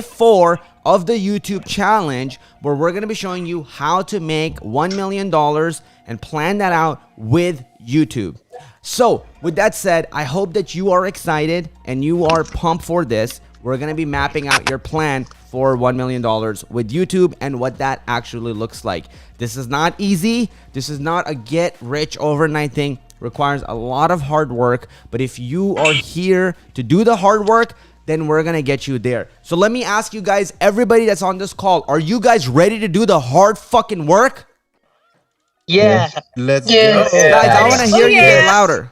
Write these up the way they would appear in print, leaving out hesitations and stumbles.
4 of the YouTube challenge, where we're going to be showing you how to make $1 million and plan that out with YouTube. So with that said, I hope that you are excited and you are pumped for this. We're going to be mapping out your plan for $1 million with YouTube and what that actually looks like. This is not easy. This is not a get rich overnight thing. Requires a lot of hard work, but if you are here to do the hard work, then we're gonna get you there. So let me ask you guys, everybody that's on this call, are you guys ready to do the hard fucking work? Yeah. Let's Guys, I want to hear you get louder.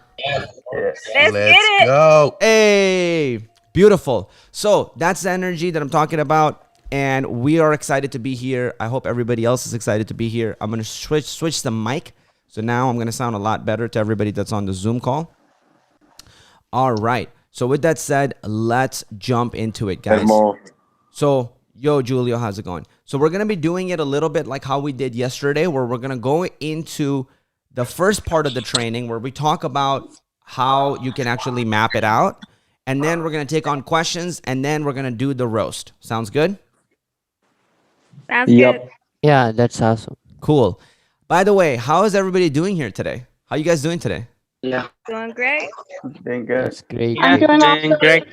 Let's go. Hey, beautiful. So that's the energy that I'm talking about, and we are excited to be here. I hope everybody else is excited to be here. I'm gonna switch the mic. So now I'm going to sound a lot better to everybody that's on the Zoom call. All right. So with that said, let's jump into it, guys. So, yo, Julio, how's it going? So we're going to be doing it a little bit like how we did yesterday, where we're going to go into the first part of the training where we talk about how you can actually map it out. And then we're going to take on questions, and then we're going to do the roast. Sounds good? Sounds good. Yeah, that's awesome. Cool. By the way, how is everybody doing here today? How you guys doing today? Yeah, Doing great. Doing good. that's great. I'm doing great.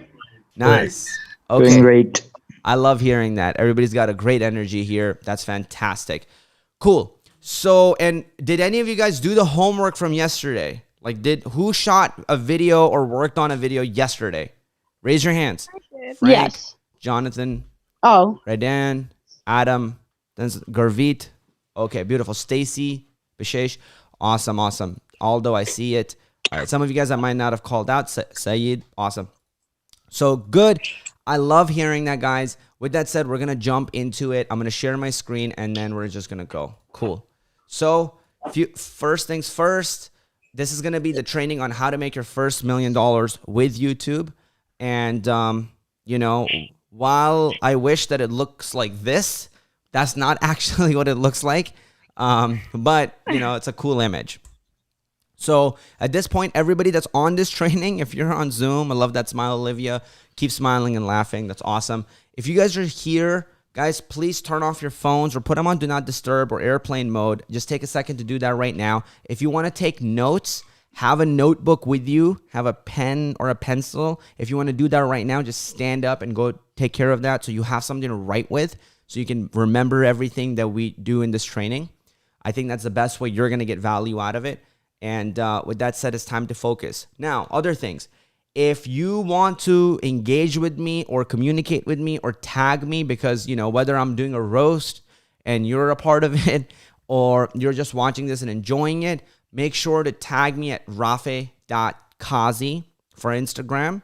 Nice. Okay. Doing great. I love hearing that. Everybody's got a great energy here. That's fantastic. Cool. So, and did any of you guys do the homework from yesterday? Like, who shot a video or worked on a video yesterday? Raise your hands. Frank, Yes. Jonathan, Oh, Redan, Adam, then Garvit. Okay, beautiful. Stacy, Bishesh. Awesome, awesome. Aldo, I see it. All right, some of you guys I might not have called out. Saeed, awesome. So good. I love hearing that, guys. With that said, we're going to jump into it. I'm going to share my screen, and then we're just going to go. Cool. So first things first, this is going to be the training on how to make your first $1 million with YouTube. And, you know, while I wish that it looks like this, that's not actually what it looks like. But, you know, it's a cool image. So at this point, everybody that's on this training, if you're on Zoom, I love that smile, Olivia. Keep smiling and laughing. That's awesome. If you guys are here, guys, please turn off your phones or put them on Do Not Disturb or airplane mode. Just take a second to do that right now. If you want to take notes, have a notebook with you. Have a pen or a pencil. If you want to do that right now, just stand up and go take care of that so you have something to write with, so you can remember everything that we do in this training. I think that's the best way you're going to get value out of it. And with that said, it's time to focus. Now, other things. If you want to engage with me or communicate with me or tag me, because, you know, whether I'm doing a roast and you're a part of it or you're just watching this and enjoying it, make sure to tag me at rafe.kazi for Instagram.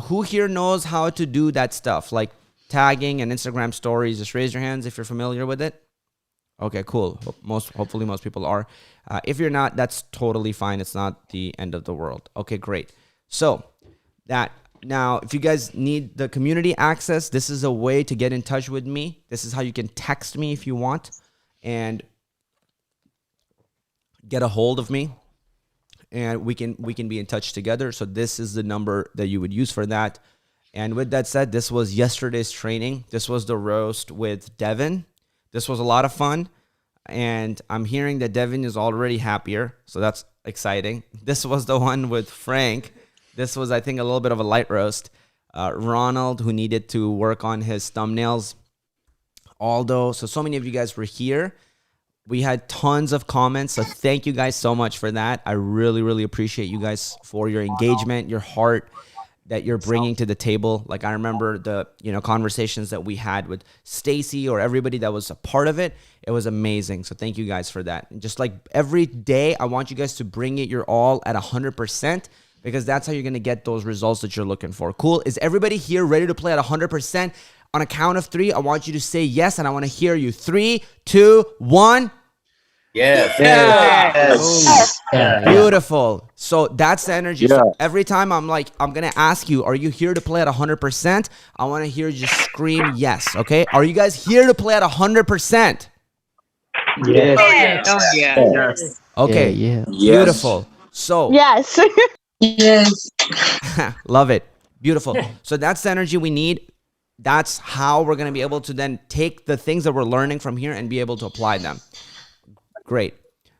Who here knows how to do that stuff? Like tagging and Instagram stories. Just raise your hands if you're familiar with it. Okay, cool. Hopefully most people are. If you're not, that's totally fine. It's not the end of the world. Okay, great. So that now, if you guys need the community access, this is a way to get in touch with me. This is how you can text me if you want and get a hold of me, and we can be in touch together. So this is the number that you would use for that. And with that said, this was yesterday's training. This was the roast with Devin. This was a lot of fun. And I'm hearing that Devin is already happier. So that's exciting. This was the one with Frank. This was, I think, a little bit of a light roast. Ronald, who needed to work on his thumbnails. Aldo. So many of you guys were here. We had tons of comments. So thank you guys so much for that. I really, really appreciate you guys for your engagement, your heart that you're bringing to the table. Like I remember the, you know, conversations that we had with Stacy or everybody that was a part of it. It was amazing. So thank you guys for that. And just like every day, I want you guys to bring it your all at 100%, because that's how you're going to get those results that you're looking for. Cool. Is everybody here ready to play at 100%? On a count of 3, I want you to say yes, and I want to hear you. 3, 2, 1. Yes. Yes. Yeah. Beautiful. So that's the energy. Yeah. So every time I'm going to ask you, are you here to play at 100%? I want to hear you just scream yes, okay? Are you guys here to play at 100%? Yes. Oh, yeah. Okay, Yeah. beautiful. So, yes. Yes. love it. Beautiful. So that's the energy we need. that's how we're going to be able to then take the things that we're learning from here and be able to apply them. Great.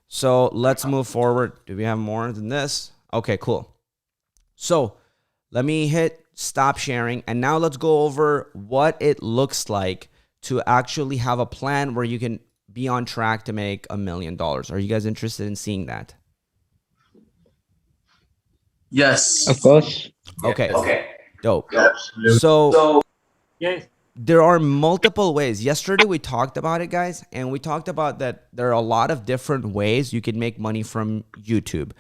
So let's move forward. Do we have more than this? Okay, cool. So let me hit stop sharing. And now let's go over what it looks like to actually have a plan where you can be on track to make $1 million. Are you guys interested in seeing that? Yes. Of course. Okay. Dope. So there are multiple ways. Yesterday we talked about it, guys, and we talked about that there are a lot of different ways you can make money from YouTube.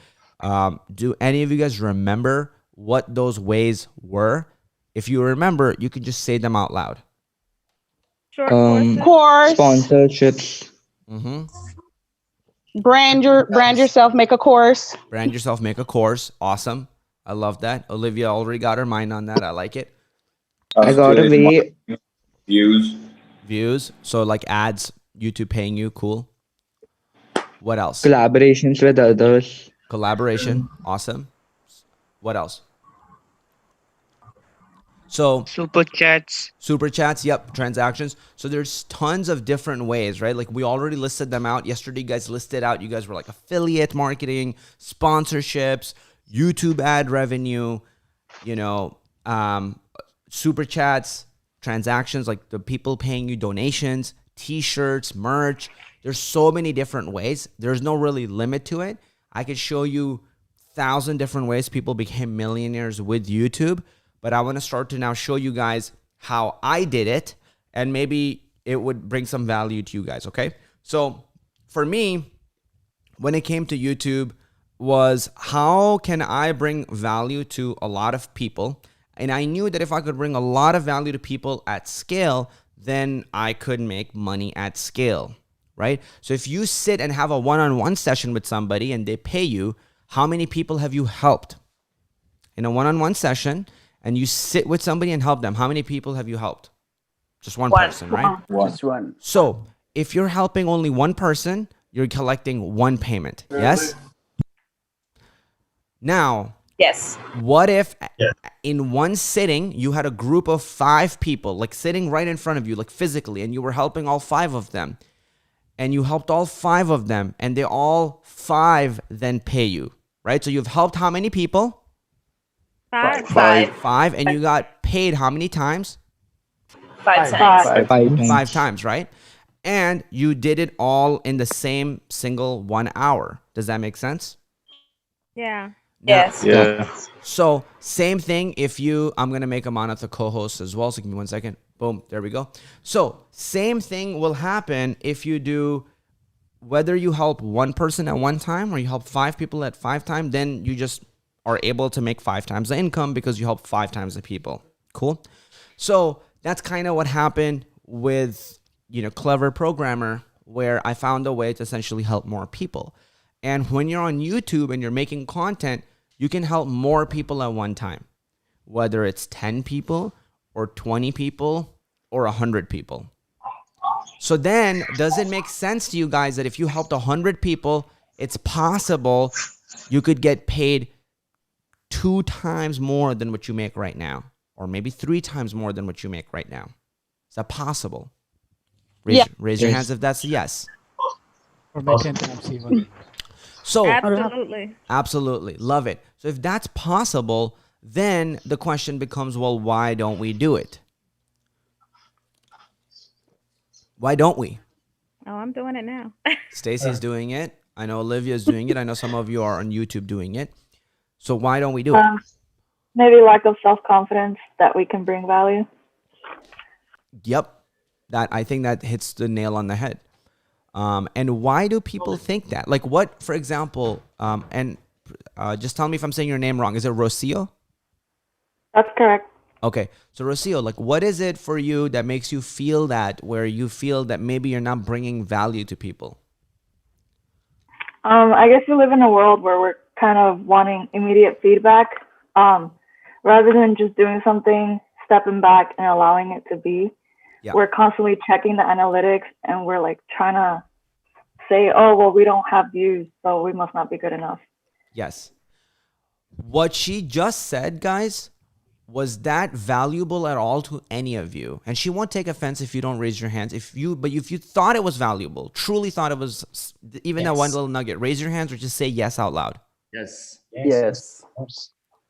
Do any of you guys remember what those ways were? If you remember, you can just say them out loud. Short Um, courses. Sponsorships. Brand yourself, make a course. Brand yourself, make a course. Awesome. I love that. Olivia already got her mind on that. I like it. I got a way. Views. So like ads, YouTube paying you. Cool. What else? Collaborations with others. Collaboration. Awesome. What else? So Super chats. super chats, yep, transactions. So there's tons of different ways, right? Like we already listed them out. Yesterday, you guys listed out. You guys were like affiliate marketing, sponsorships, YouTube ad revenue, super chats, transactions, like the people paying you donations, t-shirts, merch. There's so many different ways. There's no really limit to it. I could show you 1,000 different ways people became millionaires with YouTube. But I want to start to now show you guys how I did it, and maybe it would bring some value to you guys, okay? So for me, when it came to YouTube, was how can I bring value to a lot of people? And I knew that if I could bring a lot of value to people at scale, then I could make money at scale, right? So if you sit and have a one-on-one session with somebody and they pay you, how many people have you helped? In a one-on-one session, and you sit with somebody and help them, how many people have you helped? Just one person, right? Just one. So if you're helping only one person, you're collecting one payment. Yes? Now, Yes. what if in one sitting, you had a group of 5 people, like sitting right in front of you, like physically, and you were helping all 5 of them, and you helped all 5 of them, and they all 5 then pay you, right? So you've helped how many people? 5. 5, and you got paid how many times? 5 times. 5 times, right? And you did it all in the same single 1 hour. Does that make sense? Yeah. Yes. Yeah. So same thing if I'm going to make Amanat the co-host as well. So give me 1 second. Boom. There we go. So same thing will happen if you do, whether you help one person at one time or you help 5 people at 5 times, then you just are able to make 5 times the income because you help 5 times the people. Cool. So that's kind of what happened with, Clever Programmer, where I found a way to essentially help more people. And when you're on YouTube and you're making content, you can help more people at one time, whether it's 10 people or 20 people or 100 people. So then, does it make sense to you guys that if you helped 100 people, it's possible you could get paid 2 times more than what you make right now, or maybe 3 times more than what you make right now? Is that possible? Raise your hands if that's a yes. Or maybe 10 times even. So Absolutely. Love it. So if that's possible, then the question becomes, well, why don't we do it? Why don't we? Oh, I'm doing it now. Stacy's doing it. I know Olivia's doing it. I know some of you are on YouTube doing it. So why don't we do it? Maybe lack of self-confidence that we can bring value. Yep. I think that hits the nail on the head. And why do people think that? Like what, for example, just tell me if I'm saying your name wrong. Is it Rocio? That's correct. Okay. So Rocio, like what is it for you that makes you feel that, where you feel that maybe you're not bringing value to people? I guess we live in a world where we're kind of wanting immediate feedback, rather than just doing something, stepping back and allowing it to be. Yeah. We're constantly checking the analytics and we're like trying to say, oh, well, we don't have views, so we must not be good enough. Yes. What she just said, guys, was that valuable at all to any of you? And she won't take offense if you don't raise your hands. If you thought it was valuable, truly thought it was, even that one little nugget, raise your hands or just say yes out loud. Yes. Yes.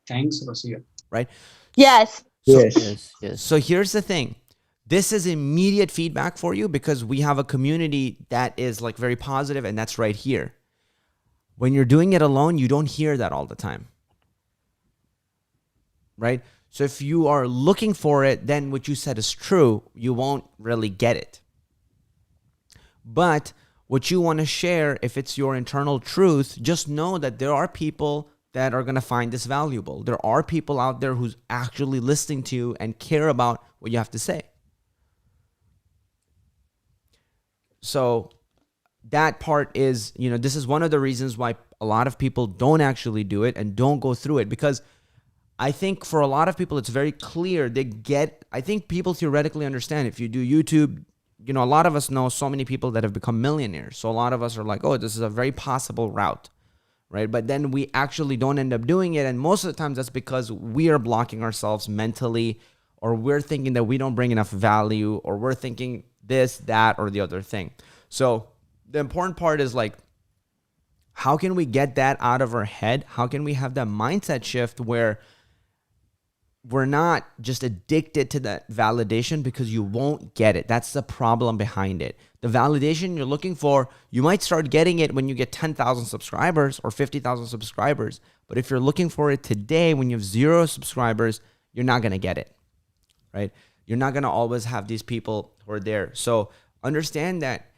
Thanks, Rosia. Right? Yes. So here's the thing. This is immediate feedback for you because we have a community that is like very positive, and that's right here. When you're doing it alone, you don't hear that all the time. Right? So if you are looking for it, then what you said is true. You won't really get it. But what you want to share, if it's your internal truth, just know that there are people that are going to find this valuable. There are people out there who's actually listening to you and care about what you have to say. So that part is, this is one of the reasons why a lot of people don't actually do it and don't go through it, because I think for a lot of people, it's very clear. I think people theoretically understand if you do YouTube, a lot of us know so many people that have become millionaires. So a lot of us are like, oh, this is a very possible route, right? But then we actually don't end up doing it. And most of the times that's because we are blocking ourselves mentally, or we're thinking that we don't bring enough value, or we're thinking this, that, or the other thing. So the important part is like, how can we get that out of our head? How can we have that mindset shift where we're not just addicted to that validation, because you won't get it. That's the problem behind it. The validation you're looking for, you might start getting it when you get 10,000 subscribers or 50,000 subscribers. But if you're looking for it today when you have 0 subscribers, you're not going to get it, right? You're not going to always have these people who are there. So understand that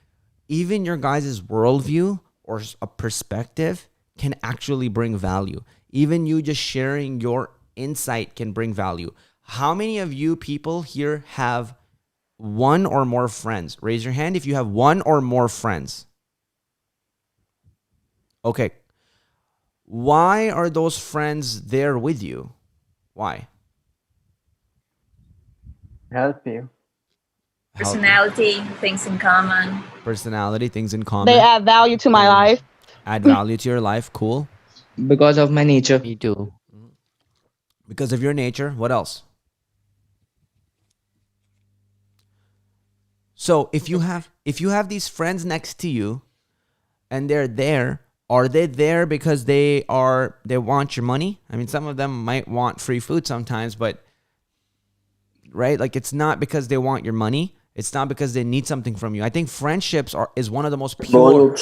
even your guys' worldview or a perspective can actually bring value. Even you just sharing your insight can bring value. How many of you people here have 1 or more friends? Raise your hand if you have 1 or more friends. Okay. Why are those friends there with you? Why? Help you. Personality, things in common. Personality, things in common. They add value to my life. Add value to your life. Cool. Because of my nature. Me too. Because of your nature. What else? So if you have these friends next to you and they're there, are they there because they want your money? I mean, some of them might want free food sometimes, but right? Like, it's not because they want your money. It's not because they need something from you. I think friendships is one of the most pure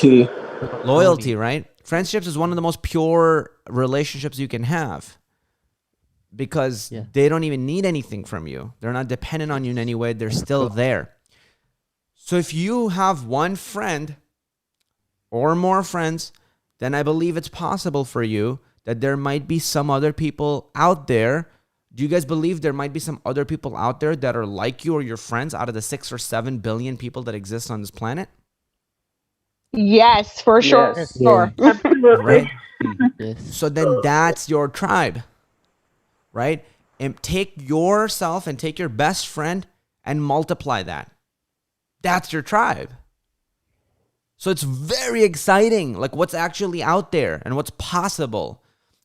loyalty, right? Friendships is one of the most pure relationships you can have, because they don't even need anything from you. They're not dependent on you in any way. They're still there. So if you have 1 friend or more friends, then I believe it's possible for you that there might be some other people out there. Do you guys believe there might be some other people out there that are like you or your friends out of the 6 or 7 billion people that exist on this planet? Yes, for sure. Yes. Sure. Right? Yes. So then that's your tribe, right? And take yourself and take your best friend and multiply that. That's your tribe. So it's very exciting, like what's actually out there and what's possible.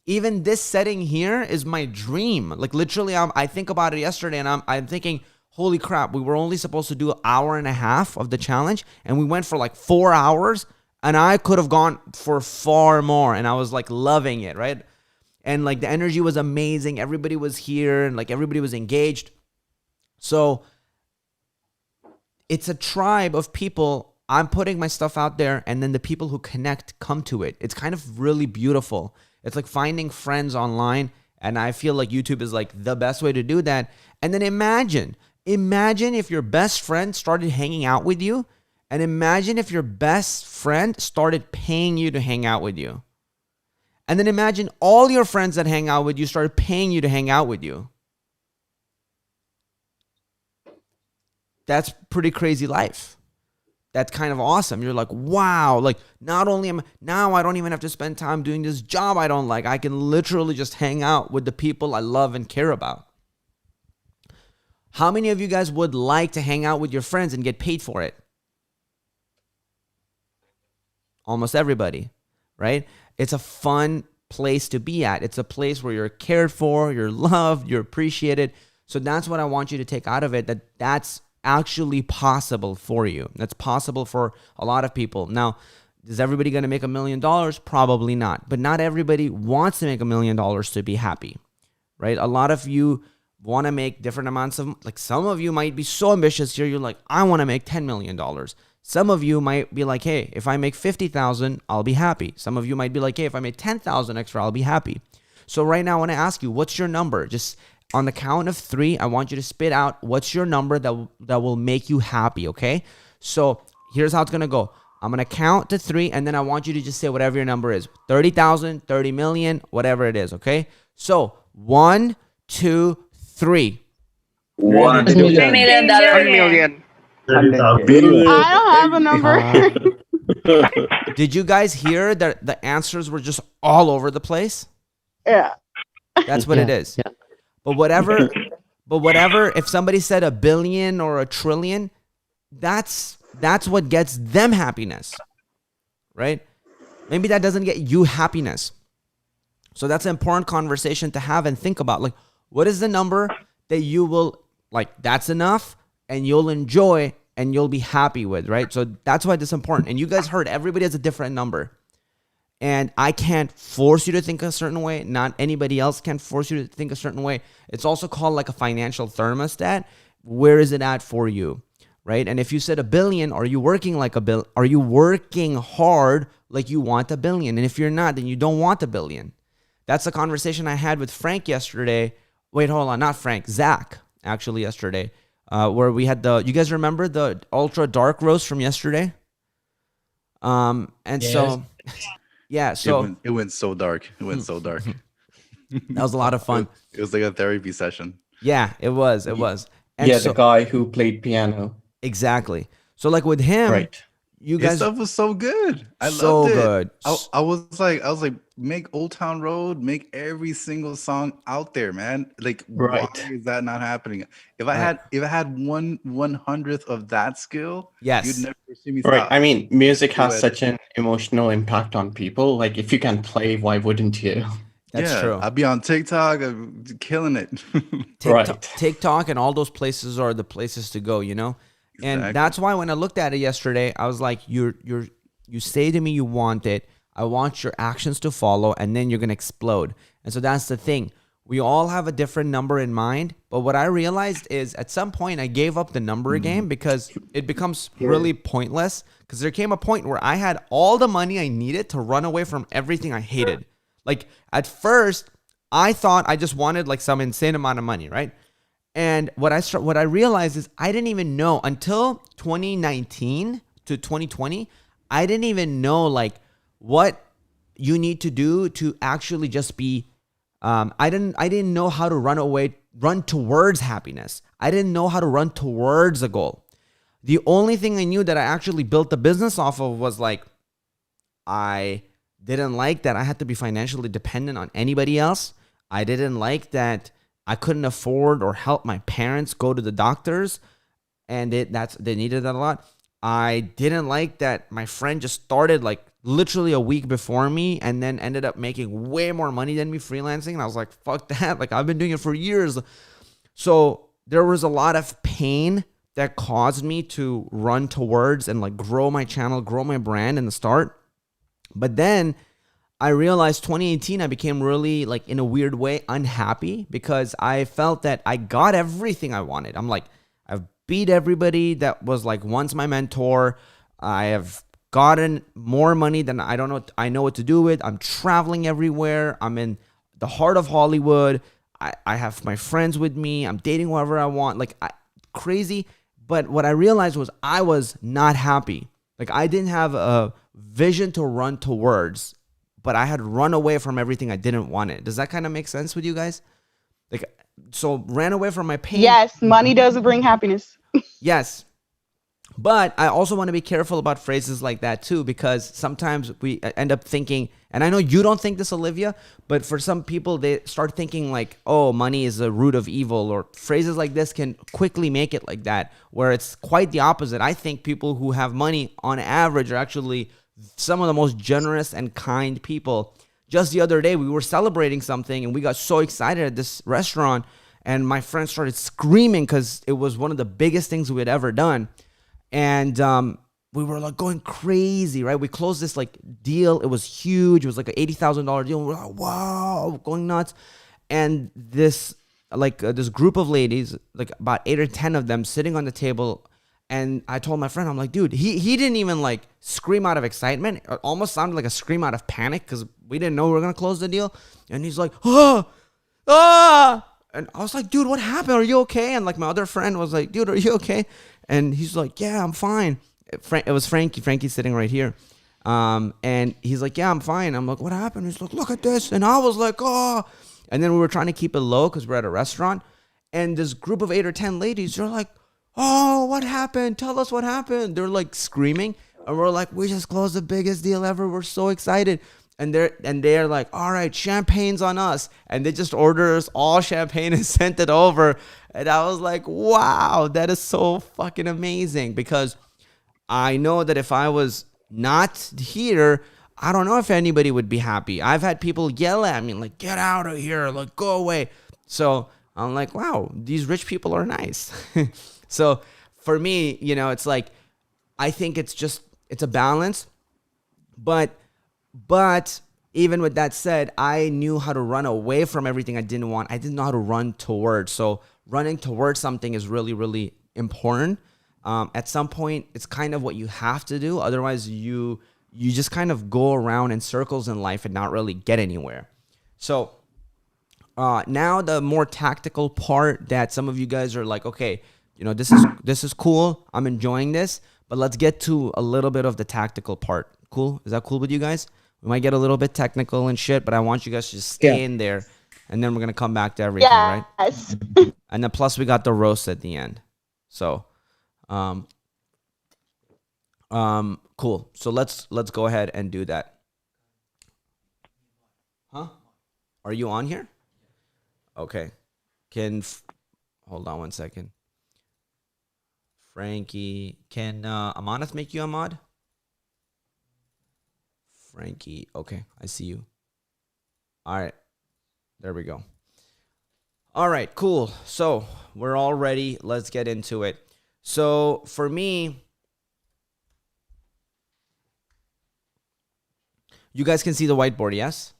Even this setting here is my dream. Like literally, I think about it yesterday and I'm thinking, holy crap, we were only supposed to do an hour and a half of the challenge and we went for like 4 hours, and I could have gone for far more, and I was like loving it, right? And like the energy was amazing. Everybody was here and like everybody was engaged. So it's a tribe of people. I'm putting my stuff out there, and then the people who connect come to it. It's kind of really beautiful. It's like finding friends online, and I feel like YouTube is like the best way to do that. And then imagine if your best friend started hanging out with you, and imagine if your best friend started paying you to hang out with you. And then imagine all your friends that hang out with you started paying you to hang out with you. That's pretty crazy life. That's kind of awesome. You're like, wow, like not only now I don't even have to spend time doing this job I don't like. I can literally just hang out with the people I love and care about. How many of you guys would like to hang out with your friends and get paid for it? Almost everybody, right? It's a fun place to be at. It's a place where you're cared for, you're loved, you're appreciated. So that's what I want you to take out of it, that's actually possible for you. That's possible for a lot of people. Now, is everybody going to make $1 million? Probably not. But not everybody wants to make $1 million to be happy, right? A lot of you want to make different amounts of, like some of you might be so ambitious here. You're like, I want to make $10 million. Some of you might be like, hey, if I make 50,000, I'll be happy. Some of you might be like, hey, if I make 10,000 extra, I'll be happy. So right now I want to ask you, what's your number? Just on the count of 3, I want you to spit out what's your number that will make you happy, okay? So here's how it's going to go. I'm going to count to 3, and then I want you to just say whatever your number is. 30,000, 30 million, whatever it is, okay? So 1, 2, 3. $1 million. $1 million. I don't have a number. Did you guys hear that the answers were just all over the place? Yeah. That's what it is. Yeah. But whatever, if somebody said $1 billion or $1 trillion, that's what gets them happiness, right? Maybe that doesn't get you happiness. So that's an important conversation to have and think about. Like, what is the number that you will, like, that's enough and you'll enjoy and you'll be happy with, right? So that's why it's important. And you guys heard everybody has a different number. And I can't force you to think a certain way. Not anybody else can force you to think a certain way. It's also called like a financial thermostat. Where is it at for you, right? And if you said $1 billion, are you working like $1 billion? Are you working hard like you want $1 billion? And if you're not, then you don't want $1 billion. That's the conversation I had with Frank yesterday. Wait, hold on, not Frank, Zach, actually yesterday, where we had you guys remember the ultra dark roast from yesterday? So. Yeah, so it went so dark. It went so dark. That was a lot of fun. It was like a therapy session. Yeah, it was. And the guy who played piano. Exactly. So like with him, Right. you His guys stuff was so good. I so loved it. good. I was like, make Old Town Road, make every single song out there, man. Like, Right. why is that not happening? If I had 1/100th of that skill, Yes. you'd never see me stop. Right. I mean, music has Do it. such an emotional impact on people. Like, if you can play, why wouldn't you? That's true. I'd be on TikTok, I'm killing it. TikTok and all those places are the places to go, you know? Exactly. And that's why when I looked at it yesterday, I was like, you say to me you want it. I want your actions to follow, and then you're going to explode. And so that's the thing. We all have a different number in mind. But what I realized is at some point I gave up the number game because it becomes really pointless. Because there came a point where I had all the money I needed to run away from everything I hated. Like at first, I thought I just wanted like some insane amount of money, right? And what I realized is I didn't even know until 2019 to 2020. I didn't even know like what you need to do to actually just be. I didn't know how to run towards happiness. I didn't know how to run towards a goal. The only thing I knew that I actually built the business off of was like I didn't like that I had to be financially dependent on anybody else. I didn't like that I couldn't afford or help my parents go to the doctors, and they needed that a lot. I didn't like that my friend just started like literally a week before me and then ended up making way more money than me freelancing. And I was like, fuck that. Like I've been doing it for years. So there was a lot of pain that caused me to run towards and like grow my channel, grow my brand in the start. But then I realized 2018, I became really like in a weird way unhappy because I felt that I got everything I wanted. I'm like, I've beat everybody that was like once my mentor. I have gotten more money than I know what to do with. I'm traveling everywhere. I'm in the heart of Hollywood. I have my friends with me. I'm dating whoever I want. Like crazy. But what I realized was I was not happy. Like I didn't have a vision to run towards, but I had run away from everything I didn't want it. Does that kind of make sense with you guys? Like, so ran away from my pain. Yes, money doesn't bring happiness. Yes. But I also want to be careful about phrases like that too, because sometimes we end up thinking, and I know you don't think this, Olivia, but for some people, they start thinking like, oh, money is the root of evil, or phrases like this can quickly make it like that, where it's quite the opposite. I think people who have money on average are actually some of the most generous and kind people. just the other day, we were celebrating something and we got so excited at this restaurant, and my friend started screaming because it was one of the biggest things we had ever done. And we were like going crazy, right? We closed this like deal. It was huge. It was like an $80,000 deal. And we're like, wow, going nuts. And this this group of ladies, like about 8 or 10 of them, sitting on the table. And I told my friend, I'm like, dude, he didn't even like scream out of excitement. It almost sounded like a scream out of panic because we didn't know we were going to close the deal. And he's like, ah. And I was like, dude, what happened? Are you okay? And like my other friend was like, dude, are you okay? And he's like, yeah, I'm fine. It was Frankie. Frankie's sitting right here. And he's like, yeah, I'm fine. I'm like, what happened? He's like, look at this. And I was like, oh. And then we were trying to keep it low because we're at a restaurant. And this group of 8 or 10 ladies, they're like, oh, what happened? Tell us what happened. They're like screaming. And we're like, we just closed the biggest deal ever. We're so excited. And they're like, all right, champagne's on us. And they just ordered us all champagne and sent it over. And I was like, wow, that is so fucking amazing. Because I know that if I was not here, I don't know if anybody would be happy. I've had people yell at me, like, get out of here, like, go away. So I'm like, wow, these rich people are nice. So for me, it's like, I think it's a balance. But even with that said, I knew how to run away from everything I didn't want. I didn't know how to run towards. So running towards something is really, really important. At some point, it's kind of what you have to do. Otherwise, you just kind of go around in circles in life and not really get anywhere. So now the more tactical part that some of you guys are like, okay, this is cool. I'm enjoying this, but let's get to a little bit of the tactical part. Cool? Is that cool with you guys? We might get a little bit technical and shit, but I want you guys to just stay in there, and then we're gonna come back to everything, right? Yes. And then plus we got the roast at the end. So, cool. So let's go ahead and do that. Huh? Are you on here? Okay. Hold on one second. Frankie, can Amanat make you a mod? Frankie, okay, I see you. All right, there we go. All right, cool. So we're all ready. Let's get into it. So for me, you guys can see the whiteboard, yes?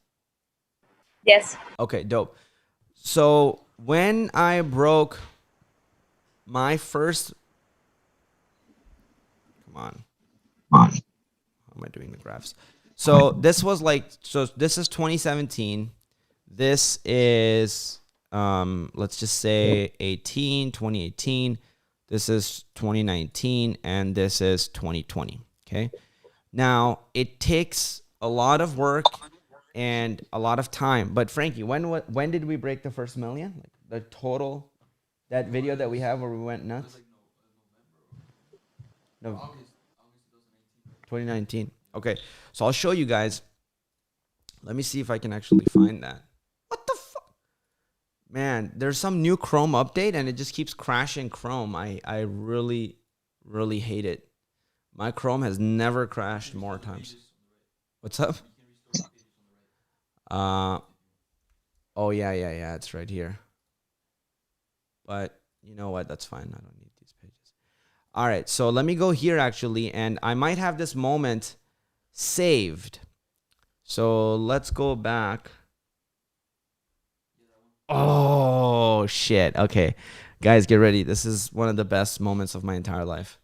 Yes. Okay, dope. So when I broke my first, How am I doing the graphs? So this was this is 2017. This is, let's just say 2018. This is 2019, and this is 2020, okay? Now, it takes a lot of work and a lot of time. But Frankie, when did we break the first million? Like the total, that video that we have where we went nuts? No. 2019. Okay, so I'll show you guys. Let me see if I can actually find that. What the fuck? Man, there's some new Chrome update and it just keeps crashing Chrome. I really, really hate it. My Chrome has never crashed more times. What's up? Oh, yeah. It's right here. But you know what? That's fine. I don't need these pages. All right, so let me go here actually, and I might have this moment saved. So let's go back. Oh, shit. Okay, guys, get ready. This is one of the best moments of my entire life.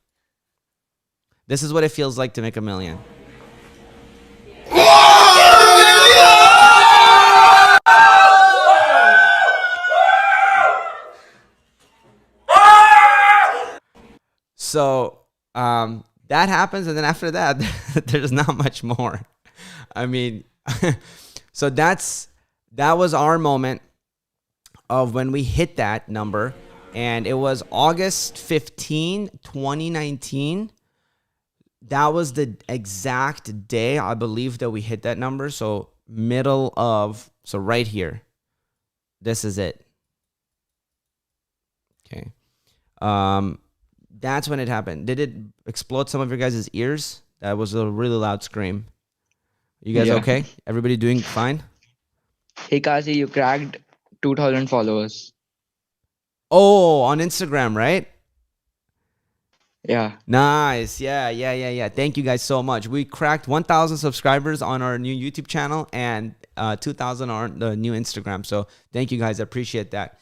This is what it feels like to make $1 million. So that happens, and then after that, there's not much more. I mean, so that was our moment of when we hit that number, and it was August 15, 2019. That was the exact day, I believe, that we hit that number. So so right here, this is it. Okay. That's when it happened. Did it explode some of your guys' ears? That was a really loud scream. You guys Yeah. okay? Everybody doing fine? Hey Kasi, you cracked 2,000 followers. Oh, on Instagram, right? Yeah. Nice. Yeah. Thank you guys so much. We cracked 1,000 subscribers on our new YouTube channel and 2,000 on the new Instagram. So thank you guys. I appreciate that.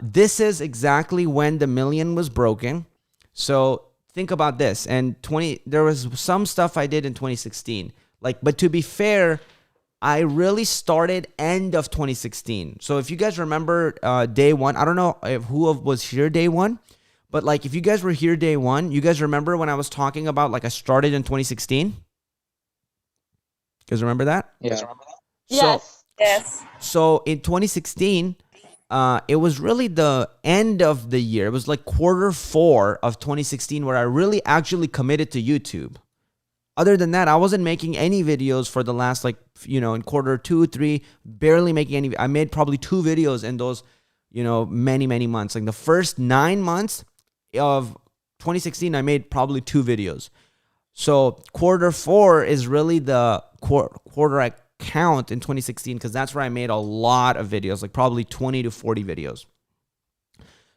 This is exactly when the million was broken. So think about this. And there was some stuff I did in 2016. But to be fair, I really started end of 2016. So if you guys remember day one, I don't know who was here day one, but if you guys were here day one, you guys remember when I was talking about I started in 2016? You guys remember that? Yeah. Yes. Yes. So in 2016, it was really the end of the year. It was Q4 of 2016 where I really actually committed to YouTube. Other than that, I wasn't making any videos for the last in Q2, 3, barely making any. I made probably 2 videos in those, many months. The first 9 months of 2016, I made probably 2 videos. So Q4 is really the quarter I count in 2016 because that's where I made a lot of videos, probably 20 to 40 videos.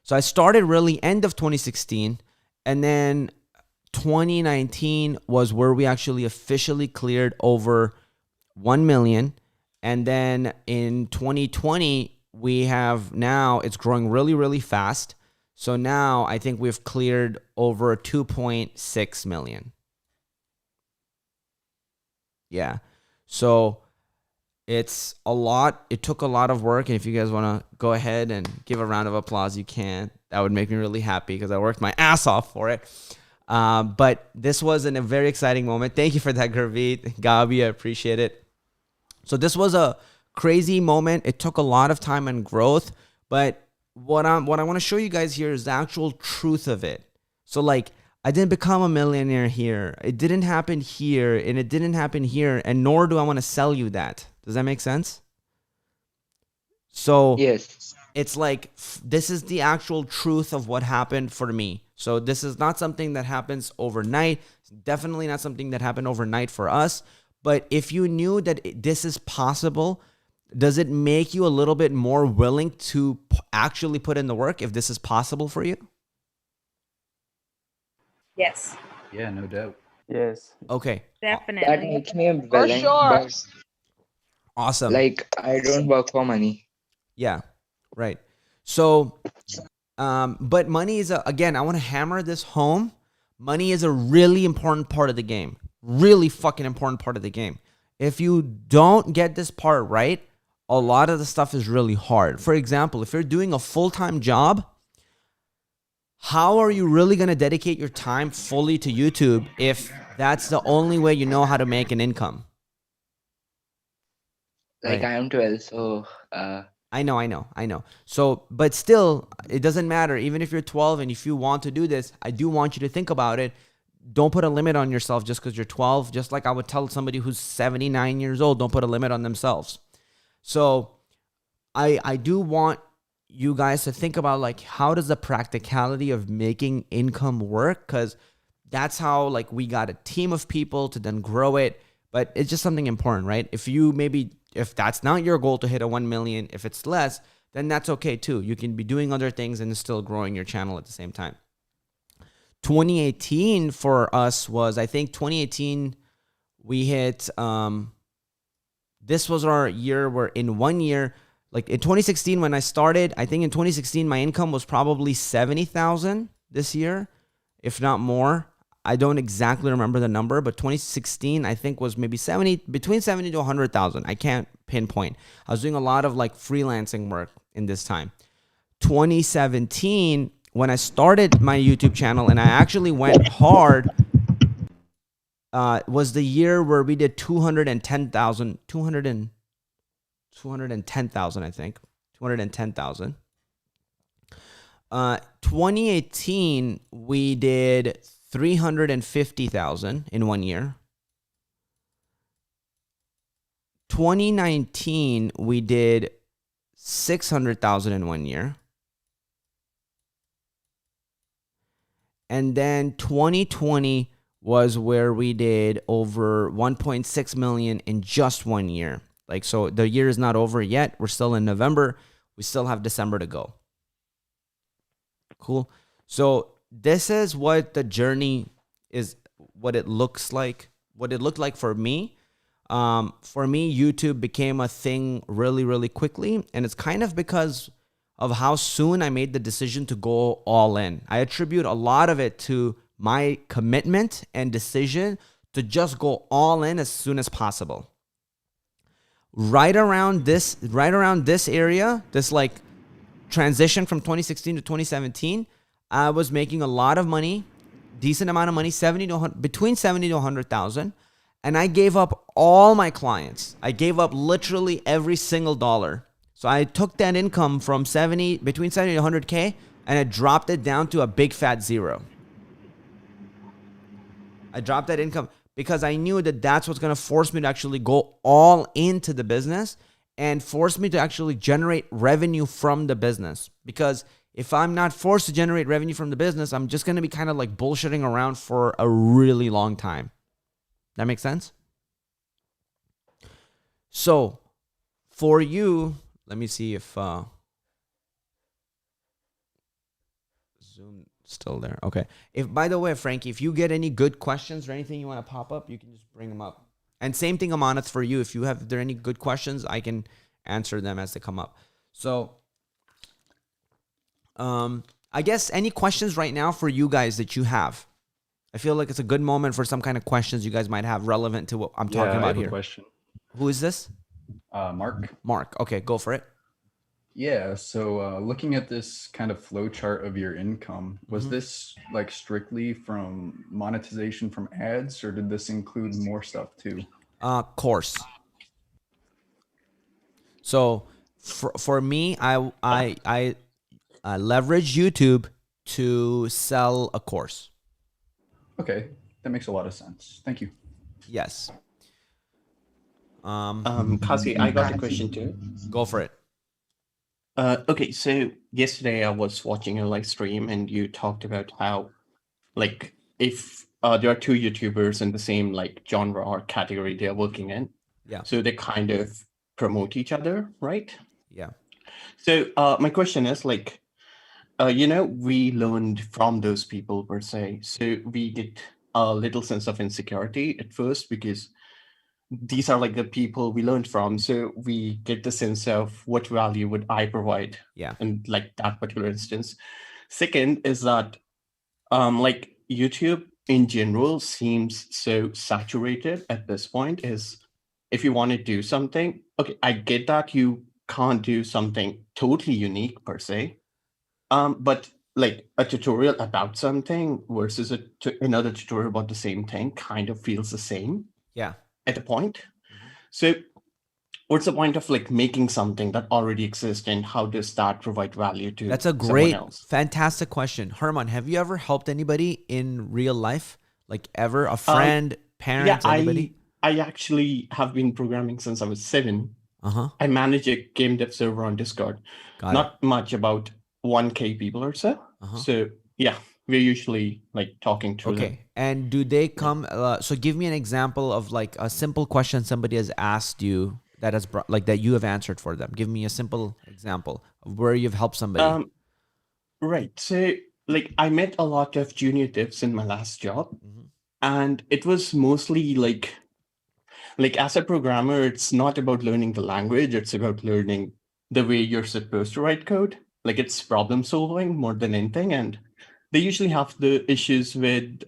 So I started really end of 2016, and then 2019 was where we actually officially cleared over 1 million. And then in 2020, it's growing really, really fast. So now I think we've cleared over 2.6 million. Yeah. So it's a lot. It took a lot of work. And if you guys want to go ahead and give a round of applause, you can. That would make me really happy because I worked my ass off for it. But this was a very exciting moment. Thank you for that, Gurveet. Gabi, I appreciate it. So this was a crazy moment. It took a lot of time and growth, but what I want to show you guys here is the actual truth of it. So I didn't become a millionaire here. It didn't happen here, and it didn't happen here, and nor do I want to sell you that. Does that make sense? So Yes. it's this is the actual truth of what happened for me. So this is not something that happens overnight. It's definitely not something that happened overnight for us. But if you knew that this is possible, does it make you a little bit more willing to actually put in the work if this is possible for you? Yes. Yeah, no doubt. Yes. Okay. That Definitely. makes me willing. For sure. But, Awesome. I don't work for money. Yeah. Right. So, but money is again, I want to hammer this home. Money is a really important part of the game. Really fucking important part of the game. If you don't get this part right, a lot of the stuff is really hard. For example, if you're doing a full-time job, how are you really going to dedicate your time fully to YouTube if that's the only way you know how to make an income? Right. I am 12, so I know. So, but still, it doesn't matter. Even if you're 12 and if you want to do this, I do want you to think about it. Don't put a limit on yourself just because you're 12. Just like I would tell somebody who's 79 years old, don't put a limit on themselves. So I do want you guys to think about how does the practicality of making income work? Because that's how we got a team of people to then grow it. But it's just something important, right? If that's not your goal to hit a 1 million, if it's less, then that's okay too. You can be doing other things and still growing your channel at the same time. 2018 for us was, I think 2018, we hit, this was our year where in 1 year, in 2016 when I started, I think in 2016 my income was probably 70,000 this year, if not more. I don't exactly remember the number, but 2016 I think was maybe between 70 to 100,000. I can't pinpoint. I was doing a lot of freelancing work in this time. 2017, when I started my YouTube channel and I actually went hard, was the year where we did 210,000, I think. 210,000. 2018, we did 350,000 in 1 year. 2019, we did 600,000 in 1 year. And then 2020, was where we did over 1.6 million in just 1 year. Like, so the year is not over yet. We're still in November. We still have December to go. Cool. So this is what the journey is, what it looks like, what it looked like for me. For me, YouTube became a thing really, really quickly. And it's kind of because of how soon I made the decision to go all in. I attribute a lot of it to my commitment and decision to just go all in as soon as possible. Right around this area, this like transition from 2016 to 2017, I was making a lot of money, decent amount of money, between 70 to 100,000. And I gave up all my clients. I gave up literally every single dollar. So I took that income from between 70 to 100K, and I dropped it down to a big fat zero. I dropped that income because I knew that that's what's going to force me to actually go all into the business and force me to actually generate revenue from the business. Because if I'm not forced to generate revenue from the business, I'm just going to be kind of like bullshitting around for a really long time. That makes sense? So for you, let me see if Zoom still there. Okay. If, by the way, Frankie, if you get any good questions or anything you want to pop up, you can just bring them up. And same thing, Amanat, for you. If there are any good questions, I can answer them as they come up. So, I guess any questions right now for you guys that you have? I feel like it's a good moment for some kind of questions you guys might have relevant to what I'm talking about I have here. a question. Who is this? Mark. Mark. Okay, go for it. Yeah, so looking at this kind of flow chart of your income, was this like strictly from monetization from ads, or did this include more stuff too? Course. So for me, I leverage YouTube to sell a course. Okay, that makes a lot of sense. Thank you. Yes. Kasi, I got a question too. Go for it. Okay, so yesterday I was watching a live stream and you talked about how, like, if there are two YouTubers in the same like genre or category they are working in, yeah, so they kind of promote each other, right? Yeah. So my question is like, we learned from those people per se, so we get a little sense of insecurity at first because these are like the people we learned from, so we get the sense of what value would I provide in like that particular instance. Second is that like YouTube in general seems so saturated at this point. Is if you want to do something, okay, I get that you can't do something totally unique per se, but like a tutorial about something versus another tutorial about the same thing kind of feels the same. Yeah. At a point. So what's the point of like making something that already exists, and how does that provide value to That's a great, someone else? fantastic question. Herman, have you ever helped anybody in real life? Like ever? A friend, parent, anybody? I actually have been programming since I was 7. I manage a game dev server on Discord. Not much, about 1K people or so. So yeah, we're usually like talking to them. And do they come? So give me an example of like a simple question somebody has asked you that has brought, like that you have answered for them. Give me a simple example of where you've helped somebody. Right. So like I met a lot of junior devs in my last job, and it was mostly like as a programmer, it's not about learning the language. It's about learning the way you're supposed to write code. Like it's problem solving more than anything. And they usually have the issues with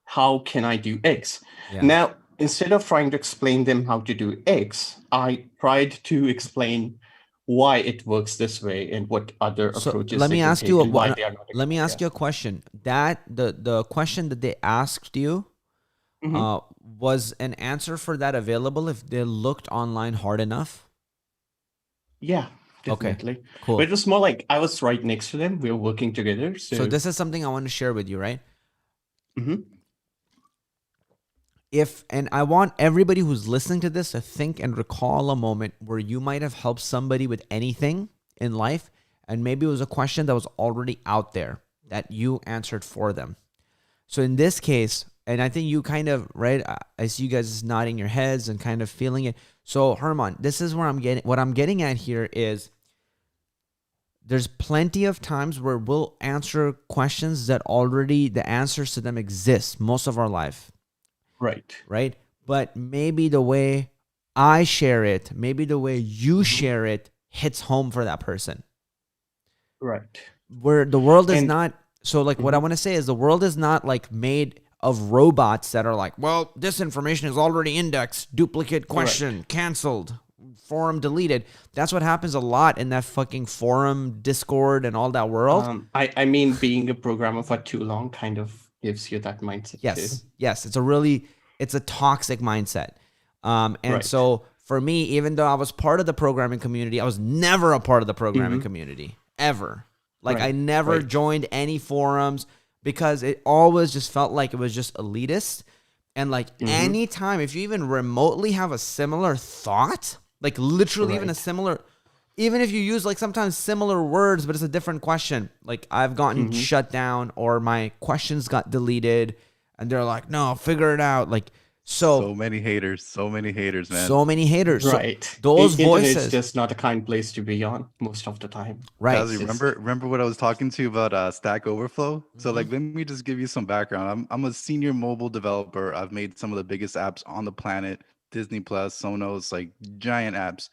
how can I do X? Now, instead of trying to explain them how to do X, I tried to explain why it works this way and what other approaches. Let me ask you a question. That the question that they asked you, was an answer for that available if they looked online hard enough? Yeah. Definitely. Okay, cool. But it was more like I was right next to them. We were working together. So this is something I want to share with you, right? Mm-hmm. And I want everybody who's listening to this to think and recall a moment where you might have helped somebody with anything in life, and maybe it was a question that was already out there that you answered for them. So in this case, And I think you kind of, right, I see you guys nodding your heads and kind of feeling it. So Herman, this is where what I'm getting at here is there's plenty of times where we'll answer questions that already the answers to them exist most of our life. Right. But maybe the way I share it, maybe the way you share it hits home for that person. Right. Where the world is not, so like what I want to say is the world is not like made of robots that are like, well, this information is already indexed, duplicate question, canceled, forum deleted. That's what happens a lot in that fucking forum, Discord, and all that world. I mean, being a programmer for too long kind of gives you that mindset too. Yes. It's a toxic mindset. So for me, even though I was part of the programming community, I was never a part of the programming community, ever. Like I never joined any forums because it always just felt like it was just elitist. And like anytime, if you even remotely have a similar thought, like literally even a similar, even if you use like sometimes similar words, but it's a different question, like I've gotten shut down or my questions got deleted and they're like, no, figure it out. Like, so many haters, man. So many haters. Right. So those voices. It's just not a kind place to be on most of the time. Right. Kazi, remember what I was talking to you about Stack Overflow? So like, let me just give you some background. I'm a senior mobile developer. I've made some of the biggest apps on the planet, Disney Plus, Sonos, like giant apps.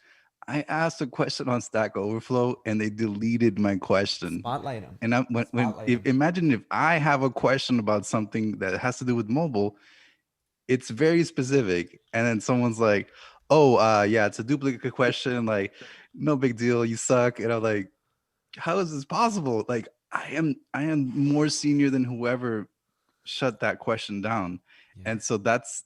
I asked a question on Stack Overflow and they deleted my question. Spotlight them. And imagine if I have a question about something that has to do with mobile, it's very specific. And then someone's like, oh, yeah, it's a duplicate question. Like, no big deal. You suck. And I'm like, how is this possible? Like, I am more senior than whoever shut that question down. Yeah. And so that's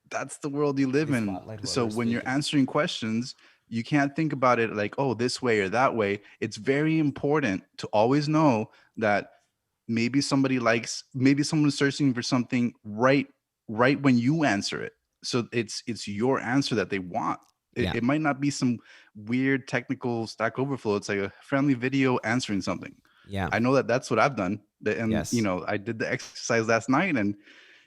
the world you live in. So when you're answering questions, you can't think about it like, oh, this way or that way. It's very important to always know that maybe someone's searching for something right when you answer it. So it's your answer that they want. It might not be some weird technical Stack Overflow. It's like a friendly video answering something. Yeah. I know that's what I've done. And I did the exercise last night and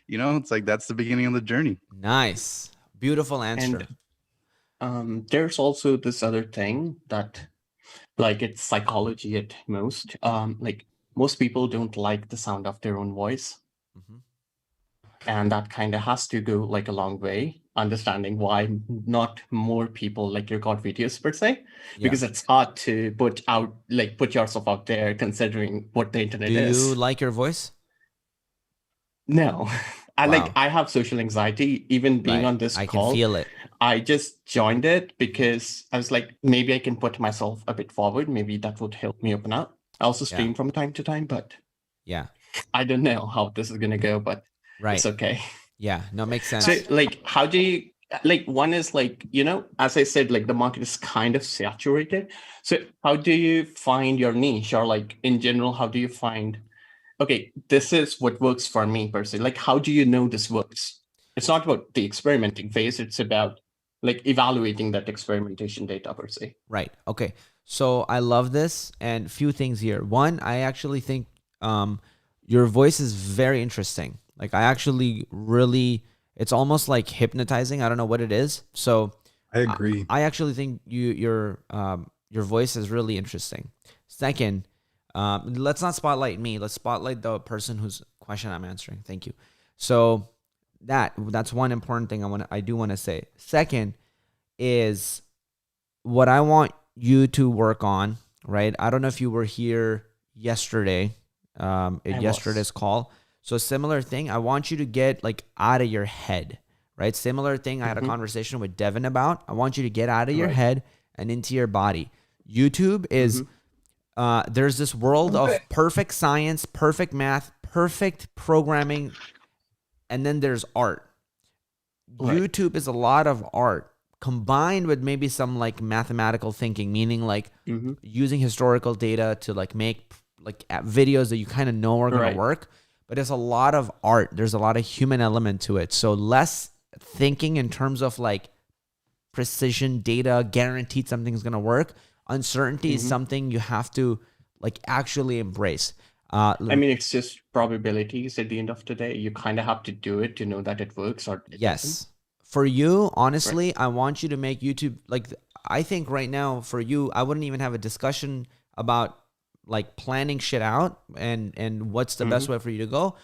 it's like, that's the beginning of the journey. Nice. Beautiful answer. And there's also this other thing that like it's psychology at most. Like most people don't like the sound of their own voice. And that kind of has to go like a long way, understanding why not more people like record videos per se, because it's hard to put yourself out there considering what the internet is. Do you like your voice? No, I have social anxiety, even being on this call. I can feel it. I just joined it because I was like, maybe I can put myself a bit forward. Maybe that would help me open up. I also stream from time to time, but I don't know how this is going to go, but it's okay. Yeah, no, makes sense. So like, how do you, like, one is like, as I said, like the market is kind of saturated. So how do you find your niche, or like in general, how do you find, okay, this is what works for me per se? Like, how do you know this works? It's not about the experimenting phase. It's about like evaluating that experimentation data per se. Right. Okay. So I love this, and few things here. One, I actually think your voice is very interesting. Like I actually really, it's almost like hypnotizing. I don't know what it is. So I agree. I actually think your voice is really interesting. Second, let's not spotlight me. Let's spotlight the person whose question I'm answering. Thank you. So that's one important thing I do want to say. Second is what I want you to work on, right? I don't know if you were here yesterday, yesterday's call. So similar thing, I want you to get like out of your head, right? Similar thing I had a conversation with Devin about. I want you to get out of your head and into your body. YouTube is, there's this world of perfect science, perfect math, perfect programming, and then there's art. YouTube is a lot of art combined with maybe some like mathematical thinking, meaning like using historical data to like make like videos that you kind of know are going to work. But it's a lot of art. There's a lot of human element to it. So less thinking in terms of like precision data, guaranteed something's going to work. Uncertainty is something you have to like actually embrace. I mean, it's just probabilities at the end of the day. You kind of have to do it to know that it works or it doesn't. Yes. For you, honestly, I want you to make YouTube like I think right now for you, I wouldn't even have a discussion about like planning shit out and what's the best way for you to go.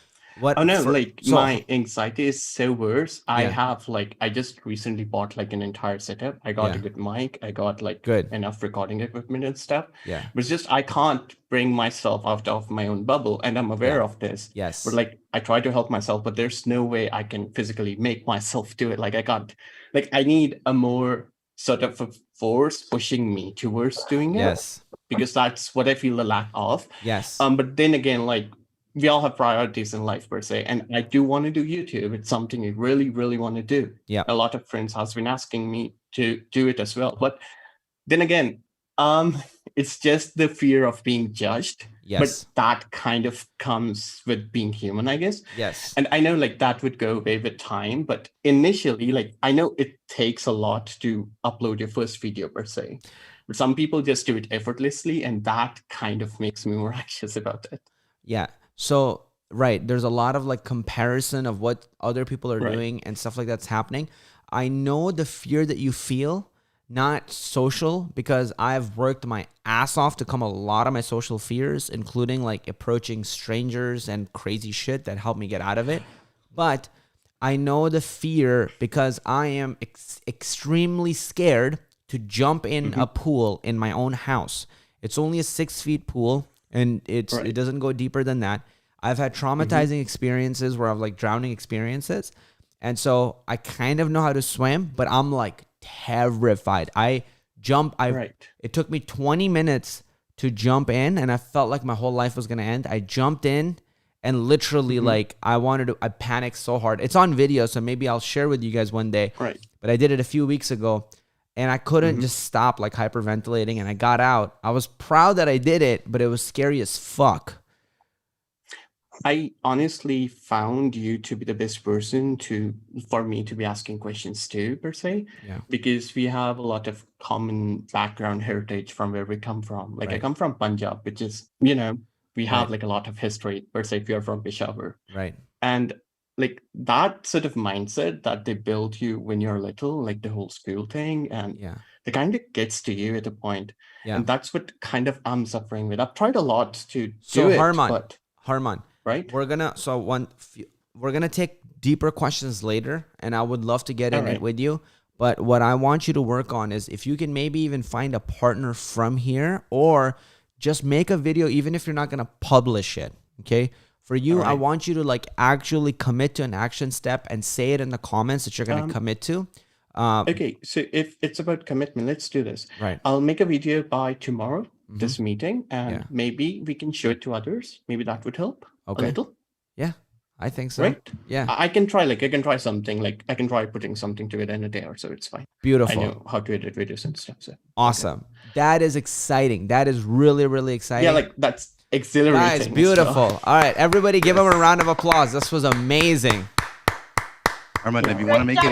Oh no, my anxiety is so worse. I have I just recently bought like an entire setup. I got a good mic. I got like enough recording equipment and stuff. Yeah. But it's just I can't bring myself out of my own bubble, and I'm aware of this. Yes. But like I try to help myself, but there's no way I can physically make myself do it. Like I can't. Like I need a more sort of a force pushing me towards doing it. Yes. Because that's what I feel the lack of. Yes. But then again, like we all have priorities in life per se, and I do want to do YouTube. It's something I really, really want to do. Yeah. A lot of friends has been asking me to do it as well. But then again, it's just the fear of being judged. Yes. But that kind of comes with being human, I guess. Yes. And I know like that would go away with time, but initially, like I know it takes a lot to upload your first video per se. But some people just do it effortlessly, and that kind of makes me more anxious about it. Yeah. So, right, there's a lot of like comparison of what other people are doing and stuff like that's happening. I know the fear that you feel, not social, because I've worked my ass off to come a lot of my social fears, including like approaching strangers and crazy shit that helped me get out of it. But I know the fear because I am extremely scared to jump in a pool in my own house. It's only a 6 feet pool. And it doesn't go deeper than that. I've had traumatizing experiences where I've like drowning experiences. And so I kind of know how to swim, but I'm like terrified. It took me 20 minutes to jump in, and I felt like my whole life was going to end. I jumped in and literally like I panicked so hard. It's on video, so maybe I'll share with you guys one day. Right. But I did it a few weeks ago. And I couldn't just stop like hyperventilating, and I got out. I was proud that I did it, but it was scary as fuck. I honestly found you to be the best person for me to be asking questions to, per se. Yeah. Because we have a lot of common background heritage from where we come from. Like I come from Punjab, which is, we have like a lot of history, per se, if you're from Peshawar. Right. And like that sort of mindset that they build you when you're little, like the whole school thing, and it kind of gets to you at a point. Yeah. And that's what kind of I'm suffering with. I've tried a lot to do it. Harman, right? We're gonna take deeper questions later, and I would love to get in it with you. But what I want you to work on is if you can maybe even find a partner from here, or just make a video, even if you're not gonna publish it. Okay. For you, I want you to like actually commit to an action step and say it in the comments that you're going to commit to. Okay, so if it's about commitment, let's do this. Right. I'll make a video by tomorrow, this meeting, and maybe we can show it to others. Maybe that would help a little. Yeah, I think so. Right? Yeah. I can try something. Like I can try putting something to it in a day or so. It's fine. Beautiful. I know how to edit videos and stuff. So awesome. That is exciting. That is really, really exciting. Yeah, like that's exhilarating. Guys, beautiful. All right, everybody give him a round of applause. This was amazing. Armand, if you want to make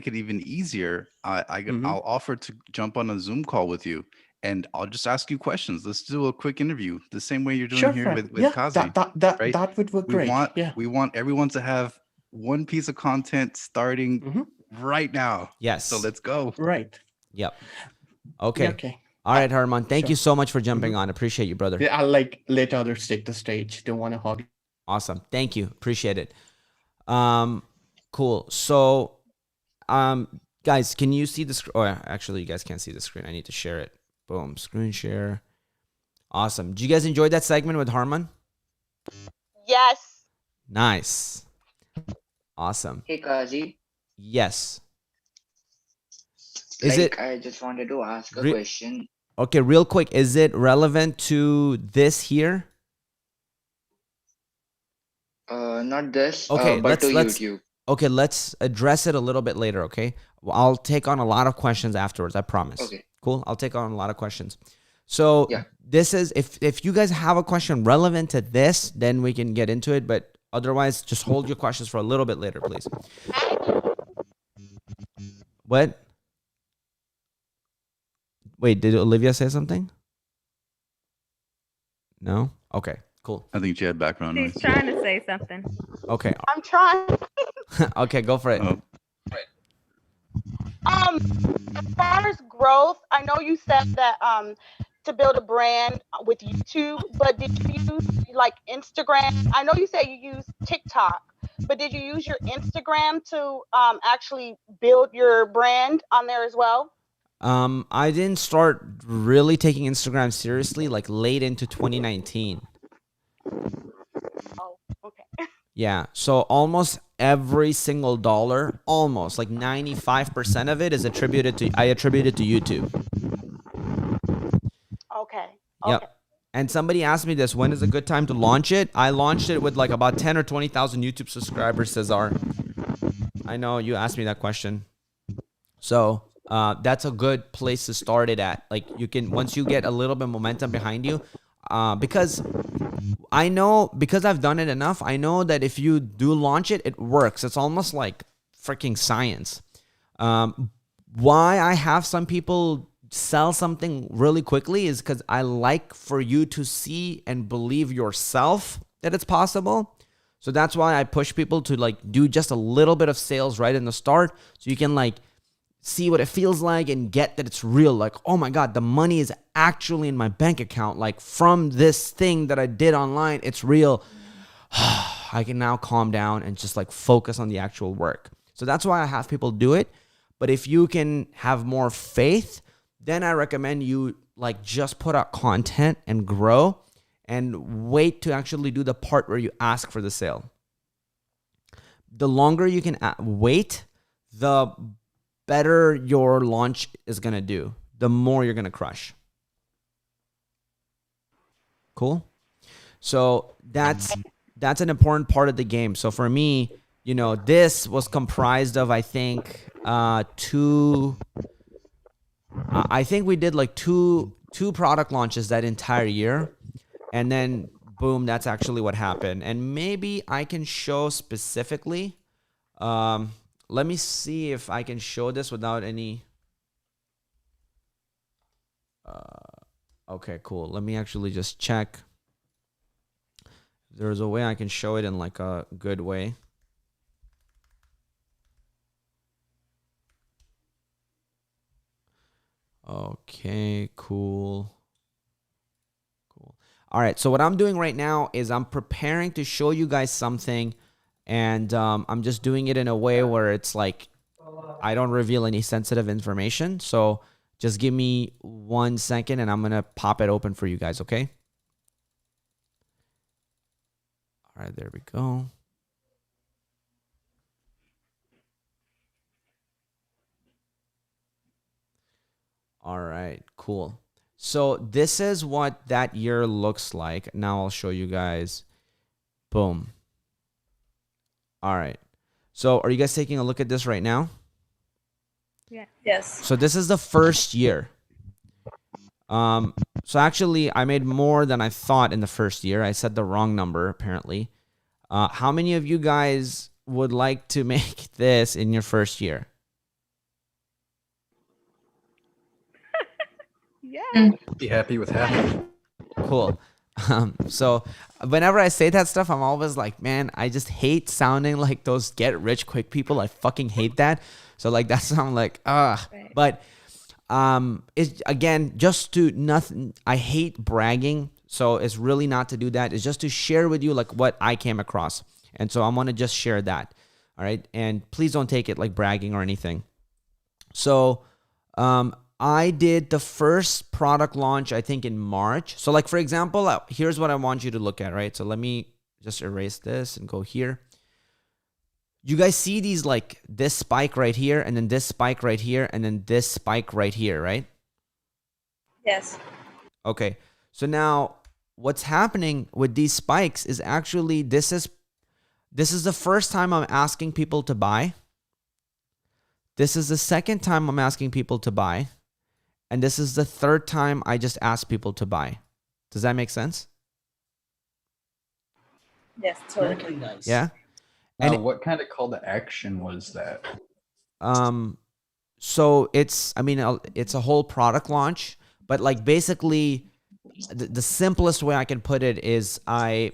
it even easier, I'll offer to jump on a Zoom call with you, and I'll just ask you questions. Let's do a quick interview, the same way you're doing here with Kazi. That would work great. We want everyone to have one piece of content starting right now. Yes. So let's go. Right. Yep. Okay. Okay. All right, Harman. Thank you so much for jumping on. Appreciate you, brother. Yeah, I'll like let others take the stage. Don't want to hog. Awesome. Thank you. Appreciate it. Cool. So, guys, can you see the screen? Oh, actually, you guys can't see the screen. I need to share it. Boom. Screen share. Awesome. Did you guys enjoy that segment with Harman? Yes. Nice. Awesome. Hey, Kazi. Yes. I just wanted to ask a question. Okay, real quick. Is it relevant to this here? Not this, okay, but to YouTube. Okay, let's address it a little bit later, okay? I'll take on a lot of questions afterwards, I promise. Okay. Cool? I'll take on a lot of questions. So this is, if you guys have a question relevant to this, then we can get into it. But otherwise, just hold your questions for a little bit later, please. What? Wait, did Olivia say something? No? Okay, cool. I think she had background She's noise. trying to say something. Okay. I'm trying. Okay, go for it. Oh. As far as growth, I know you said that to build a brand with YouTube, but did you use like Instagram? I know you said you use TikTok, but did you use your Instagram to actually build your brand on there as well? I didn't start really taking Instagram seriously like late into 2019. Oh, okay. Yeah, so almost every single dollar, almost like 95% of it is attributed to YouTube. Okay. Yep. Okay. And somebody asked me this, when is a good time to launch it? I launched it with like about 10 or 20,000 YouTube subscribers, Cesar. I know you asked me that question. So that's a good place to start it at. Like you can, once you get a little bit of momentum behind you, because I know, because I've done it enough, I know that if you do launch it, it works. It's almost like freaking science. Why I have some people sell something really quickly is because I like for you to see and believe yourself that it's possible. So that's why I push people to like do just a little bit of sales right in the start, so you can like see what it feels like and get that it's real. Like, oh my God, the money is actually in my bank account. Like from this thing that I did online, it's real. I can now calm down and just like focus on the actual work. So that's why I have people do it. But if you can have more faith, then I recommend you like just put out content and grow and wait to actually do the part where you ask for the sale. The longer you can wait, the better your launch is going to do, the more you're going to crush. Cool. So that's an important part of the game. So for me, you know, this was comprised of, I think, I think we did like two product launches that entire year. And then boom, that's actually what happened. And maybe I can show specifically, let me see if I can show this without any. Okay, cool. Let me actually just check. There's a way I can show it in like a good way. Okay, cool. Cool. All right, so what I'm doing right now is I'm preparing to show you guys something, and I'm just doing it in a way where it's like I don't reveal any sensitive information. So just give me 1 second and I'm going to pop it open for you guys, okay? All right, there we go. All right, cool. So this is what that year looks like. Now I'll show you guys. Boom. All right. So are you guys taking a look at this right now? Yeah. Yes. So this is the first year. So actually I made more than I thought in the first year. I said the wrong number apparently. How many of you guys would like to make this in your first year? Yeah. Be happy with half. Cool. So whenever I say that stuff, I'm always like, man, I just hate sounding like those get rich quick people. I fucking hate that. So like that sound like, right. But it's again, just to nothing. I hate bragging. So it's really not to do that. It's just to share with you like what I came across. And so I want to just share that. All right. And please don't take it like bragging or anything. So, I did the first product launch, I think in March. So like, for example, here's what I want you to look at, right? So let me just erase this and go here. You guys see these like this spike right here and then this spike right here and then this spike right here, right? Yes. Okay. So now what's happening with these spikes is actually this is the first time I'm asking people to buy. This is the second time I'm asking people to buy. And this is the third time I just asked people to buy. Does that make sense? Yes, totally. Nice. Yeah. Now, And what kind of call to action was that? So it's a whole product launch, but like basically the simplest way I can put it is I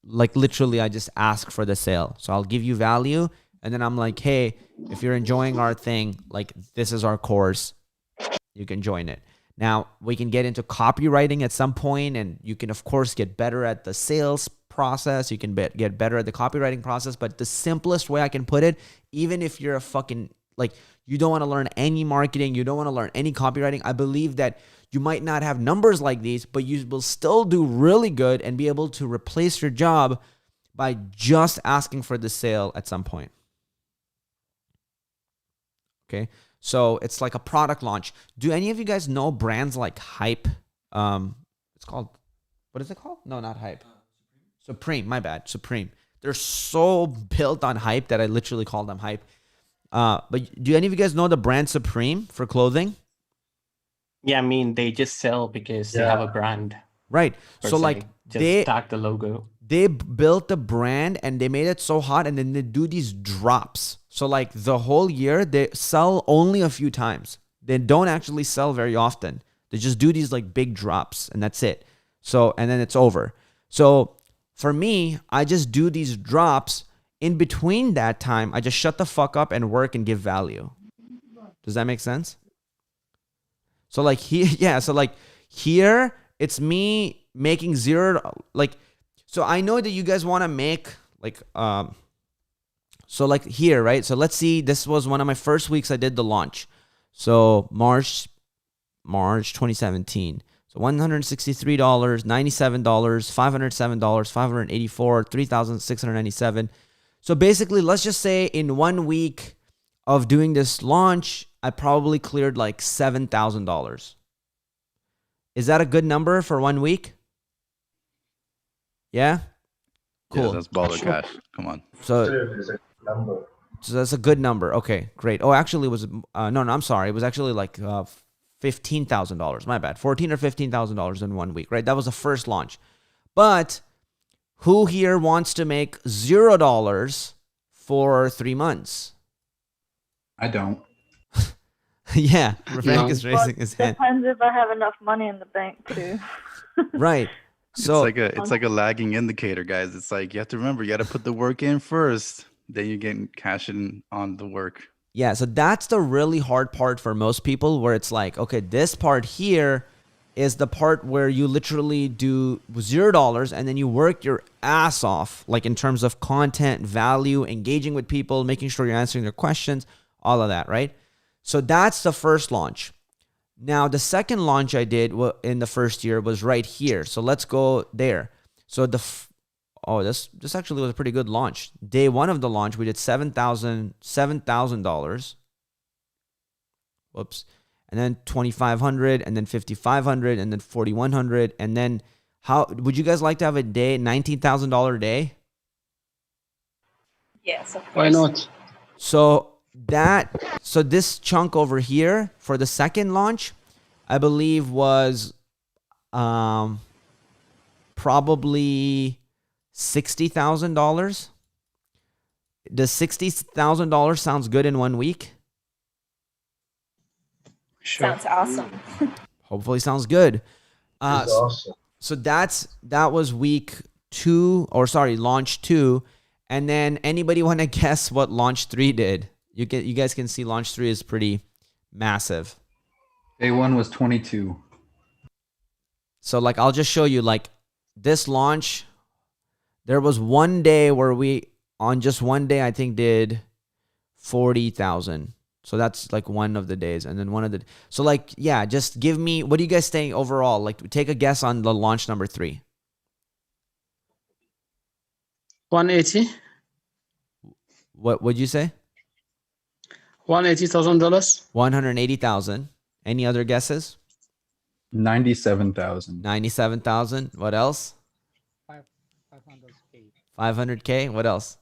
just ask for the sale. So I'll give you value, and then I'm like, hey, if you're enjoying our thing, like this is our course, you can join it. Now we can get into copywriting at some point, and you can of course get better at the sales process. You can get better at the copywriting process. But the simplest way I can put it, even if you're a fucking you don't want to learn any marketing, you don't want to learn any copywriting, I believe that you might not have numbers like these, but you will still do really good and be able to replace your job by just asking for the sale at some point. Okay. So it's like a product launch. Do any of you guys know brands like Hype? It's called, what is it called? No, not Hype. Supreme, my bad. Supreme. They're so built on hype that I literally call them Hype. But do any of you guys know the brand Supreme for clothing? Yeah, I mean, they just sell because they have a brand. Right. So se. like just tag the logo. They built the brand and they made it so hot, and then they do these drops. So like the whole year they sell only a few times. They don't actually sell very often. They just do these like big drops and that's it. So, and then it's over. So for me, I just do these drops. In between that time, I just shut the fuck up and work and give value. Does that make sense? So like here, yeah. So like here, it's me making zero. So I know that you guys want to make so like here, right? So let's see. This was one of my first weeks I did the launch. So March 2017. So $163, $97, $507, $584, $3,697. So basically, let's just say in 1 week of doing this launch, I probably cleared like $7,000. Is that a good number for 1 week? Yeah? Cool. Yeah, that's baller cash. Come on. So that's a good number. Okay, great. Oh, actually, it was no, I'm sorry. It was actually like $15,000. My bad. $14,000 or $15,000 in 1 week, right? That was the first launch. But who here wants to make $0 for 3 months? I don't. Yeah, Frank is raising his hand. Depends if I have enough money in the bank too. Right. So it's like a lagging indicator, guys. It's like you have to remember, you got to put the work in first, then you get cash in on the work. Yeah, so that's the really hard part for most people, where it's like, okay, this part here is the part where you literally do $0 and then you work your ass off, like in terms of content, value, engaging with people, making sure you're answering their questions, all of that, right? So that's the first launch. Now, the second launch I did in the first year was right here. So let's go there. So this actually was a pretty good launch. Day one of the launch, we did $7,000. Whoops. And then $2,500, and then $5,500, and then $4,100. And then how would you guys like to have a day, $19,000 day? Yes, of course. Why not? So this chunk over here for the second launch, I believe was probably $60,000. Does $60,000 sounds good in 1 week? Sure. Sounds awesome. Hopefully sounds good. Awesome. So that was launch 2. And then anybody want to guess what launch 3 did? You guys can see launch 3 is pretty massive. Day one was 22. So like, I'll just show you, like this launch, there was one day where on just one day, I think did 40,000. So that's like one of the days. And then so like, yeah, just give me, what do you guys think overall? Like take a guess on the launch number 3. 180. What would you say? $180,000. 180,000. Any other guesses? 97,000. 97,000. What else? 500K. 500K. What else?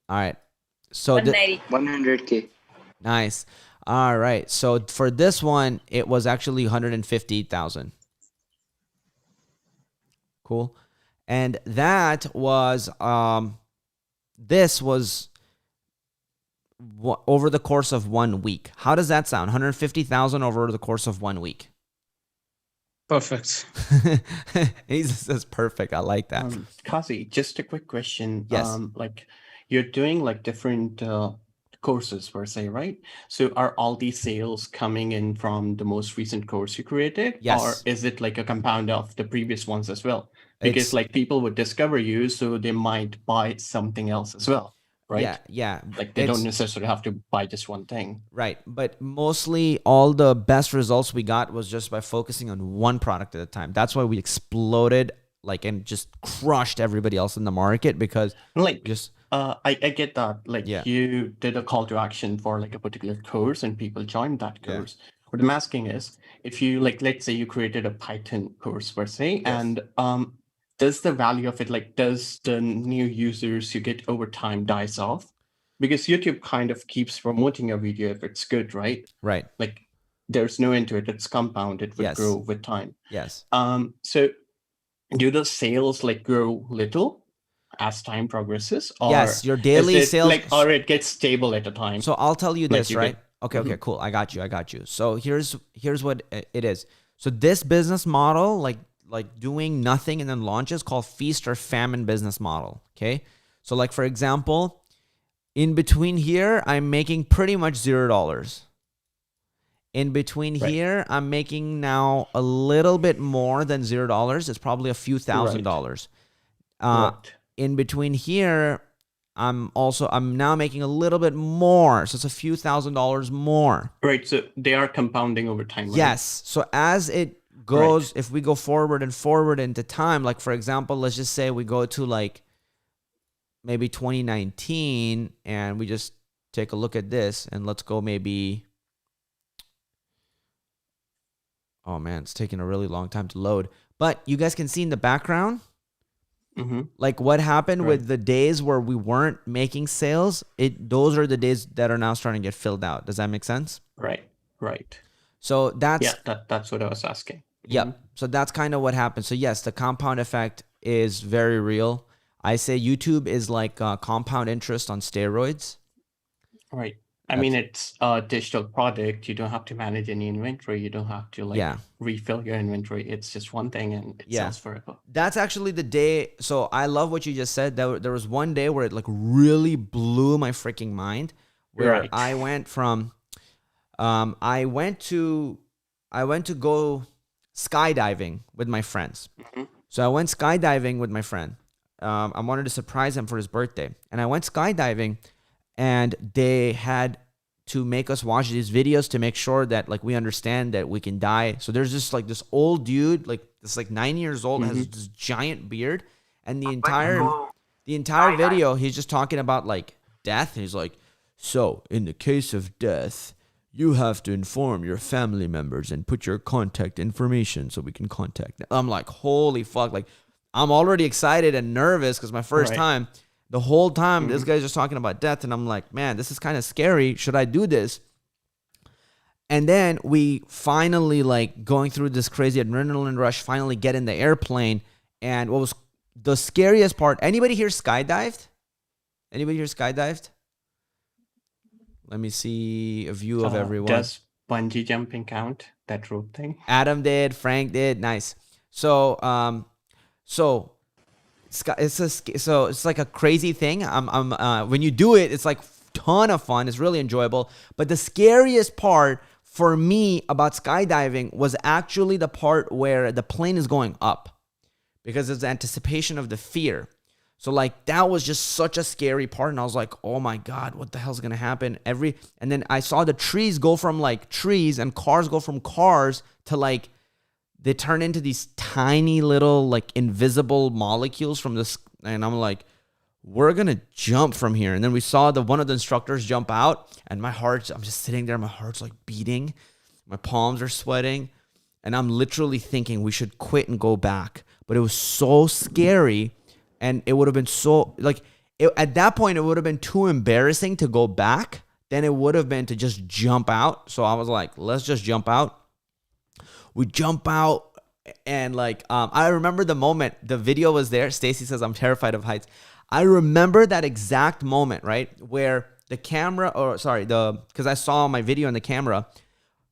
All right. So 100K. Nice. All right. So for this one, it was actually 150,000. Cool. And that was this was over the course of 1 week. How does that sound? 150,000 over the course of 1 week. Perfect. He says perfect. I like that. Kazi, just a quick question. Yes. Like you're doing like different courses per se, right? So are all these sales coming in from the most recent course you created? Yes. Or is it like a compound of the previous ones as well? Because It's- like people would discover you, so they might buy something else as well, right? Yeah. Like they don't necessarily have to buy just one thing. Right. But mostly all the best results we got was just by focusing on one product at a time. That's why we exploded and just crushed everybody else in the market because like just I get that. Like you did a call to action for like a particular course and people joined that course. What I'm asking is if you let's say you created a Python course per se, and does the value of it, does the new users you get over time dies off? Because YouTube kind of keeps promoting a video if it's good, right? Right. Like there's no end to it. It's compound. It would grow with time. Yes. So do the sales grow little as time progresses? Or yes, your daily sales or it gets stable at a time. So I'll tell you this, right? Okay, cool. I got you. So here's what it is. So this business model, like doing nothing and then launches, called feast or famine business model. Okay. So for example, in between here, I'm making pretty much $0. In between here, I'm making now a little bit more than $0. It's probably a few $1,000s. In between here, I'm now making a little bit more. So it's a few $1,000s more. Right. So they are compounding over time. Right? Yes. So as it goes, if we go forward into time, for example, let's just say we go to maybe 2019 and we just take a look at this and let's go maybe, oh man, it's taking a really long time to load. But you guys can see in the background, what happened with the days where we weren't making sales. Those are the days that are now starting to get filled out. Does that make sense? Right. So that's that's what I was asking. Yep. So that's kind of what happened. So yes, the compound effect is very real. I say YouTube is like compound interest on steroids. Right. I mean, it's a digital product. You don't have to manage any inventory. You don't have to refill your inventory. It's just one thing and it sells forever. That's actually the day. So I love what you just said. There was one day where it really blew my freaking mind, where I went from, I went to go skydiving with my friends. So I went skydiving with my friend. I wanted to surprise him for his birthday. And I went skydiving and they had to make us watch these videos to make sure that we understand that we can die. So there's just this old dude, this 9 years old, has this giant beard. And the entire video, he's just talking about death. And he's like, so in the case of death, you have to inform your family members and put your contact information so we can contact them. I'm like, holy fuck. I'm already excited and nervous because my first time. The whole time, this guy's just talking about death. And I'm like, man, this is kind of scary. Should I do this? And then we finally, going through this crazy adrenaline rush, finally get in the airplane. And what was the scariest part? Anybody here skydived? Let me see a view of everyone. Does bungee jumping count? That rope thing? Adam did. Frank did. Nice. So it's like a crazy thing. When you do it, it's ton of fun. It's really enjoyable. But the scariest part for me about skydiving was actually the part where the plane is going up, because it's the anticipation of the fear. So that was just such a scary part. And I was like, oh my God, what the hell's going to happen? And then I saw the trees go from trees and cars go from cars to they turn into these tiny little invisible molecules from this. And I'm like, we're going to jump from here. And then we saw one of the instructors jump out, and I'm just sitting there. My heart's beating. My palms are sweating. And I'm literally thinking we should quit and go back. But it was so scary. And it would have been so at that point, it would have been too embarrassing to go back than it would have been to just jump out. So I was like, let's just jump out. We jump out, and I remember the moment. The video was there. Stacy says, I'm terrified of heights. I remember that exact moment, right, where the camera, or sorry, because I saw my video on the camera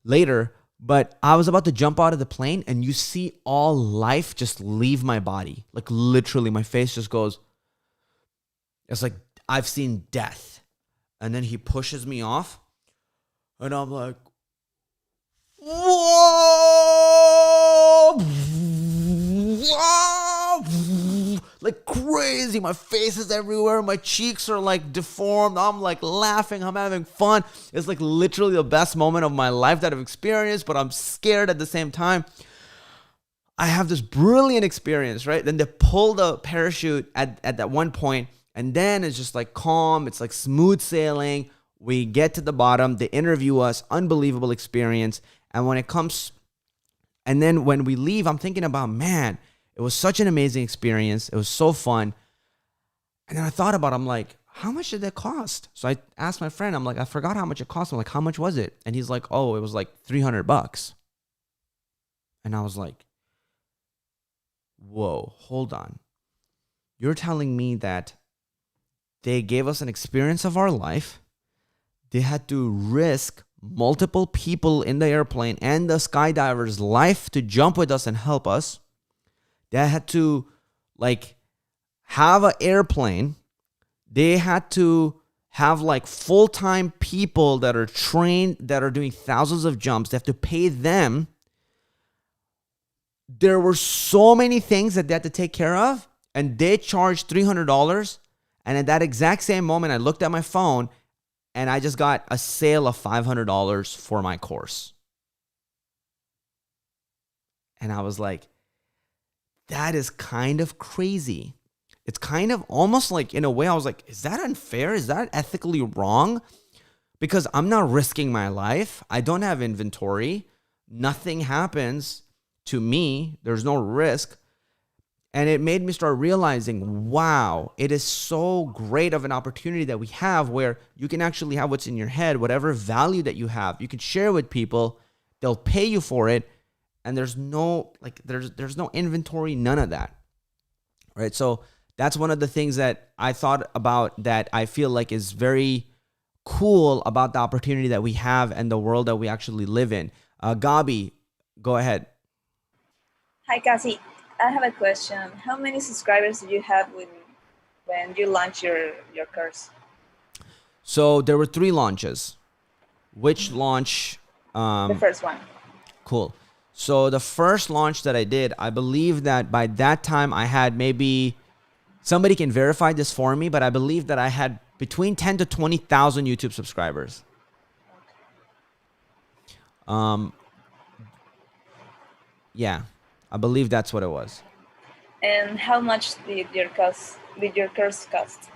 later, but I was about to jump out of the plane and you see all life just leave my body. Like literally my face just goes, it's like I've seen death. And then he pushes me off and I'm like, whoa, whoa, like crazy. My face is everywhere. My cheeks are like deformed. I'm like laughing. I'm having fun. It's like literally the best moment of my life that I've experienced, but I'm scared at the same time. I have this brilliant experience, right? Then they pull the parachute at that one point, and then it's just like calm. It's like smooth sailing. We get to the bottom. They interview us. Unbelievable experience. And when it comes, and then when we leave, I'm thinking about, man, it was such an amazing experience. It was so fun. And then I thought about it. I'm like, how much did that cost? So I asked my friend, I'm like, I forgot how much it cost. I'm like, how much was it? And he's like, oh, it was like $300. And I was like, whoa, hold on. You're telling me that they gave us an experience of our life. They had to risk multiple people in the airplane and the skydiver's life to jump with us and help us. They had to like have an airplane. They had to have like full-time people that are trained, that are doing thousands of jumps. They have to pay them. There were so many things that they had to take care of, and they charged $300. And at that exact same moment, I looked at my phone and I just got a sale of $500 for my course. And I was like, that is kind of crazy. It's kind of almost like, in a way, I was like, is that unfair? Is that ethically wrong? Because I'm not risking my life. I don't have inventory. Nothing happens to me. There's no risk. And it made me start realizing, wow, it is so great of an opportunity that we have where you can actually have what's in your head, whatever value that you have, you can share with people. They'll pay you for it. And there's no there's no inventory, none of that. Right? So that's one of the things that I thought about that I feel like is very cool about the opportunity that we have and the world that we actually live in. Gabi, go ahead. Hi, Cassie. I have a question. How many subscribers do you have when you launch your course? So there were 3 launches. Which launch? The first one. Cool. So the first launch that I did, I believe that by that time I had maybe, somebody can verify this for me, but I believe that I had between 10 to 20,000 YouTube subscribers. Yeah. I believe that's what it was. And how much did your course cost?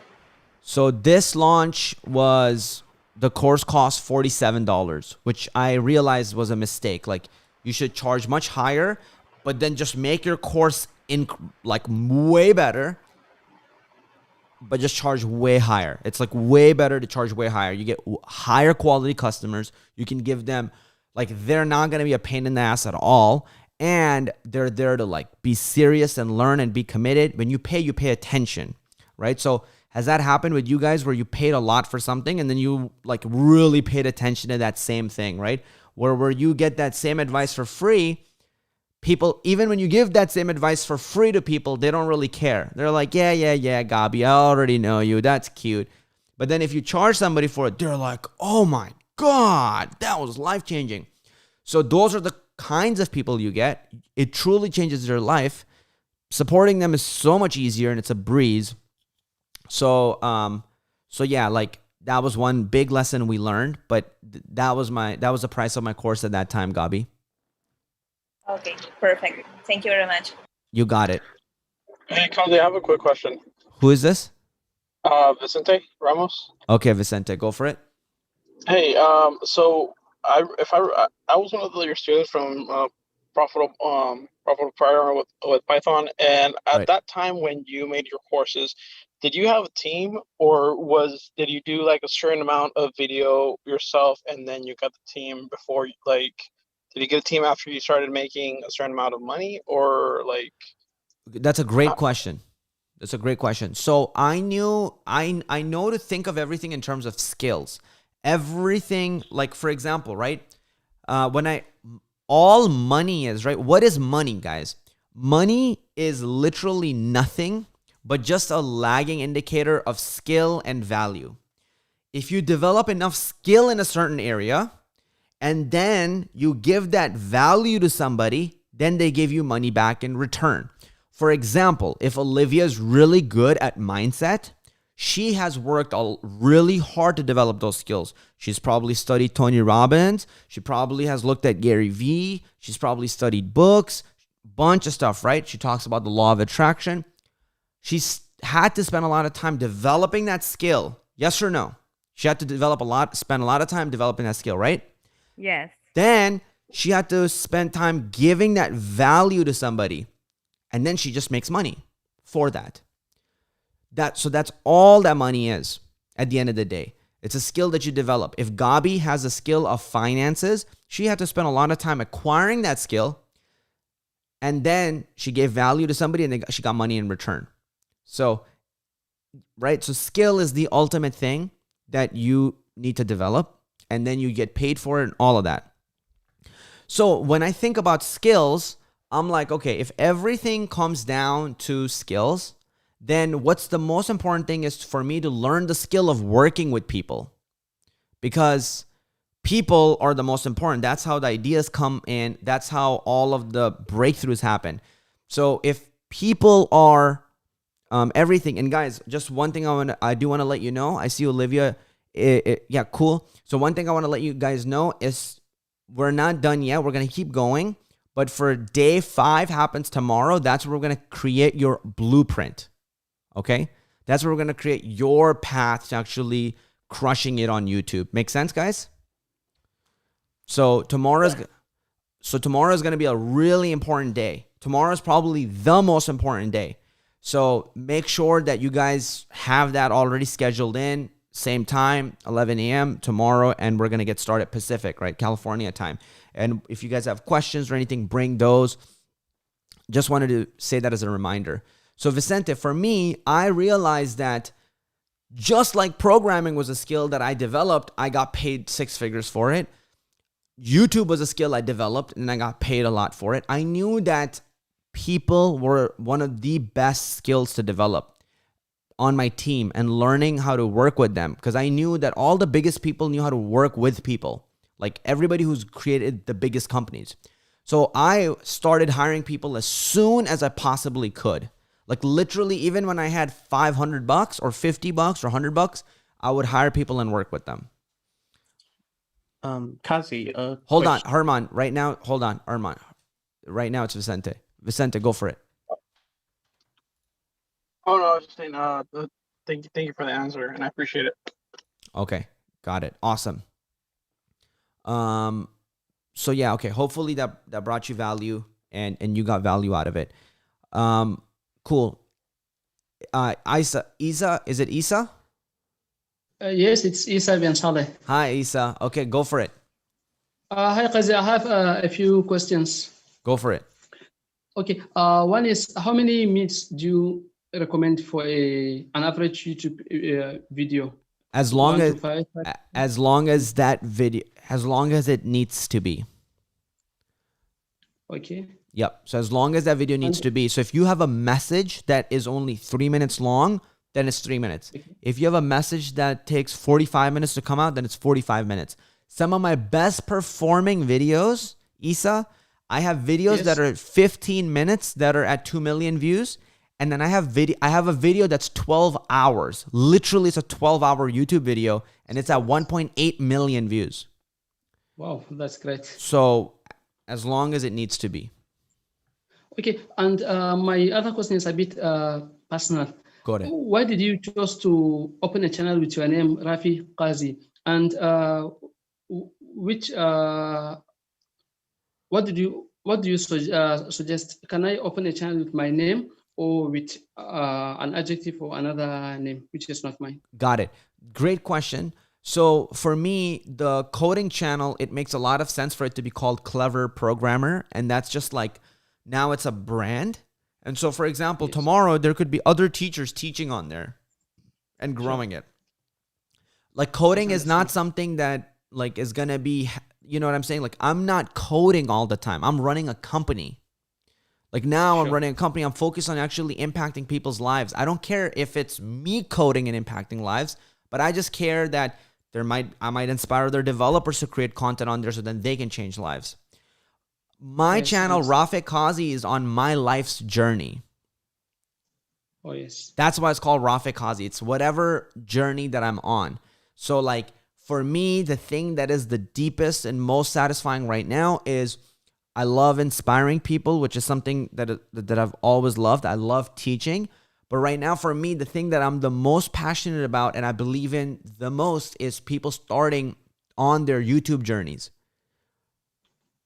So this launch was, the course cost $47, which I realized was a mistake. Like, you should charge much higher, but then just make your course like way better, but just charge way higher. It's like way better to charge way higher. You get higher quality customers. You can give them, like, they're not going to be a pain in the ass at all. And they're there to like be serious and learn and be committed. When you pay attention, right? So has that happened with you guys where you paid a lot for something and then you like really paid attention to that same thing, right? Where you get that same advice for free, people, even when you give that same advice for free to people, they don't really care. They're like, yeah, Gabi, I already know you. That's cute. But then if you charge somebody for it, they're like, oh my God, that was life-changing. So those are the kinds of people you get. It truly changes their life. Supporting them is so much easier and it's a breeze. So yeah, like that was one big lesson we learned, but that was the price of my course at that time, Gabi. Okay, perfect. Thank you very much. You got it. Hey, Conde, I have a quick question. Who is this? Vicente Ramos. Okay, Vicente, go for it. Hey, so I was one of your students from Profitable Prior with Python, and at that time when you made your courses, did you have a team, or did you do like a certain amount of video yourself and then you got the team before? Like, did you get a team after you started making a certain amount of money, or like? That's a great question. That's a great question. So I know to think of everything in terms of skills. Everything, like for example, right? All money is, right? What is money, guys? Money is literally nothing but just a lagging indicator of skill and value. If you develop enough skill in a certain area and then you give that value to somebody, then they give you money back in return. For example, if Olivia is really good at mindset, she has worked really hard to develop those skills. She's probably studied Tony Robbins. She probably has looked at Gary Vee. She's probably studied books, bunch of stuff, right? She talks about the law of attraction. She's had to spend a lot of time developing that skill. Yes or no? She had to spend a lot of time developing that skill, right? Yes. Then she had to spend time giving that value to somebody. And then she just makes money for that. So that's all that money is at the end of the day. It's a skill that you develop. If Gabi has a skill of finances, she had to spend a lot of time acquiring that skill. And then she gave value to somebody and she got money in return. So, right? So skill is the ultimate thing that you need to develop. And then you get paid for it and all of that. So when I think about skills, I'm like, okay, if everything comes down to skills, then what's the most important thing is for me to learn the skill of working with people. Because people are the most important. That's how the ideas come in. That's how all of the breakthroughs happen. So if people are everything, and guys, just one thing I do want to let you know. I see Olivia. Yeah, cool. So one thing I want to let you guys know is we're not done yet. We're going to keep going. But for day 5 happens tomorrow. That's where we're going to create your blueprint. Okay? That's where we're going to create your path to actually crushing it on YouTube. Make sense, guys? So tomorrow is going to be a really important day. Tomorrow is probably the most important day. So make sure that you guys have that already scheduled in. Same time, 11 a.m. tomorrow, and we're going to get started Pacific, right? California time. And if you guys have questions or anything, bring those. Just wanted to say that as a reminder. So Vicente, for me, I realized that just like programming was a skill that I developed, I got paid 6 figures for it. YouTube was a skill I developed and I got paid a lot for it. I knew that people were one of the best skills to develop on my team and learning how to work with them, because I knew that all the biggest people knew how to work with people, like everybody who's created the biggest companies. So I started hiring people as soon as I possibly could. Like literally, even when I had $500 or $50 or $100, I would hire people and work with them. Kazi, hold on, Herman. Right now, hold on, Herman. Right now, it's Vicente. Vicente, go for it. Oh no, I was just saying. Thank you for the answer, and I appreciate it. Okay, got it. Awesome. So yeah, okay. Hopefully that brought you value and you got value out of it. Cool. Isa, is it Isa? Yes, it's Isa bin Saleh. Hi, Isa. Okay, go for it. Hi, Qazi. I have a few questions. Go for it. Okay. One is, how many minutes do you recommend for an average YouTube video? As long as it needs to be. Okay. Yep. So as long as that video needs to be. So if you have a message that is only 3 minutes long, then it's 3 minutes. Okay. If you have a message that takes 45 minutes to come out, then it's 45 minutes. Some of my best performing videos, Isa, I have videos that are at 15 minutes that are at 2 million views. And then I have a video that's 12 hours. Literally, it's a 12-hour YouTube video, and it's at 1.8 million views. Wow, that's great. So as long as it needs to be. Okay, and my other question is a bit personal. Got it. Why did you choose to open a channel with your name, Rafi Qazi? And what do you suggest? Can I open a channel with my name, or with an adjective or another name, which is not mine? Got it. Great question. So for me, the coding channel, it makes a lot of sense for it to be called Clever Programmer. And that's just like, now it's a brand. And so, for example, tomorrow there could be other teachers teaching on there and growing it. Like coding is not something that like is going to be, you know what I'm saying? Like I'm not coding all the time. I'm running a company. Like now I'm running a company. I'm focused on actually impacting people's lives. I don't care if it's me coding and impacting lives, but I just care that I might inspire their developers to create content on there so then they can change lives. My channel, Rafik Kazi, is on my life's journey. Oh, yes. That's why it's called Rafik Kazi. It's whatever journey that I'm on. So like for me, the thing that is the deepest and most satisfying right now is I love inspiring people, which is something that I've always loved. I love teaching. But right now for me, the thing that I'm the most passionate about and I believe in the most is people starting on their YouTube journeys.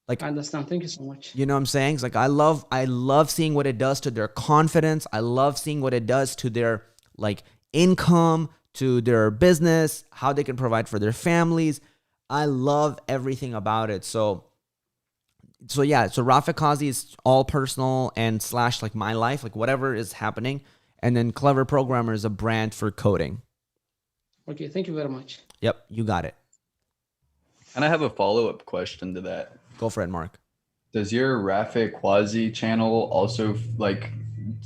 Like, I understand. Thank you so much. You know what I'm saying? It's like I love seeing what it does to their confidence. I love seeing what it does to their like income, to their business, how they can provide for their families. I love everything about it. So yeah, so Rafik Kazi is all personal and / like my life, like whatever is happening. And then Clever Programmer is a brand for coding. Okay, thank you very much. Yep, you got it. And I have a follow-up question to that. Go for it, Mark. Does your Rafik Kwazi channel also like,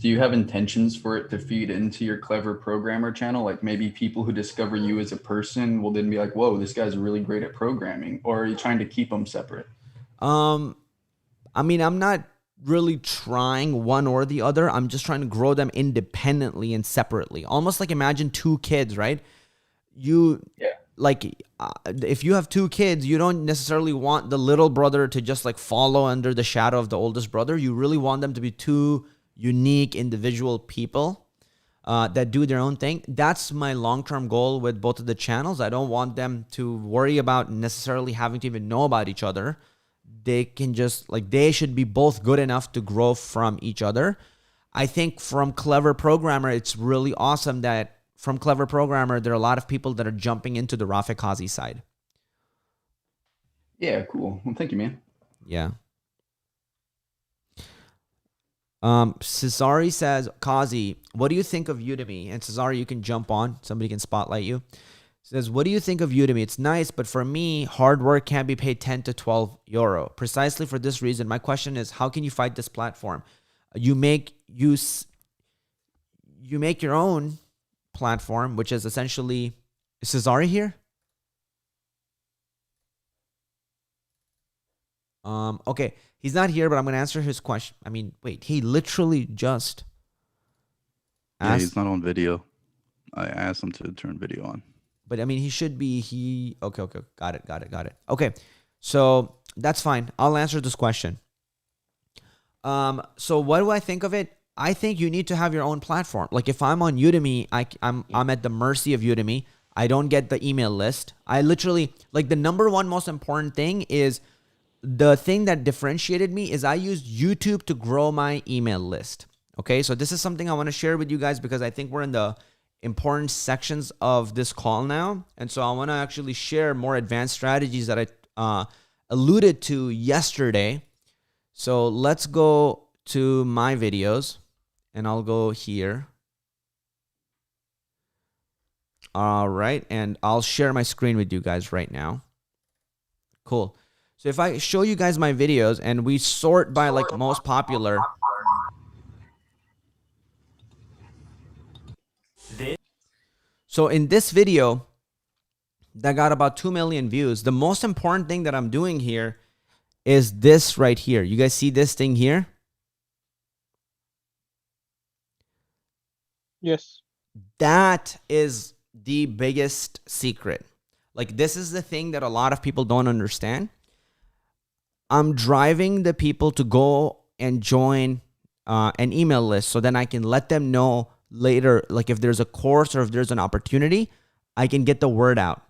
do you have intentions for it to feed into your Clever Programmer channel? Like maybe people who discover you as a person will then be like, whoa, this guy's really great at programming. Or are you trying to keep them separate? I mean, I'm not really trying one or the other. I'm just trying to grow them independently and separately. Almost like imagine two kids, right? Like if you have two kids, you don't necessarily want the little brother to just like follow under the shadow of the oldest brother. You really want them to be two unique individual people that do their own thing. That's my long-term goal with both of the channels. I don't want them to worry about necessarily having to even know about each other. They can just like, they should be both good enough to grow from each other. I think from Clever Programmer, it's really awesome that from Clever Programmer, there are a lot of people that are jumping into the Rafik Kazi side. Yeah, cool. Well, thank you, man. Yeah. Cesari says, Kazi, what do you think of Udemy? And Cesari, you can jump on. Somebody can spotlight you. Says, what do you think of Udemy? It's nice, but for me, hard work can't be paid 10 to 12 euro. Precisely for this reason, my question is, how can you fight this platform? You make your own platform, which is essentially, is Cesari here? Okay, he's not here, but I'm going to answer his question. I mean, wait, he literally just asked. Yeah, he's not on video. I asked him to turn video on. But I mean, he should be, okay. Got it. Okay, so that's fine. I'll answer this question. So what do I think of it? I think you need to have your own platform. Like if I'm on Udemy, I'm at the mercy of Udemy. I don't get the email list. I literally, like the number one most important thing is the thing that differentiated me is I used YouTube to grow my email list. Okay, so this is something I want to share with you guys because I think we're in the important sections of this call now. And so I want to actually share more advanced strategies that I alluded to yesterday. So let's go to my videos and I'll go here. All right. And I'll share my screen with you guys right now. Cool. So if I show you guys my videos and we sort by like most popular. So in this video that got about 2 million views, the most important thing that I'm doing here is this right here. You guys see this thing here? Yes. That is the biggest secret. Like this is the thing that a lot of people don't understand. I'm driving the people to go and join an email list so then I can let them know later, like if there's a course or if there's an opportunity, I can get the word out.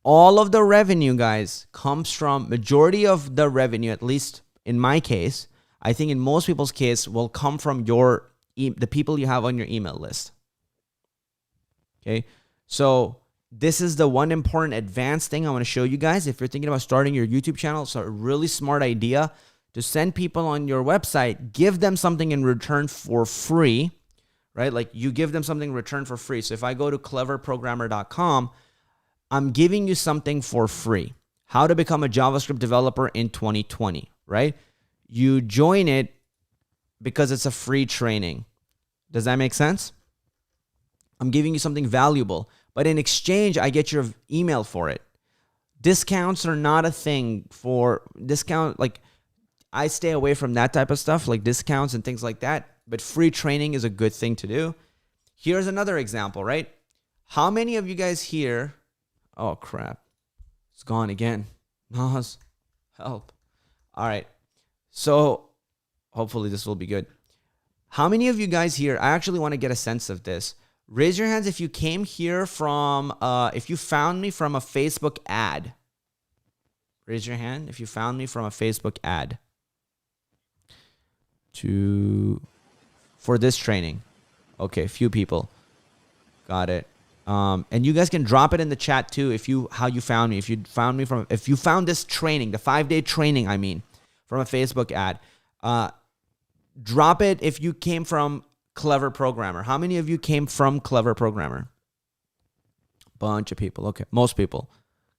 All of the revenue, guys, comes from majority of the revenue, at least in my case, I think in most people's case, will come from the people you have on your email list. Okay, so this is the one important advanced thing I want to show you guys. If you're thinking about starting your YouTube channel, it's a really smart idea to send people on your website, give them something in return for free, right? Like you give them something in return for free. So if I go to cleverprogrammer.com, I'm giving you something for free. How to become a JavaScript developer in 2020, right? You join it because it's a free training. Does that make sense? I'm giving you something valuable, but in exchange, I get your email for it. Discounts are not a thing for discount. Like I stay away from that type of stuff, like discounts and things like that. But free training is a good thing to do. Here's another example, right? How many of you guys here? Oh, crap. It's gone again. Nas, help. All right. So hopefully this will be good. How many of you guys here, I actually want to get a sense of this. Raise your hands if you came here from, if you found me from a Facebook ad. Raise your hand if you found me from a Facebook ad for this training. Okay, a few people. Got it. And you guys can drop it in the chat too how you found me. If you found this training, the 5-day training, I mean, from a Facebook ad. Drop it if you came from Clever Programmer. How many of you came from Clever Programmer? Bunch of people. Okay, most people.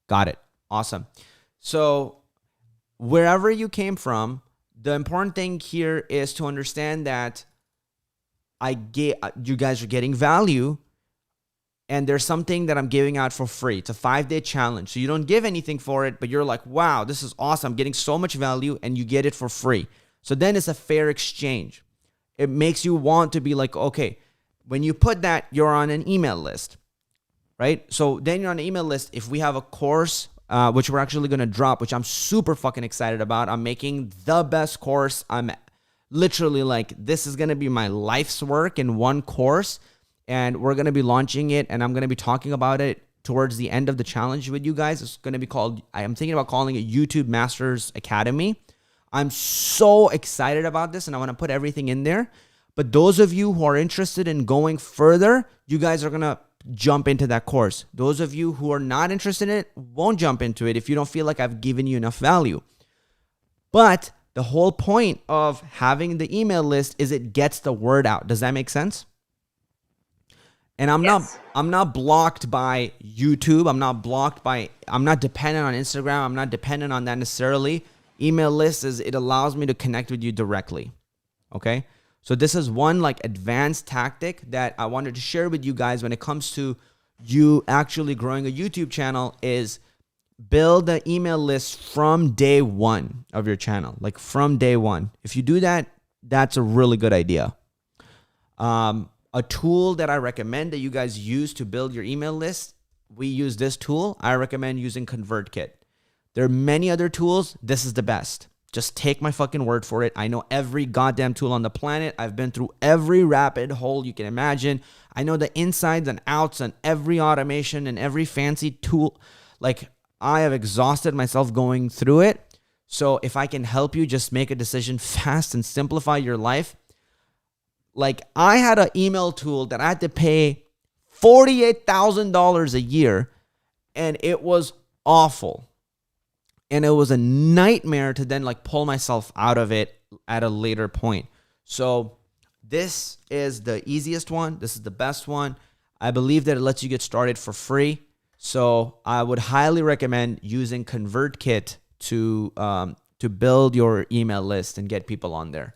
Got it. Awesome. So wherever you came from, the important thing here is to understand that you guys are getting value, and there's something that I'm giving out for free. It's a 5-day challenge. So you don't give anything for it, but you're like, wow, this is awesome. I'm getting so much value, and you get it for free. So then it's a fair exchange. It makes you want to be like, okay, when you put that, you're on an email list, right? So then you're on an email list. If we have a course, which we're actually going to drop, which I'm super fucking excited about. I'm making the best course. I'm literally like, this is going to be my life's work in one course. And we're going to be launching it. And I'm going to be talking about it towards the end of the challenge with you guys. It's going to be called, I'm thinking about calling it YouTube Masters Academy. I'm so excited about this, and I want to put everything in there. But those of you who are interested in going further, you guys are going to jump into that course. Those of you who are not interested in it won't jump into it if you don't feel like I've given you enough value. But the whole point of having the email list is it gets the word out. Does that make sense? And I'm not blocked by YouTube. I'm not dependent on Instagram. I'm not dependent on that necessarily. Email list it allows me to connect with you directly. Okay. So this is one like advanced tactic that I wanted to share with you guys when it comes to you actually growing a YouTube channel is build the email list from day one of your channel, like from day one. If you do that, that's a really good idea. A tool that I recommend that you guys use to build your email list, we use this tool. I recommend using ConvertKit. There are many other tools. This is the best. Just take my fucking word for it. I know every goddamn tool on the planet. I've been through every rabbit hole you can imagine. I know the insides and outs and every automation and every fancy tool. Like, I have exhausted myself going through it. So if I can help you just make a decision fast and simplify your life. Like, I had an email tool that I had to pay $48,000 a year, and it was awful. And it was a nightmare to then like pull myself out of it at a later point. So this is the easiest one. This is the best one. I believe that it lets you get started for free. So I would highly recommend using ConvertKit to build your email list and get people on there.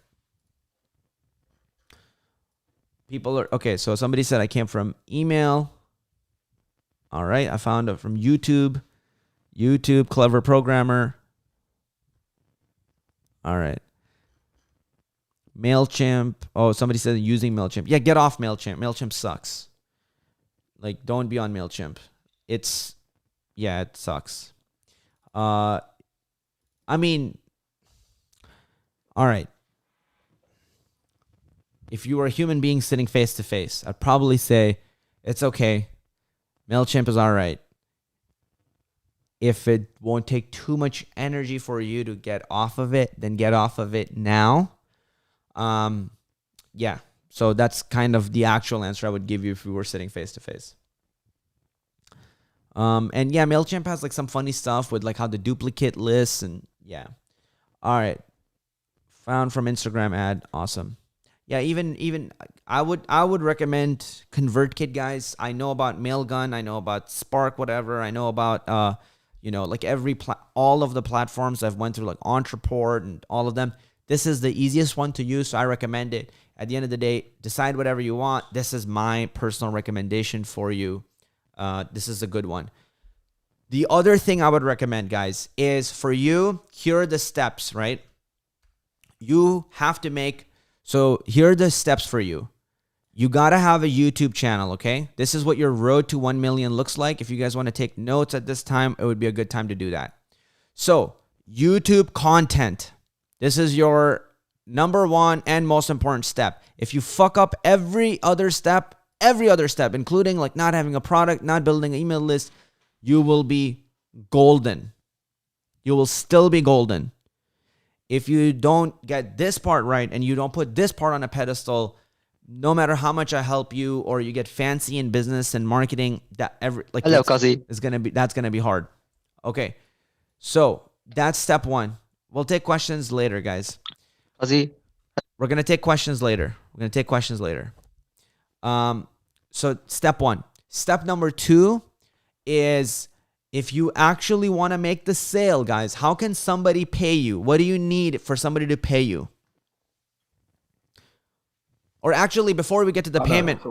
People are, okay, so somebody said I came from email. All right, I found it from YouTube. YouTube, Clever Programmer. All right. MailChimp. Oh, somebody said using MailChimp. Yeah, get off MailChimp. MailChimp sucks. Like, don't be on MailChimp. It sucks. I mean, all right. If you were a human being sitting face to face, I'd probably say it's okay. MailChimp is all right. If it won't take too much energy for you to get off of it, then get off of it now. Yeah. So that's kind of the actual answer I would give you if we were sitting face to face. And yeah, MailChimp has like some funny stuff with like how the duplicate lists and yeah. All right. Found from Instagram ad. Awesome. Yeah, even I would recommend ConvertKit, guys. I know about Mailgun, I know about Spark, whatever. I know about like all of the platforms I've went through, like Entreport and all of them. This is the easiest one to use, so I recommend it. At the end of the day, decide whatever you want. This is my personal recommendation for you. This is a good one. The other thing I would recommend, guys, is for you, here are the steps, right? You have to make, so here are the steps for you. You got to have a YouTube channel, okay? This is what your road to 1 million looks like. If you guys want to take notes at this time, it would be a good time to do that. So, YouTube content. This is your number one and most important step. If you fuck up every other step, including like not having a product, not building an email list, you will be golden. You will still be golden. If you don't get this part right and you don't put this part on a pedestal, no matter how much I help you or you get fancy in business and marketing, that's gonna be hard. Okay, so that's step one. We'll take questions later, guys. We're gonna take questions later. So step one. Step number two is, if you actually want to make the sale, guys, how can somebody pay you? What do you need for somebody to pay you? Or actually, before we get to the payment,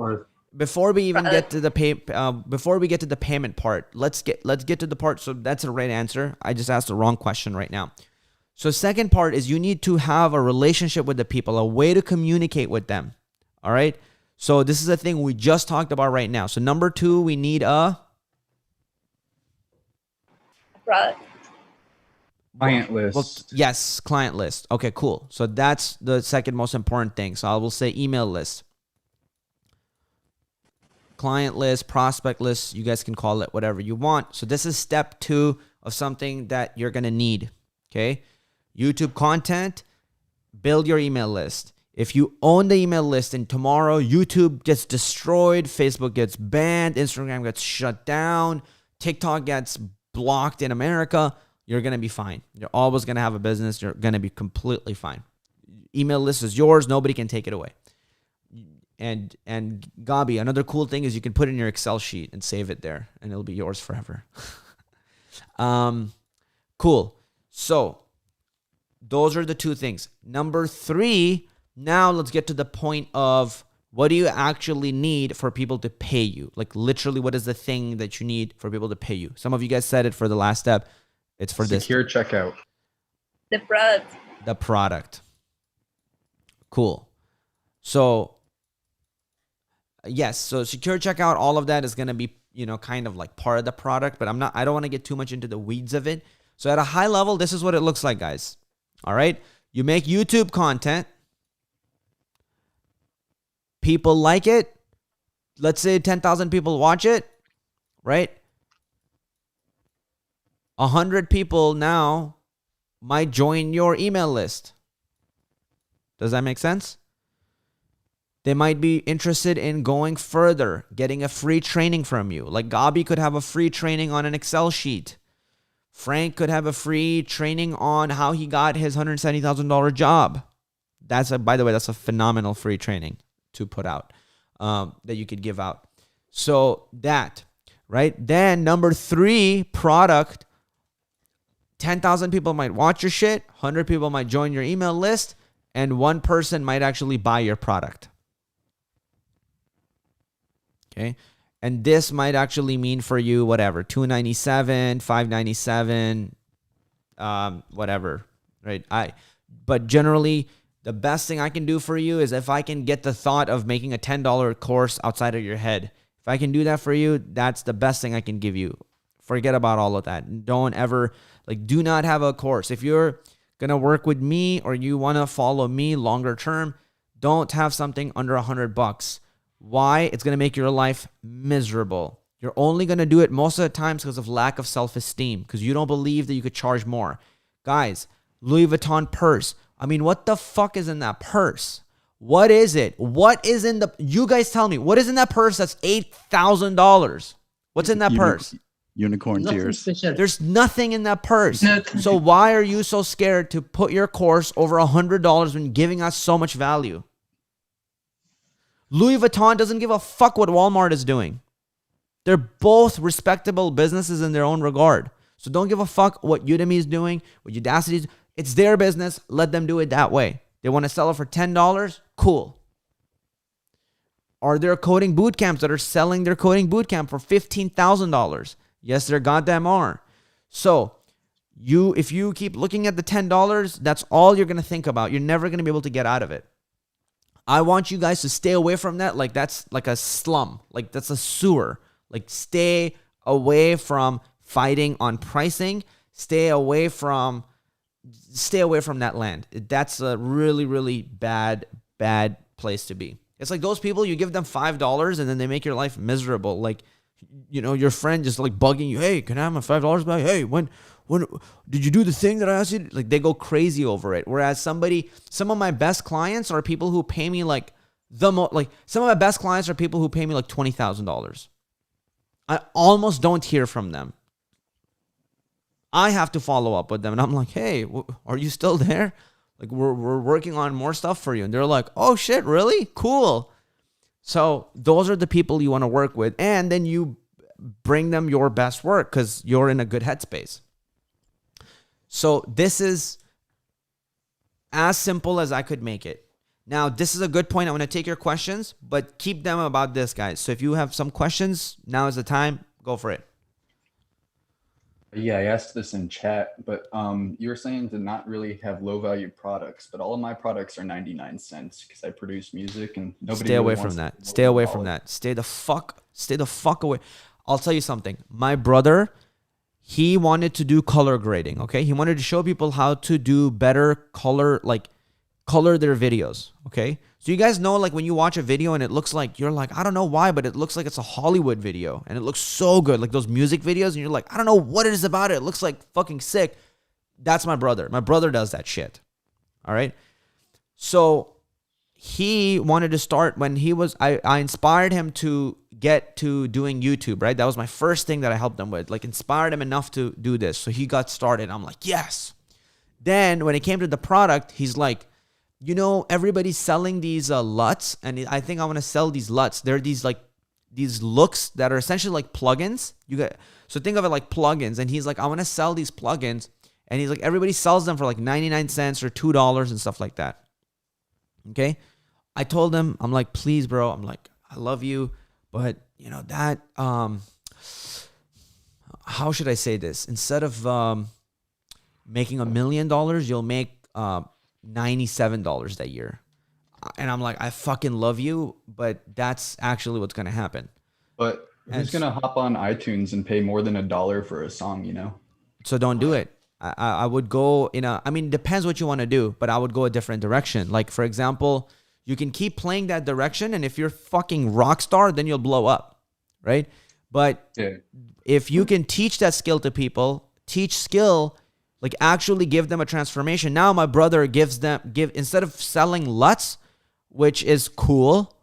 before we get to the payment part, let's get to the part. So that's the right answer. I just asked the wrong question right now. So second part is you need to have a relationship with the people, a way to communicate with them. All right. So this is a thing we just talked about right now. So number two, we need a product. Client list. Well, yes, client list. Okay, cool. So that's the second most important thing. So I will say email list. Client list, prospect list, you guys can call it whatever you want. So this is step two of something that you're going to need. Okay. YouTube content, build your email list. If you own the email list and tomorrow YouTube gets destroyed, Facebook gets banned, Instagram gets shut down, TikTok gets blocked in America, you're going to be fine. You're always going to have a business. You're going to be completely fine. Email list is yours. Nobody can take it away. And Gabi, another cool thing is you can put it in your Excel sheet and save it there, and it'll be yours forever. Cool. So those are the two things. Number three, now let's get to the point of, what do you actually need for people to pay you? Like literally, what is the thing that you need for people to pay you? Some of you guys said it for the last step. It's for this. Secure checkout. The product. The product. Cool. So yes, so secure checkout, all of that is going to be, kind of like part of the product, but I don't want to get too much into the weeds of it. So at a high level, this is what it looks like, guys. All right. You make YouTube content. People like it. Let's say 10,000 people watch it, right? 100 people now might join your email list. Does that make sense? They might be interested in going further, getting a free training from you. Like Gabi could have a free training on an Excel sheet. Frank could have a free training on how he got his $170,000 job. By the way, that's a phenomenal free training to put out, that you could give out. So that, right? Then number three, product. 10,000 people might watch your shit. 100 people might join your email list. And one person might actually buy your product. Okay. And this might actually mean for you, whatever, $297, $597, whatever, right? But generally, the best thing I can do for you is if I can get the thought of making a $10 course outside of your head. If I can do that for you, that's the best thing I can give you. Forget about all of that. Don't ever, do not have a course. If you're going to work with me or you want to follow me longer term, don't have something under $100. Why? It's going to make your life miserable. You're only going to do it most of the times because of lack of self-esteem, because you don't believe that you could charge more. Guys, Louis Vuitton purse. I mean, what the fuck is in that purse? What is it? You guys tell me, what is in that purse that's $8,000? What's in that purse? Unicorn Nothing tears. special. There's nothing in that purse. Nothing. So why are you so scared to put your course over $100 when giving us so much value? Louis Vuitton doesn't give a fuck what Walmart is doing. They're both respectable businesses in their own regard. So don't give a fuck what Udemy is doing, what Udacity is. It's their business. Let them do it that way. They want to sell it for $10? Cool. Are there coding boot camps that are selling their coding boot camp for $15,000? Yes, there goddamn are. So if you keep looking at the $10, that's all you're going to think about. You're never going to be able to get out of it. I want you guys to stay away from that. Like that's like a slum. Like that's a sewer. Like stay away from fighting on pricing. Stay away from that land. That's a really, really bad place to be. It's like those people, you give them $5 and then they make your life miserable. Like, your friend just like bugging you. Hey, can I have my $5 back? Hey, when did you do the thing that I asked you? Like they go crazy over it. Whereas some of my best clients are people who pay me like some of my best clients are people who pay me like $20,000. I almost don't hear from them. I have to follow up with them and I'm like, hey, are you still there? Like we're working on more stuff for you. And they're like, oh shit, really? Cool. So those are the people you want to work with. And then you bring them your best work because you're in a good headspace. So this is as simple as I could make it. Now, this is a good point. I want to take your questions, but keep them about this, guys. So if you have some questions, now is the time. Go for it. Yeah, I asked this in chat, but you were saying to not really have low value products, but all of my products are 99 cents because I produce music and nobody Stay away really from wants that. to Stay away $1. from that. Stay the fuck away. I'll tell you something. My brother, he wanted to do color grading, okay? He wanted to show people how to do better color their videos, okay? So you guys know, like when you watch a video and it looks like, you're like, I don't know why, but it looks like it's a Hollywood video and it looks so good, like those music videos, and you're like, I don't know what it is about it. It looks like fucking sick. That's my brother. My brother does that shit. All right? So he wanted to start when he was, I inspired him to get to doing YouTube, right? That was my first thing that I helped him with, like inspired him enough to do this. So he got started. I'm like, yes. Then when it came to the product, he's like, everybody's selling these LUTs, and I think I want to sell these LUTs. They're these looks that are essentially like plugins. So think of it like plugins, and he's like, I want to sell these plugins, and he's like, everybody sells them for like 99 cents or $2 and stuff like that. Okay, I told him, I'm like, please, bro, I'm like, I love you, but that how should I say this? Instead of making $1 million, you'll make $97 that year. And I'm like, I fucking love you, but that's actually what's going to happen. But who's going to hop on iTunes and pay more than $1 for a song, So don't do it. I would go it depends what you want to do, but I would go a different direction. Like, for example, you can keep playing that direction, and if you're fucking rock star, then you'll blow up, right? But if you can teach that skill to people, like actually give them a transformation. Now my brother instead of selling LUTs, which is cool,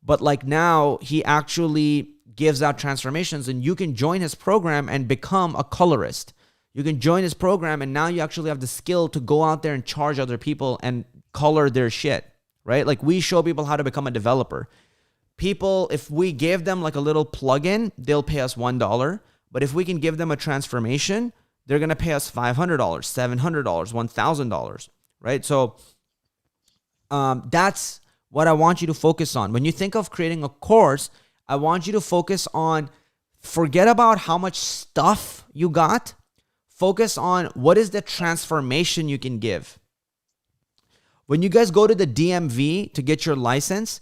but like now he actually gives out transformations, and you can join his program and become a colorist. You can join his program, and now you actually have the skill to go out there and charge other people and color their shit, right? Like we show people how to become a developer. People, if we gave them like a little plugin, they'll pay us $1. But if we can give them a transformation, they're going to pay us $500, $700, $1,000, right? So that's what I want you to focus on. When you think of creating a course, I want you to focus on, forget about how much stuff you got. Focus on what is the transformation you can give. When you guys go to the DMV to get your license,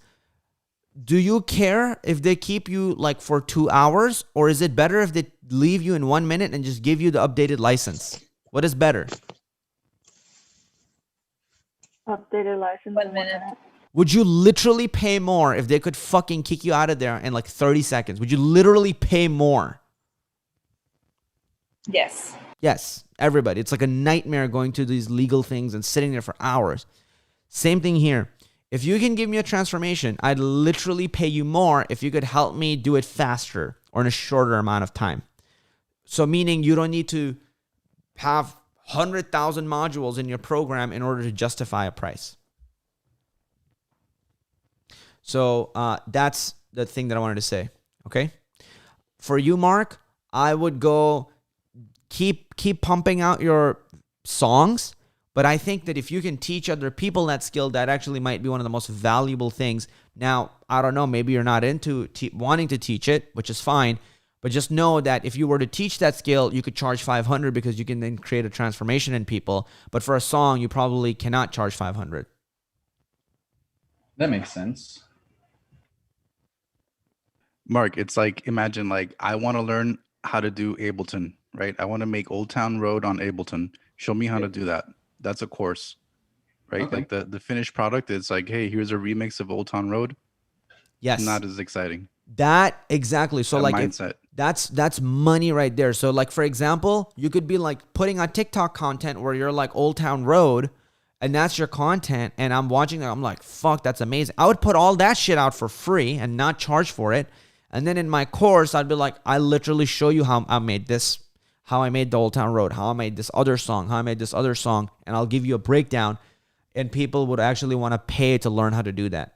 do you care if they keep you like for 2 hours, or is it better if they leave you in 1 minute and just give you the updated license? What is better? Updated license. 1 minute. Would you literally pay more if they could fucking kick you out of there in like 30 seconds? Would you literally pay more? Yes. Yes, everybody. It's like a nightmare going to these legal things and sitting there for hours. Same thing here. If you can give me a transformation, I'd literally pay you more if you could help me do it faster or in a shorter amount of time. So meaning you don't need to have 100,000 modules in your program in order to justify a price. So that's the thing that I wanted to say. Okay. For you, Mark, I would go keep pumping out your songs. But I think that if you can teach other people that skill, that actually might be one of the most valuable things. Now, I don't know, maybe you're not into wanting to teach it, which is fine. But just know that if you were to teach that skill, you could charge 500 because you can then create a transformation in people. But for a song, you probably cannot charge 500. That makes sense. Mark, it's like, imagine like I want to learn how to do Ableton, right? I want to make Old Town Road on Ableton. Show me how to do that. That's a course, right? Okay. Like the finished product is like, hey, here's a remix of Old Town Road. Yes. Not as exciting. That exactly. So That like mindset. that's money right there. So like, for example, you could be like putting on TikTok content where you're like Old Town Road and that's your content. And I'm watching that. I'm like, fuck, that's amazing. I would put all that shit out for free and not charge for it. And then in my course, I'd be like, I literally show you how I made this, how I made the Old Town Road, how I made this other song, how I made this other song. And I'll give you a breakdown and people would actually want to pay to learn how to do that.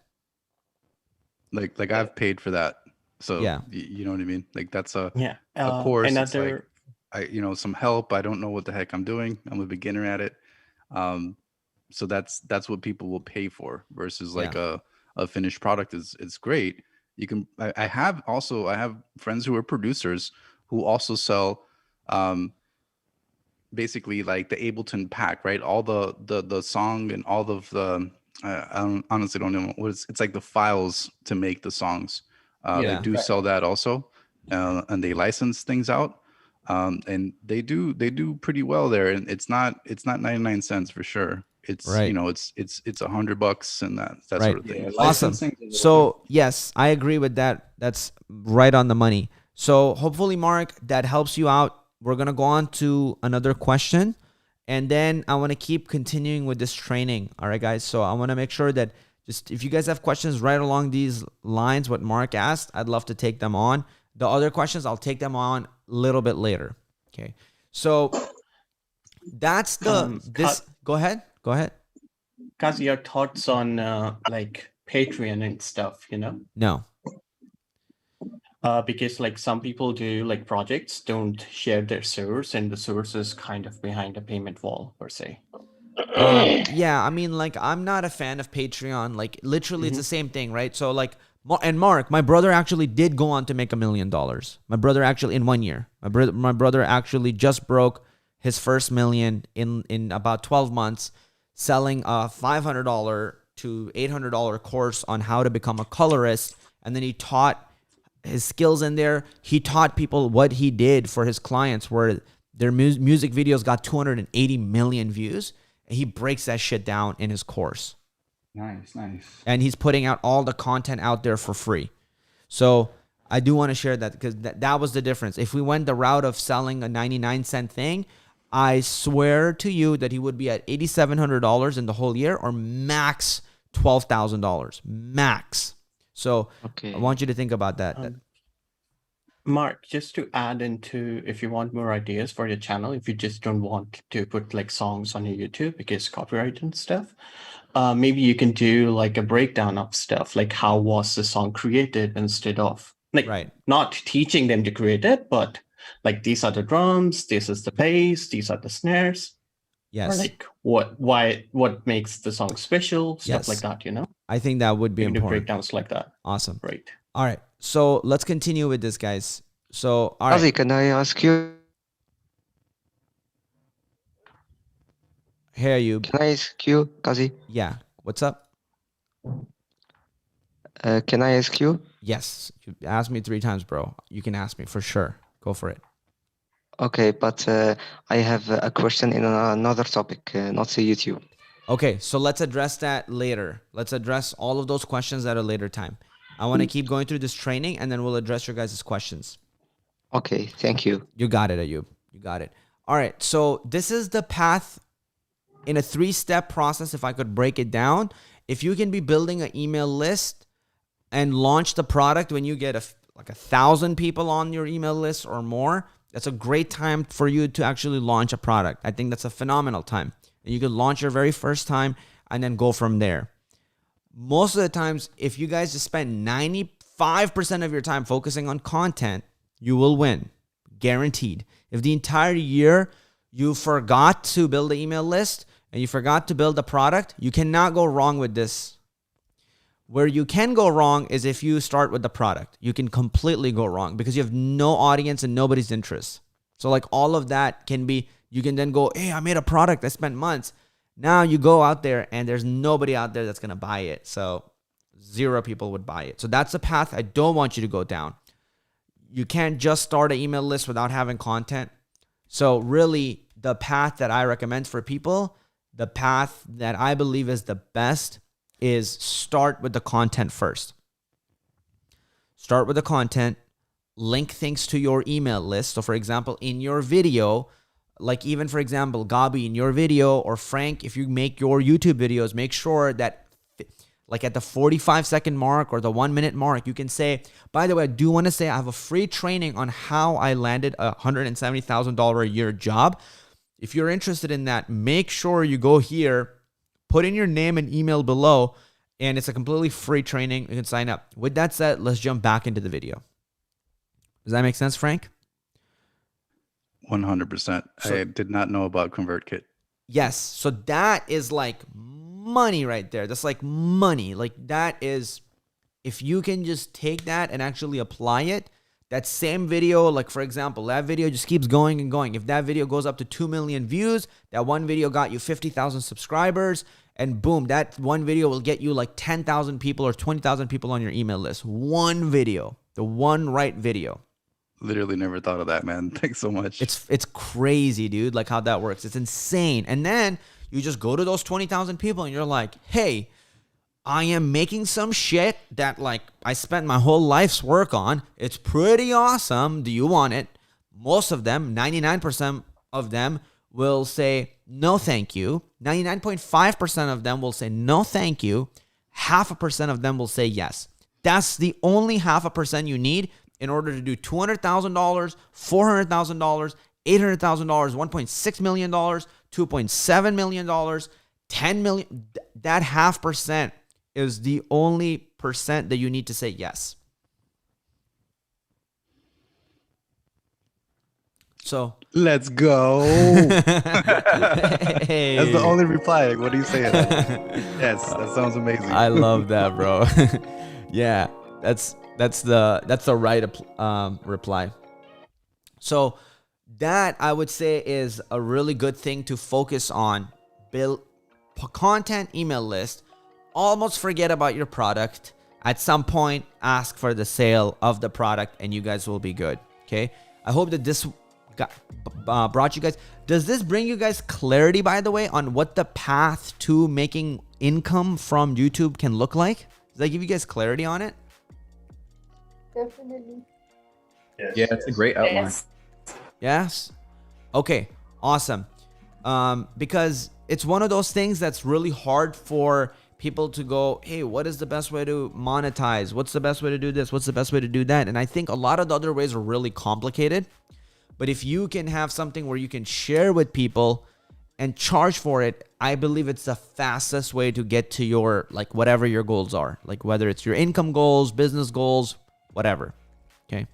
Like I've paid for that. So yeah, you know what I mean? Like that's a Yeah. course. It's Another. like, some help. I don't know what the heck I'm doing. I'm a beginner at it. So that's what people will pay for versus like a finished product it's great. You can, I have friends who are producers who also sell, basically like the Ableton pack, right? All the song and all of the, I honestly don't know what it's like the files to make the songs. They do sell that also, and they license things out, and they do pretty well there. And it's not 99 cents for sure. It's right. It's $100 and that right. sort of thing. Yeah, awesome. So yes, I agree with that. That's right on the money. So hopefully, Mark, that helps you out. We're gonna go on to another question, and then I want to keep continuing with this training. All right, guys. So I want to make sure that just if you guys have questions right along these lines, what Mark asked, I'd love to take them on. The other questions, I'll take them on a little bit later. Okay. So that's this. Go ahead. Go ahead. Kazi, your thoughts on like Patreon and stuff, No. Because like some people do like projects don't share their source and the source is kind of behind a payment wall per se. Yeah, I mean, like I'm not a fan of Patreon. Like literally it's the same thing, right? So like, and Mark, my brother actually did go on to make $1 million. My brother actually in 1 year, my brother actually just broke his first million in about 12 months, selling a $500 to $800 course on how to become a colorist. And then he taught his skills in there. He taught people what he did for his clients where their music videos got 280 million views. And he breaks that shit down in his course. Nice. And he's putting out all the content out there for free. So I do want to share that because that was the difference. If we went the route of selling a 99-cent thing, I swear to you that he would be at $8,700 in the whole year or max $12,000. Max. So I want you to think about that. Mark, just to add into, if you want more ideas for your channel, if you just don't want to put like songs on your YouTube because copyright and stuff, maybe you can do like a breakdown of stuff, like how was the song created instead of like not teaching them to create it, but like these are the drums, this is the bass, these are the snares. Yes. Or like what makes the song special, stuff like that, I think that would be important. Breakdowns like that. Awesome. Right. All right. So let's continue with this, guys. So, all Kazi, right. can I ask you? Hey, you. Can I ask you, Kazi? Yeah. What's up? Can I ask you? Yes. You asked me 3 times, bro. You can ask me for sure. Go for it. Okay, but I have a question in another topic, not the YouTube. Okay, so let's address that later. Let's address all of those questions at a later time. I want to keep going through this training and then we'll address your guys' questions. Okay, thank you. You got it, Ayub. You got it. All right, so this is the path in a 3-step process. If I could break it down, if you can be building an email list and launch the product when you get like 1,000 people on your email list or more, That's a great time for you to actually launch a product. I think that's a phenomenal time. And you could launch your very first time and then go from there. Most of the times, if you guys just spend 95% of your time focusing on content, you will win. Guaranteed. If the entire year you forgot to build an email list and you forgot to build a product, you cannot go wrong with this. Where you can go wrong is if you start with the product. You can completely go wrong because you have no audience and nobody's interest. So like all of that can be, you can then go, hey, I made a product. I spent months. Now you go out there and there's nobody out there that's going to buy it. So 0 people would buy it. So that's a path I don't want you to go down. You can't just start an email list without having content. So really the path that I recommend for people, the path that I believe is the best is start with the content first. Start with the content, link things to your email list. So for example, in your video, like even for example, Gabi, in your video, or Frank, if you make your YouTube videos, make sure that like at the 45-second mark or the 1-minute mark, you can say, by the way, I do want to say I have a free training on how I landed a $170,000 a year job. If you're interested in that, make sure you go here, put in your name and email below, and it's a completely free training. You can sign up. With that said, let's jump back into the video. Does that make sense, Frank? 100%. I did not know about ConvertKit. Yes. So that is like money right there. That's like money. Like that is, if you can just take that and actually apply it, that same video, like for example, that video just keeps going and going. If that video goes up to 2 million views, that one video got you 50,000 subscribers, and boom, that one video will get you like 10,000 people or 20,000 people on your email list. One video, the one right video. Literally never thought of that, man. Thanks so much. It's crazy, dude, like how that works. It's insane. And then you just go to those 20,000 people and you're like, hey, I am making some shit that like I spent my whole life's work on. It's pretty awesome. Do you want it? Most of them, 99% of them will say, no, thank you. 99.5% of them will say, no, thank you. 0.5% of them will say yes. That's the only 0.5% you need in order to do $200,000, $400,000, $800,000, $1.6 million, $2.7 million, $10 million. That 0.5% is the only percent that you need to say yes. So let's go. Hey. That's the only reply. Like, what do you say? Yes, that sounds amazing. I love that, bro. Yeah, that's the right reply. So that I would say is a really good thing to focus on. Build content, email list. Almost forget about your product. At some point, ask for the sale of the product and you guys will be good. Okay. I hope that this brought you guys. Does this bring you guys clarity, by the way, on what the path to making income from YouTube can look like? Does that give you guys clarity on it? Definitely. Yeah, it's a great outline. Yes. Okay. Awesome. Because it's one of those things that's really hard for people to go, hey, what is the best way to monetize? What's the best way to do this? What's the best way to do that? And I think a lot of the other ways are really complicated. But if you can have something where you can share with people and charge for it, I believe it's the fastest way to get to your, like, whatever your goals are. Like whether it's your income goals, business goals, whatever. Okay.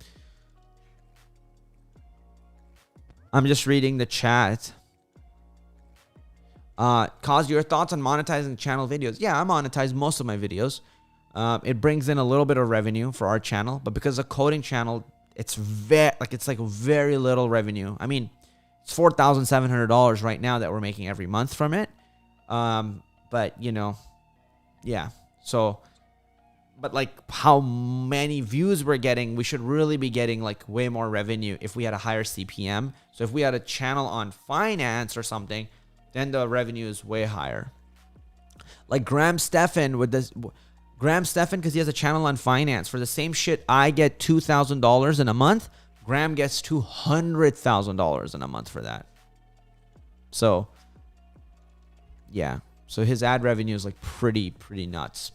I'm just reading the chat. Cause your thoughts on monetizing channel videos. Yeah, I monetize most of my videos. It brings in a little bit of revenue for our channel, but because a coding channel, it's very little revenue. I mean, it's $4,700 right now that we're making every month from it. But you know, yeah. So, but like how many views we're getting, we should really be getting like way more revenue if we had a higher CPM. So if we had a channel on finance or something, then the revenue is way higher. Like Graham Stephan with this. Graham Stephan, because he has a channel on finance. For the same shit, I get $2,000 in a month. Graham gets $200,000 in a month for that. So, yeah. So his ad revenue is like pretty nuts.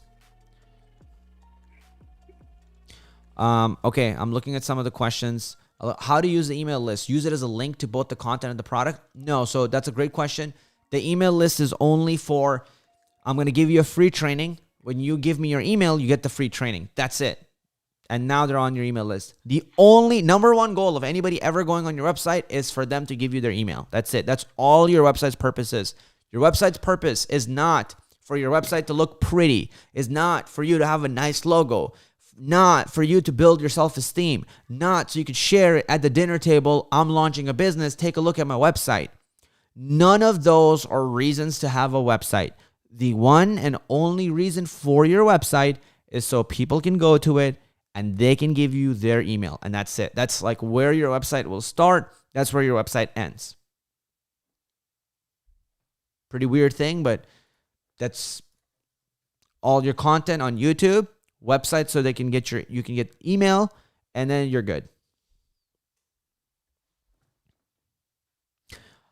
Okay, I'm looking at some of the questions. How to use the email list? Use it as a link to both the content and the product? No. So that's a great question. The email list is only for, I'm going to give you a free training. When you give me your email, you get the free training. That's it. And now they're on your email list. The only number one goal of anybody ever going on your website is for them to give you their email. That's it. That's all your website's purpose is. Your website's purpose is not for your website to look pretty, is not for you to have a nice logo, not for you to build your self-esteem, not so you could share it at the dinner table. I'm launching a business. Take a look at my website. None of those are reasons to have a website. The one and only reason for your website is so people can go to it and they can give you their email. And that's it. That's like where your website will start. That's where your website ends. Pretty weird thing, but that's all your content on YouTube, website, so they can get you can get email, and then you're good.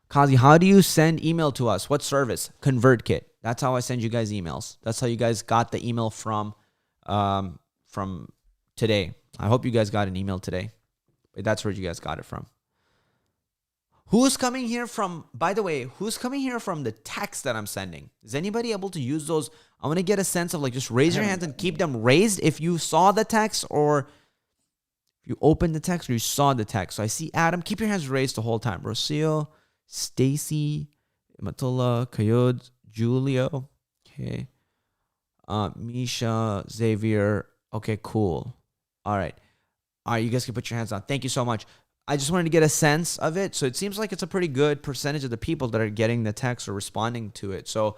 Kazi, how do you send email to us? What service? ConvertKit. That's how I send you guys emails. That's how you guys got the email from today. I hope you guys got an email today. But that's where you guys got it from. Who's coming here from, by the way, who's coming here from the text that I'm sending? Is anybody able to use those? I want to get a sense of, like, just raise your hands and keep them raised if you saw the text, or if you opened the text or you saw the text. So I see Adam. Keep your hands raised the whole time. Rocio, Stacy, Matula, Kayod, Julio. Okay. Misha, Xavier. Okay, cool. All right. All right, you guys can put your hands on. Thank you so much. I just wanted to get a sense of it. So it seems like it's a pretty good percentage of the people that are getting the text or responding to it. So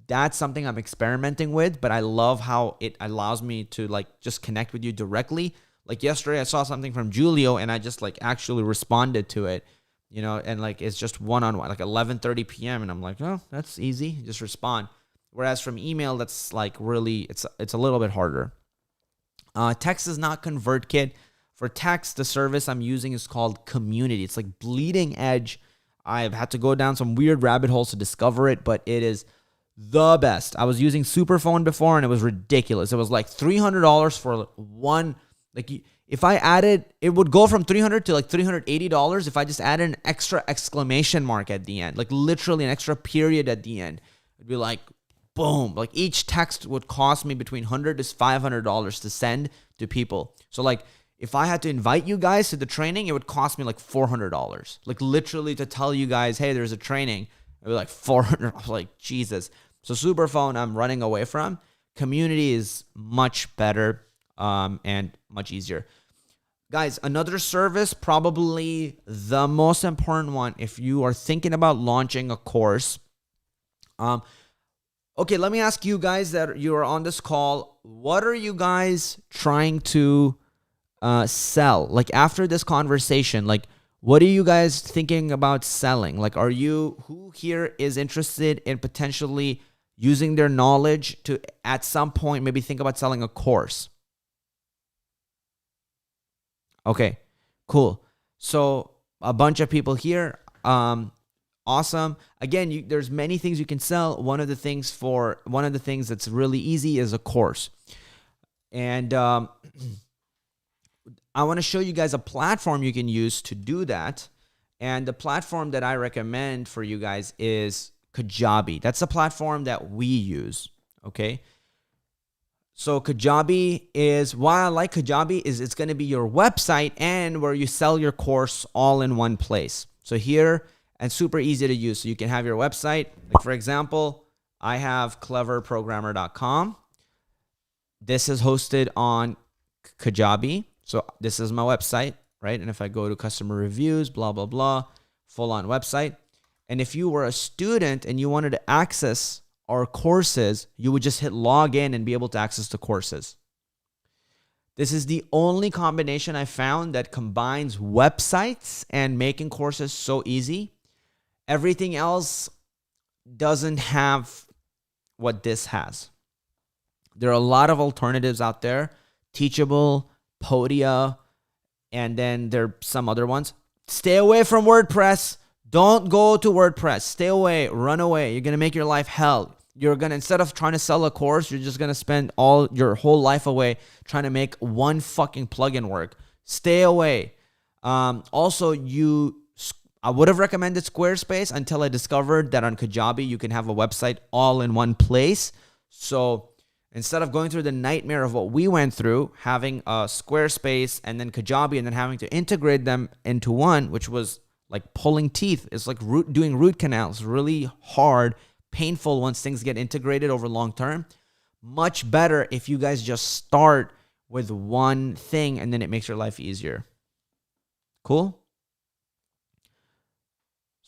that's something I'm experimenting with, but I love how it allows me to, like, just connect with you directly. Like yesterday I saw something from Julio and I just, like, actually responded to it, you know, and, like, it's just one-on-one, like 11:30 p.m. And I'm like, oh, that's easy. Just respond. Whereas from email, that's, like, really, it's a little bit harder. Text is not ConvertKit. For text, the service I'm using is called Community. It's like bleeding edge. I've had to go down some weird rabbit holes to discover it, but it is the best. I was using Superphone before, and it was ridiculous. It was like $300 for one. Like, if I added, it would go from $300 to like $380 if I just added an extra exclamation mark at the end, like literally an extra period at the end. It'd be like, boom. Like, each text would cost me between $100 to $500 to send to people. So, like, if I had to invite you guys to the training, it would cost me like $400. Like, literally, to tell you guys, hey, there's a training, it would be like $400. I was like, Jesus. So Superphone, I'm running away from. Community is much better and much easier. Guys, another service, probably the most important one if you are thinking about launching a course. Okay, let me ask you guys that you are on this call, what are you guys trying to sell? Like, after this conversation, like, what are you guys thinking about selling? Like, who here is interested in potentially using their knowledge to, at some point, maybe think about selling a course? Okay, cool. So a bunch of people here. Awesome. Again, there's many things you can sell. One of the things that's really easy is a course. And I want to show you guys a platform you can use to do that. And the platform that I recommend for you guys is Kajabi. That's the platform that we use, okay? So Kajabi is, why I like Kajabi is it's going to be your website and where you sell your course all in one place. So here, and super easy to use. So you can have your website. Like, for example, I have cleverprogrammer.com. This is hosted on Kajabi. So this is my website, right? And if I go to customer reviews, blah, blah, blah, full on website. And if you were a student and you wanted to access our courses, you would just hit log in and be able to access the courses. This is the only combination I found that combines websites and making courses so easy. Everything else doesn't have what this has. There are a lot of alternatives out there. Teachable, Podia, and then there are some other ones. Stay away from WordPress. Don't go to WordPress. Stay away. Run away. You're going to make your life hell. You're going to, instead of trying to sell a course, you're just going to spend your whole life away trying to make one fucking plugin work. Stay away. Also, I would have recommended Squarespace until I discovered that on Kajabi you can have a website all in one place. So instead of going through the nightmare of what we went through, having a Squarespace and then Kajabi and then having to integrate them into one, which was like pulling teeth. It's like doing root canals, really hard, painful once things get integrated over long term. Much better if you guys just start with one thing and then it makes your life easier. Cool?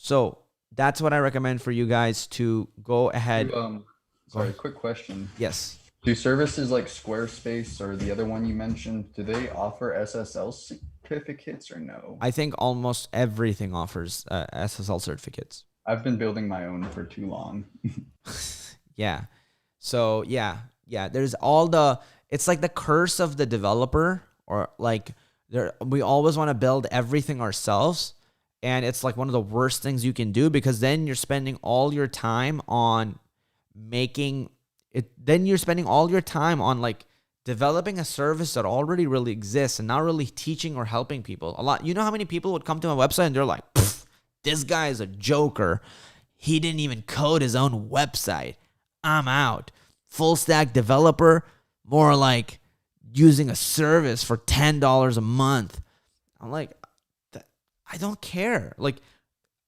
So that's what I recommend for you guys to go ahead. Sorry, quick question. Yes. Do services like Squarespace or the other one you mentioned, do they offer SSL certificates or no? I think almost everything offers SSL certificates. I've been building my own for too long. Yeah. So yeah. There's it's like the curse of the developer, or like we always want to build everything ourselves. And it's like one of the worst things you can do, because then you're spending all your time on making it. Then you're spending all your time on like developing a service that already really exists and not really teaching or helping people. A lot. You know how many people would come to my website and they're like, this guy is a joker. He didn't even code his own website. I'm out. Full stack developer, more like using a service for $10 a month. I'm like, I don't care. Like,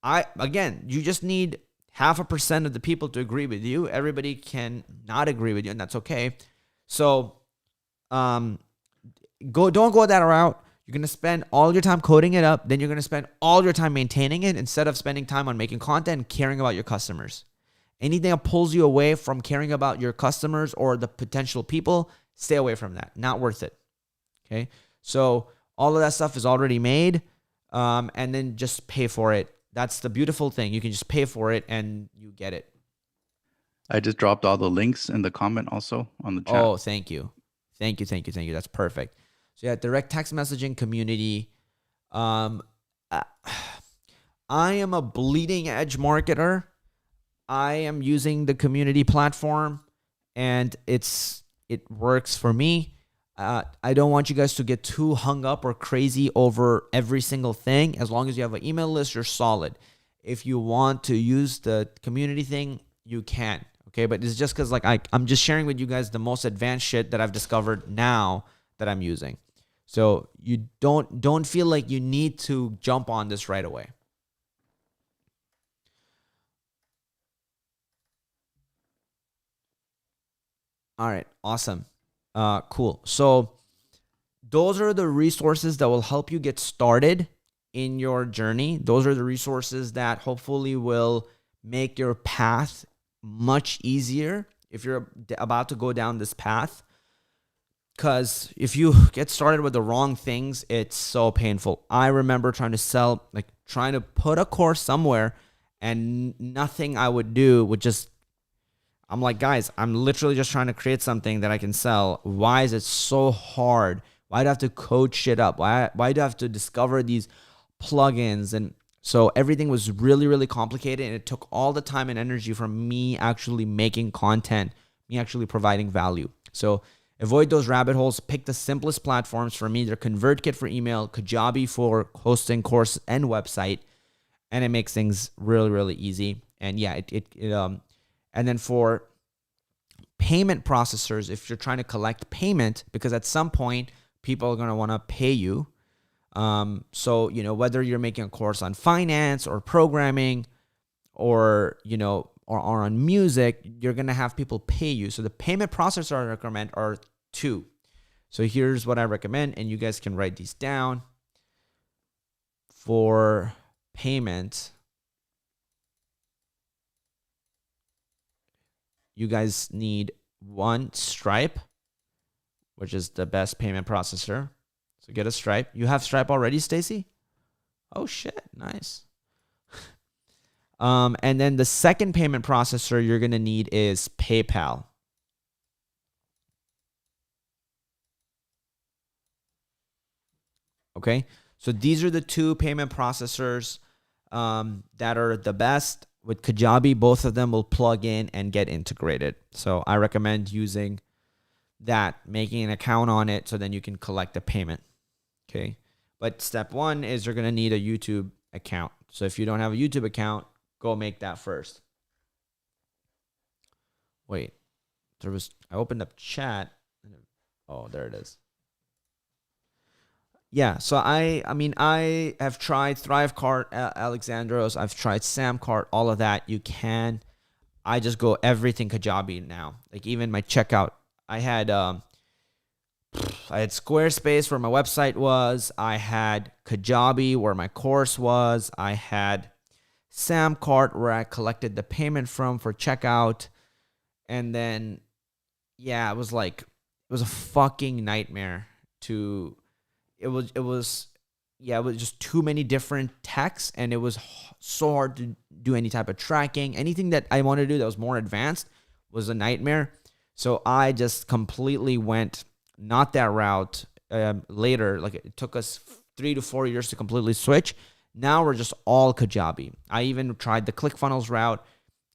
you just need 0.5% of the people to agree with you. Everybody can not agree with you, and that's okay. So, don't go that route. You're going to spend all your time coding it up. Then you're going to spend all your time maintaining it instead of spending time on making content and caring about your customers. Anything that pulls you away from caring about your customers or the potential people, stay away from that. Not worth it. Okay? So all of that stuff is already made, and then just pay for it. That's the beautiful thing. You can just pay for it and you get it. I just dropped all the links in the comment also on the chat. Oh, thank you. Thank you. That's perfect. So yeah, direct text messaging community. I am a bleeding edge marketer. I am using the community platform and it works for me. I don't want you guys to get too hung up or crazy over every single thing. As long as you have an email list, you're solid. If you want to use the community thing, you can. Okay, but it's just because like I'm just sharing with you guys the most advanced shit that I've discovered now that I'm using. So you don't feel like you need to jump on this right away. All right, awesome. Cool. So those are the resources that will help you get started in your journey. Those are the resources that hopefully will make your path much easier if you're about to go down this path. Because if you get started with the wrong things, it's so painful. I remember trying to put a course somewhere, and nothing I would do would just, I'm like, guys, I'm literally just trying to create something that I can sell. Why is it so hard? Why do I have to code shit up? Why do I have to discover these plugins? And so everything was really, really complicated, and it took all the time and energy from me actually making content, me actually providing value. So avoid those rabbit holes. Pick the simplest platforms for me. They're ConvertKit for email, Kajabi for hosting course and website, and it makes things really, really easy. And yeah, and then for payment processors, if you're trying to collect payment, because at some point people are going to want to pay you. So, whether you're making a course on finance or programming or on music, you're going to have people pay you. So the payment processor I recommend are 2. So here's what I recommend, and you guys can write these down. For payment, you guys need 1, Stripe, which is the best payment processor. So get a Stripe. You have Stripe already, Stacy? Oh shit, nice. And then the second payment processor you're gonna need is PayPal. Okay, so these are the 2 payment processors that are the best. With Kajabi, both of them will plug in and get integrated. So I recommend using that, making an account on it so then you can collect the payment. Okay. But step one is you're going to need a YouTube account. So if you don't have a YouTube account, go make that first. Wait, I opened up chat. Oh, there it is. Yeah, so I mean, I have tried Thrivecart, Alexandros. I've tried Samcart, all of that. You can. I just go everything Kajabi now. Like even my checkout, I had Squarespace where my website was. I had Kajabi where my course was. I had Samcart where I collected the payment from for checkout. And then, yeah, it was a fucking nightmare to. It was just too many different texts, and it was so hard to do any type of tracking. Anything that I wanted to do that was more advanced was a nightmare. So I just completely went not that route later. Like it took us 3 to 4 years to completely switch. Now we're just all Kajabi. I even tried the ClickFunnels route.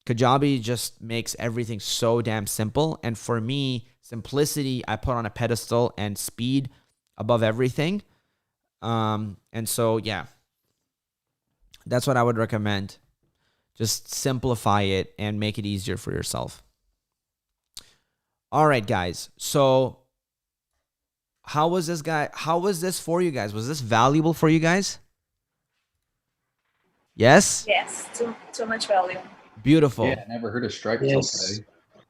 Kajabi just makes everything so damn simple. And for me, simplicity, I put on a pedestal, and speed above everything. And so, yeah, that's what I would recommend. Just simplify it and make it easier for yourself. All right, guys. So how was this for you guys? Was this valuable for you guys? Yes? Yes, too much value. Beautiful. Yeah, I never heard of Stripe till today.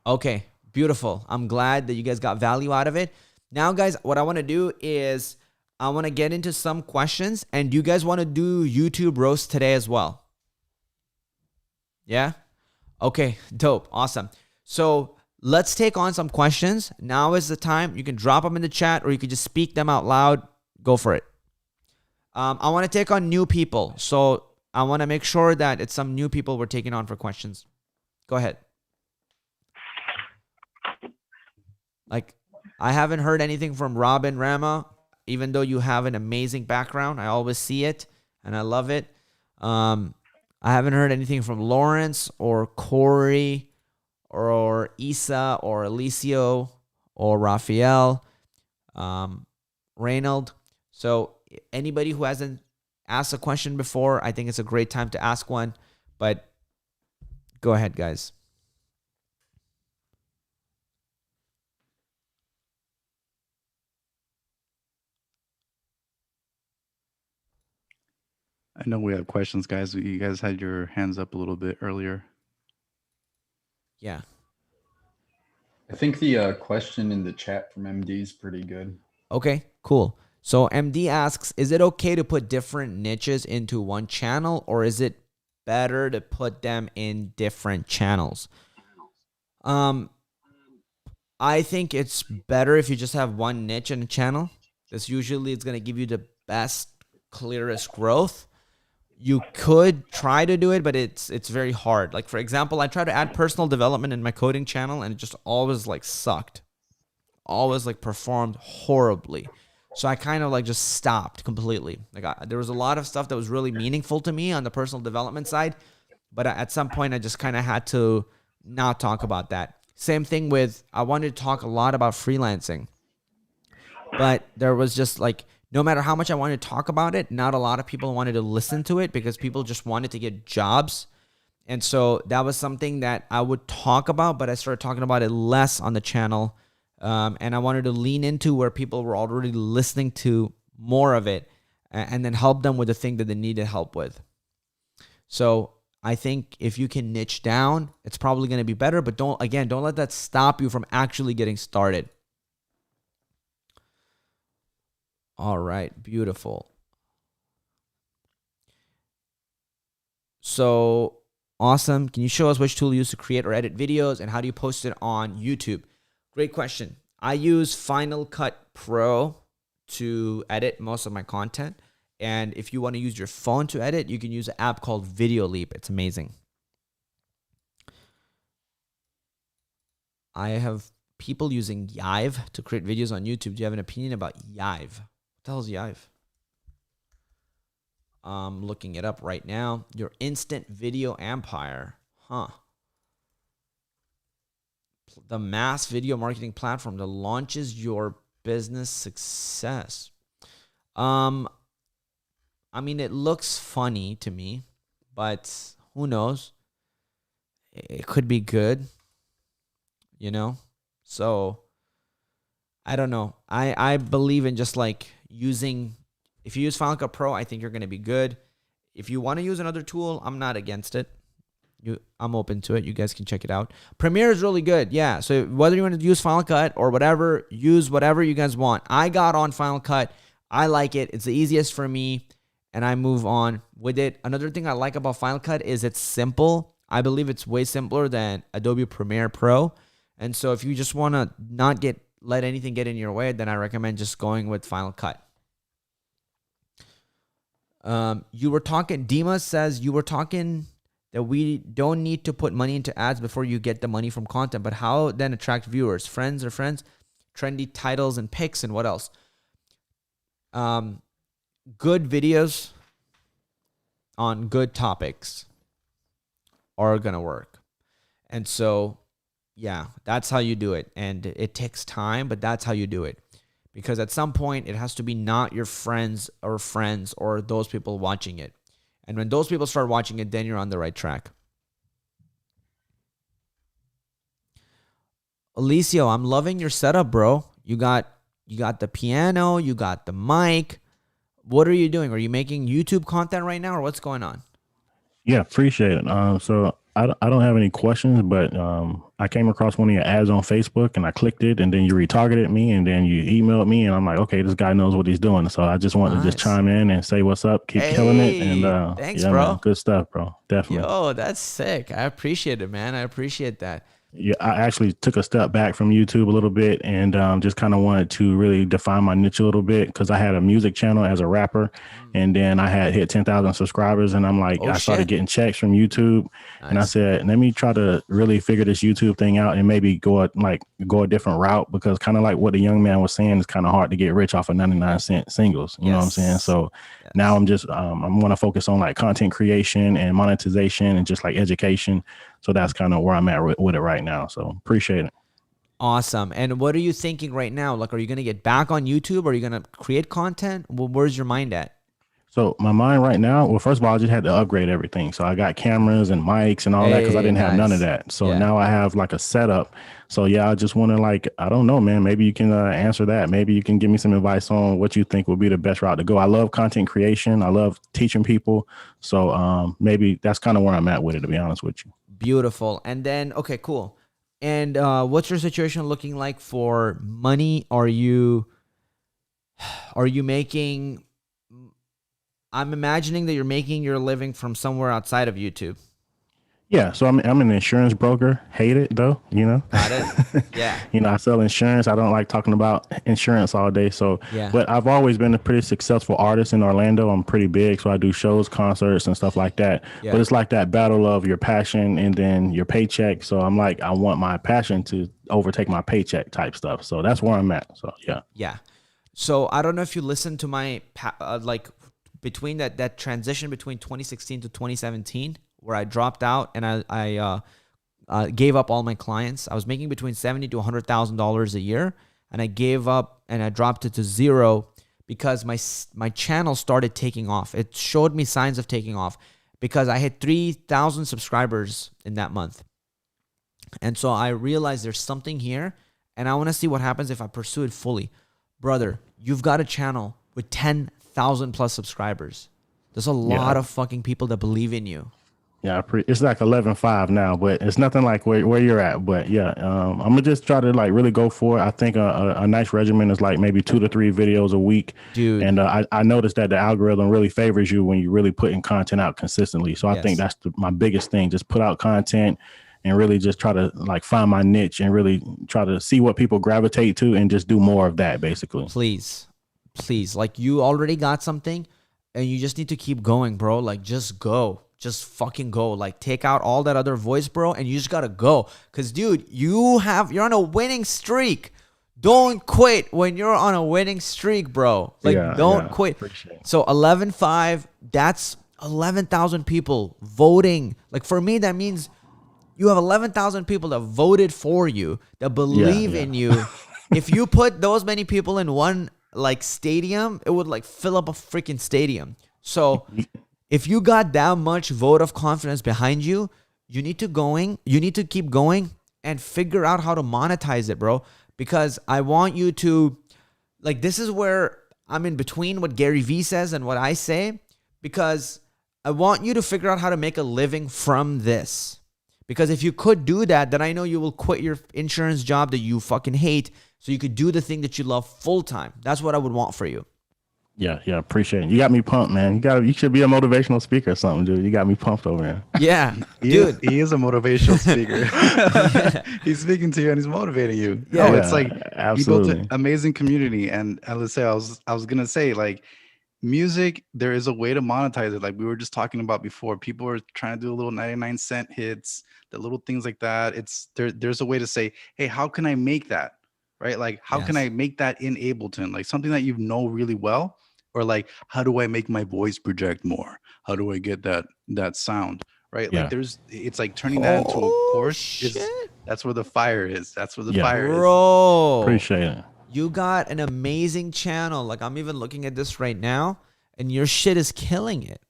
Okay, beautiful. I'm glad that you guys got value out of it. Now, guys, what I want to do is I want to get into some questions, and you guys want to do YouTube roast today as well? Yeah? Okay, dope. Awesome. So let's take on some questions. Now is the time. You can drop them in the chat, or you can just speak them out loud. Go for it. I want to take on new people. So I want to make sure that it's some new people we're taking on for questions. Go ahead. Like, I haven't heard anything from Robin Rama, even though you have an amazing background. I always see it, and I love it. I haven't heard anything from Lawrence or Corey or Isa or Alicio or Raphael, Reynold. So anybody who hasn't asked a question before, I think it's a great time to ask one. But go ahead, guys. I know we have questions, guys. You guys had your hands up a little bit earlier. Yeah. I think the question in the chat from MD is pretty good. Okay, cool. So MD asks, is it okay to put different niches into one channel, or is it better to put them in different channels? I think it's better if you just have one niche in a channel. This usually is going to give you the best, clearest growth. You could try to do it, but it's very hard. Like, for example, I tried to add personal development in my coding channel, and it just always sucked. Always performed horribly. So I kind of just stopped completely. There was a lot of stuff that was really meaningful to me on the personal development side, but at some point I just kind of had to not talk about that. Same thing with, I wanted to talk a lot about freelancing, but there was just no matter how much I wanted to talk about it, not a lot of people wanted to listen to it because people just wanted to get jobs. And so that was something that I would talk about, but I started talking about it less on the channel. And I wanted to lean into where people were already listening to more of it, and then help them with the thing that they needed help with. So I think if you can niche down, it's probably going to be better, but don't let that stop you from actually getting started. All right, beautiful. So awesome. Can you show us which tool you use to create or edit videos, and how do you post it on YouTube? Great question. I use Final Cut Pro to edit most of my content. And if you want to use your phone to edit, you can use an app called Video Leap. It's amazing. I have people using Yive to create videos on YouTube. Do you have an opinion about Yive? What the hell is Yive? I'm looking it up right now. Your instant video empire. Huh. The mass video marketing platform that launches your business success. I mean, it looks funny to me, but who knows? It could be good, you know? So I don't know. I believe in just like using, if you use Final Cut Pro, I think you're going to be good. If you want to use another tool, I'm not against it. I'm open to it. You guys can check it out. Premiere is really good. Yeah. So whether you want to use Final Cut or whatever, use whatever you guys want. I got on Final Cut. I like it. It's the easiest for me, and I move on with it. Another thing I like about Final Cut is it's simple. I believe it's way simpler than Adobe Premiere Pro. And so if you just want to not let anything get in your way, then I recommend just going with Final Cut. You were talking, Dima says you were talking that we don't need to put money into ads before you get the money from content, but how then attract viewers? Friends, trendy titles and pics, and what else? Good videos on good topics are gonna work. And so, yeah, that's how you do it. And it takes time, but that's how you do it. Because at some point, it has to be not your friends or those people watching it. And when those people start watching it, then you're on the right track. Alicio, I'm loving your setup, bro. You got the piano, you got the mic. What are you doing? Are you making YouTube content right now, or what's going on? Yeah, appreciate it. So I don't have any questions, but I came across one of your ads on Facebook and I clicked it, and then you retargeted me, and then you emailed me, and I'm like, okay, this guy knows what he's doing. So I just wanted to just chime in and say what's up, keep killing it. And thanks, yeah, bro. man, good stuff, bro. Definitely. Yo, that's sick. I appreciate it, man. I appreciate that. Yeah, I actually took a step back from YouTube a little bit and just kind of wanted to really define my niche a little bit, because I had a music channel as a rapper, and then I had hit 10,000 subscribers, and I'm like, I started getting checks from YouTube, and I said, let me try to really figure this YouTube thing out and maybe go a different route, because kind of like what the young man was saying, it's kind of hard to get rich off of 99-cent singles. You know what I'm saying? So now I'm just I'm going to focus on like content creation and monetization and just like education. So that's kind of where I'm at with it right now. So appreciate it. Awesome. And what are you thinking right now? Like, are you going to get back on YouTube? Or are you going to create content? Well, where's your mind at? So my mind right now, well, first of all, I just had to upgrade everything. So I got cameras and mics and all that, because I didn't have none of that. So now I have like a setup. So yeah, I just want to like, I don't know, man, maybe you can answer that. Maybe you can give me some advice on what you think would be the best route to go. I love content creation. I love teaching people. So maybe that's kind of where I'm at with it, to be honest with you. Beautiful. And then, okay, cool. And what's your situation looking like for money? Are you making, I'm imagining that you're making your living from somewhere outside of YouTube. Yeah, so I'm an insurance broker. Hate it though, you know. Got it. Yeah. You know, I sell insurance. I don't like talking about insurance all day. So, yeah. But I've always been a pretty successful artist in Orlando. I'm pretty big, so I do shows, concerts, and stuff like that. Yeah. But it's like that battle of your passion and then your paycheck. So I'm like, I want my passion to overtake my paycheck type stuff. So that's where I'm at. So yeah. Yeah. So I don't know if you listened to my like between that transition between 2016 to 2017. Where I dropped out and I gave up all my clients. I was making between $70,000 to $100,000 a year, and I gave up and I dropped it to zero because my channel started taking off. It showed me signs of taking off because I had 3,000 subscribers in that month, and so I realized there's something here, and I want to see what happens if I pursue it fully. Brother, you've got a channel with 10,000 plus subscribers. There's a lot of fucking people that believe in you. Yeah, it's like 11.5 now, but it's nothing like where you're at. But yeah, I'm gonna just try to like really go for it. I think a nice regimen is like maybe 2 to 3 videos a week, dude. And I noticed that the algorithm really favors you when you really putting content out consistently. So I think that's my biggest thing. Just put out content and really just try to like find my niche and really try to see what people gravitate to and just do more of that, basically. Please, like you already got something, and you just need to keep going, bro. Like just go. Just fucking go. Like take out all that other voice, bro, and you just gotta go. Cause dude, you're on a winning streak. Don't quit when you're on a winning streak, bro. Like don't quit. So 11.5, that's 11,000 people voting. Like for me, that means you have 11,000 people that voted for you, that believe in you. If you put those many people in one like stadium, it would like fill up a freaking stadium. So if you got that much vote of confidence behind you, you need to keep going and figure out how to monetize it, bro. Because I want you to, like, this is where I'm in between what Gary Vee says and what I say, because I want you to figure out how to make a living from this. Because if you could do that, then I know you will quit your insurance job that you fucking hate so you could do the thing that you love full time. That's what I would want for you. Yeah, appreciate it. You got me pumped, man. You should be a motivational speaker or something, dude. You got me pumped over there. Yeah, he is a motivational speaker. He's speaking to you and he's motivating you. Yeah, it's like absolutely. You built an amazing community. And let's say I was gonna say, like, music, there is a way to monetize it. Like we were just talking about before. People are trying to do a little 99-cent hits, the little things like that. There's a way to say, hey, how can I make that? Right? Like, how can I make that in Ableton? Like something that you know really well. Or like, how do I make my voice project more? How do I get that sound? Right? Like it's like turning that into a course. That's where the fire is. That's where the fire is. Bro, appreciate it. You got an amazing channel. Like I'm even looking at this right now, and your shit is killing it.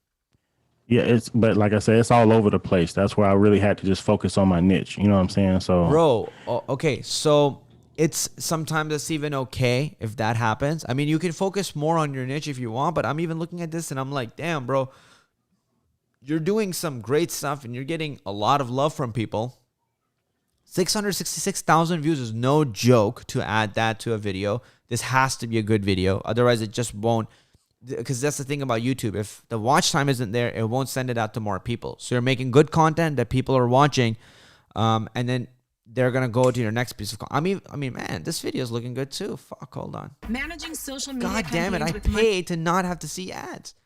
Yeah, but like I said, it's all over the place. That's where I really had to just focus on my niche. You know what I'm saying? So, bro, okay, so it's sometimes it's even okay if that happens. I mean, you can focus more on your niche if you want, but I'm even looking at this and I'm like, damn, bro, you're doing some great stuff and you're getting a lot of love from people. 666,000 views is no joke to add that to a video. This has to be a good video. Otherwise, it just won't. Because that's the thing about YouTube. If the watch time isn't there, it won't send it out to more people. So you're making good content that people are watching. And then they're going to go to your next piece of content. I mean, man, this video is looking good too. Fuck, hold on. Managing social media. God damn it. I paid to not have to see ads.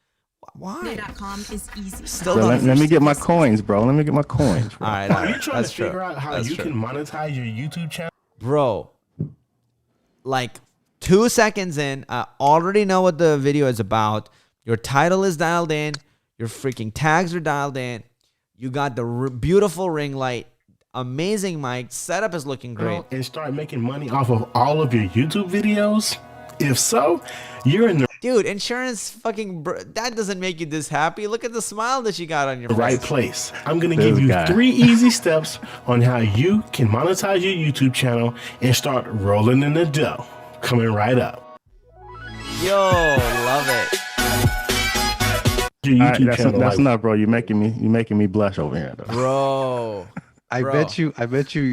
Why? .com is easy. Still let me get my coins, bro. Let me get my coins. Bro. All right. Are you trying to figure out how you can monetize your YouTube channel? Bro, like 2 seconds in, I already know what the video is about. Your title is dialed in. Your freaking tags are dialed in. You got the beautiful ring light. Amazing mic. Setup is looking great. And start making money off of all of your YouTube videos? If so, you're in the dude, insurance fucking that doesn't make you this happy. Look at the smile that you got on your face. Right place. I'm going to give you 3 easy steps on how you can monetize your YouTube channel and start rolling in the dough. Coming right up. Yo, love it. Your YouTube channel, that's enough, bro. You're making me blush over here, though. Bro. I bet you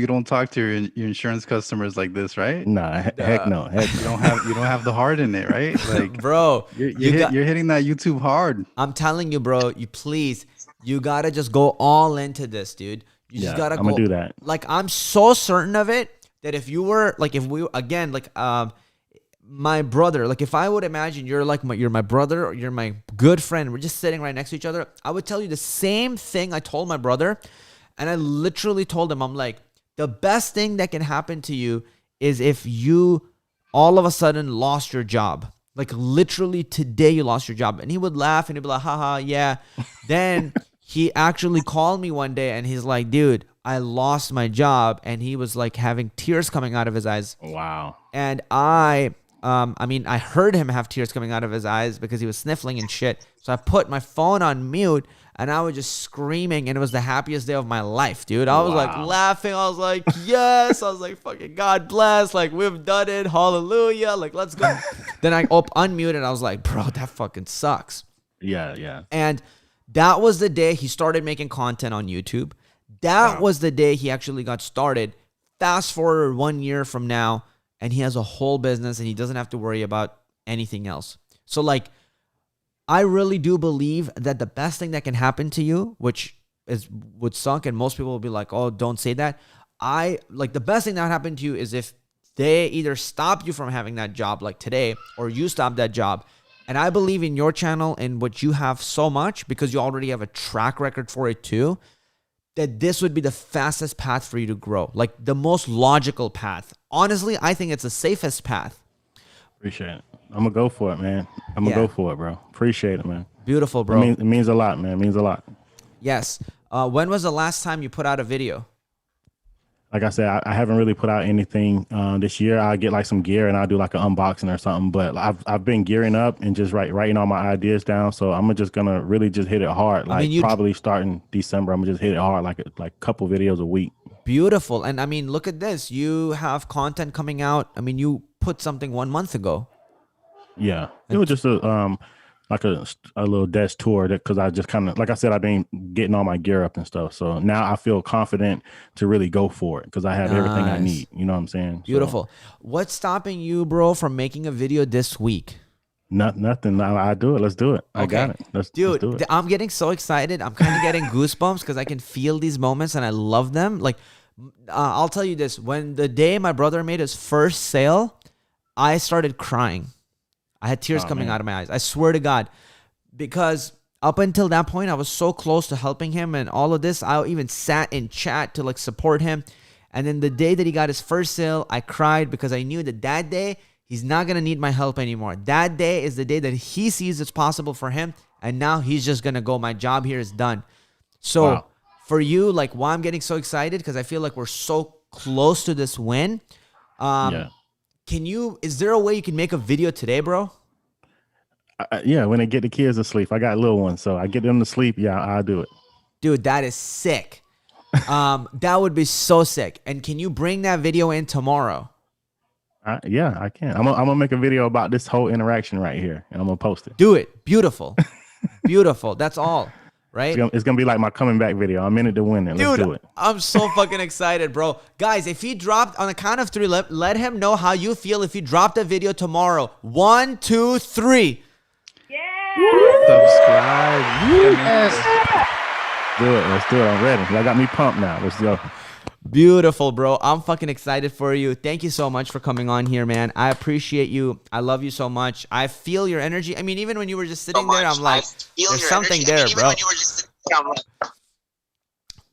don't talk to your insurance customers like this, right? Nah, heck no. You don't have the heart in it, right? Like, bro, you're hitting that YouTube hard. I'm telling you, bro. You gotta just go all into this, dude. You just gotta go. I'm gonna do that. Like, I'm so certain of it that if you were like, if we again, like, my brother, like, if I would imagine you're my brother or you're my good friend, we're just sitting right next to each other, I would tell you the same thing I told my brother. And I literally told him, I'm like, the best thing that can happen to you is if you all of a sudden lost your job. Like literally today you lost your job. And he would laugh and he'd be like, haha, yeah. Then he actually called me one day and he's like, dude, I lost my job. And he was like having tears coming out of his eyes. Wow. And I heard him have tears coming out of his eyes because he was sniffling and shit. So I put my phone on mute. And I was just screaming, and it was the happiest day of my life, dude. I was like laughing. I was like, yes. I was like, fucking God bless. Like, we've done it. Hallelujah. Like, let's go. Then I unmuted. I was like, bro, that fucking sucks. Yeah. And that was the day he started making content on YouTube. That was the day he actually got started. Fast forward 1 year from now, and he has a whole business, and he doesn't have to worry about anything else. So, like, I really do believe that the best thing that can happen to you, which would suck, and most people will be like, oh, don't say that. The best thing that would happen to you is if they either stop you from having that job like today, or you stop that job. And I believe in your channel and what you have so much, because you already have a track record for it too, that this would be the fastest path for you to grow. Like the most logical path. Honestly, I think it's the safest path. Appreciate it. I'm gonna go for it, man. I'm gonna go for it, bro. Appreciate it, man. Beautiful, bro. It means a lot, man. It means a lot. Yes. When was the last time you put out a video? like I said, I haven't really put out anything this year. I'll get like some gear and I'll do like an unboxing or something. But I've been gearing up and just writing all my ideas down. So I'm just gonna really just hit it hard. Like probably starting December, I'm gonna just hit it hard, like a couple videos a week. Beautiful. And I mean, look at this. You have content coming out. I mean, you put something 1 month ago. Yeah, it was just like a little desk tour because I just kind of, like I said, I've been getting all my gear up and stuff. So now I feel confident to really go for it because I have everything I need. You know what I'm saying? Beautiful. So, what's stopping you, bro, from making a video this week? Nothing. I do it. Let's do it. I got it. Let's do it. I'm getting so excited. I'm kind of getting goosebumps because I can feel these moments and I love them. Like, I'll tell you this. When the day my brother made his first sale, I started crying. I had tears coming out of my eyes. I swear to God. Because up until that point, I was so close to helping him and all of this. I even sat in chat to like support him. And then the day that he got his first sale, I cried because I knew that day, he's not going to need my help anymore. That day is the day that he sees it's possible for him. And now he's just going to go. My job here is done. So for you, like why I'm getting so excited, because I feel like we're so close to this win. Is there a way you can make a video today, bro? Yeah, when I get the kids to sleep. I got little ones, so I get them to sleep. Yeah, I'll do it. Dude, that is sick. That would be so sick. And can you bring that video in tomorrow? Yeah, I can. I'm gonna make a video about this whole interaction right here, and I'm gonna post it. Do it. Beautiful. Beautiful. That's all. Right? It's gonna be like my coming back video. I'm in it to win it. Let's do it. I'm so fucking excited, bro. Guys, if he dropped on the count of 3, let him know how you feel if he dropped a video tomorrow. 1, 2, 3. Subscribe. Yes. Do it. Let's do it. I'm ready. Y'all got me pumped now. Let's go. Beautiful, bro. I'm fucking excited for you. Thank you so much for coming on here, man. I appreciate you. I love you so much. I feel your energy. I mean, even when you were just sitting there, I'm like, there's something there, bro.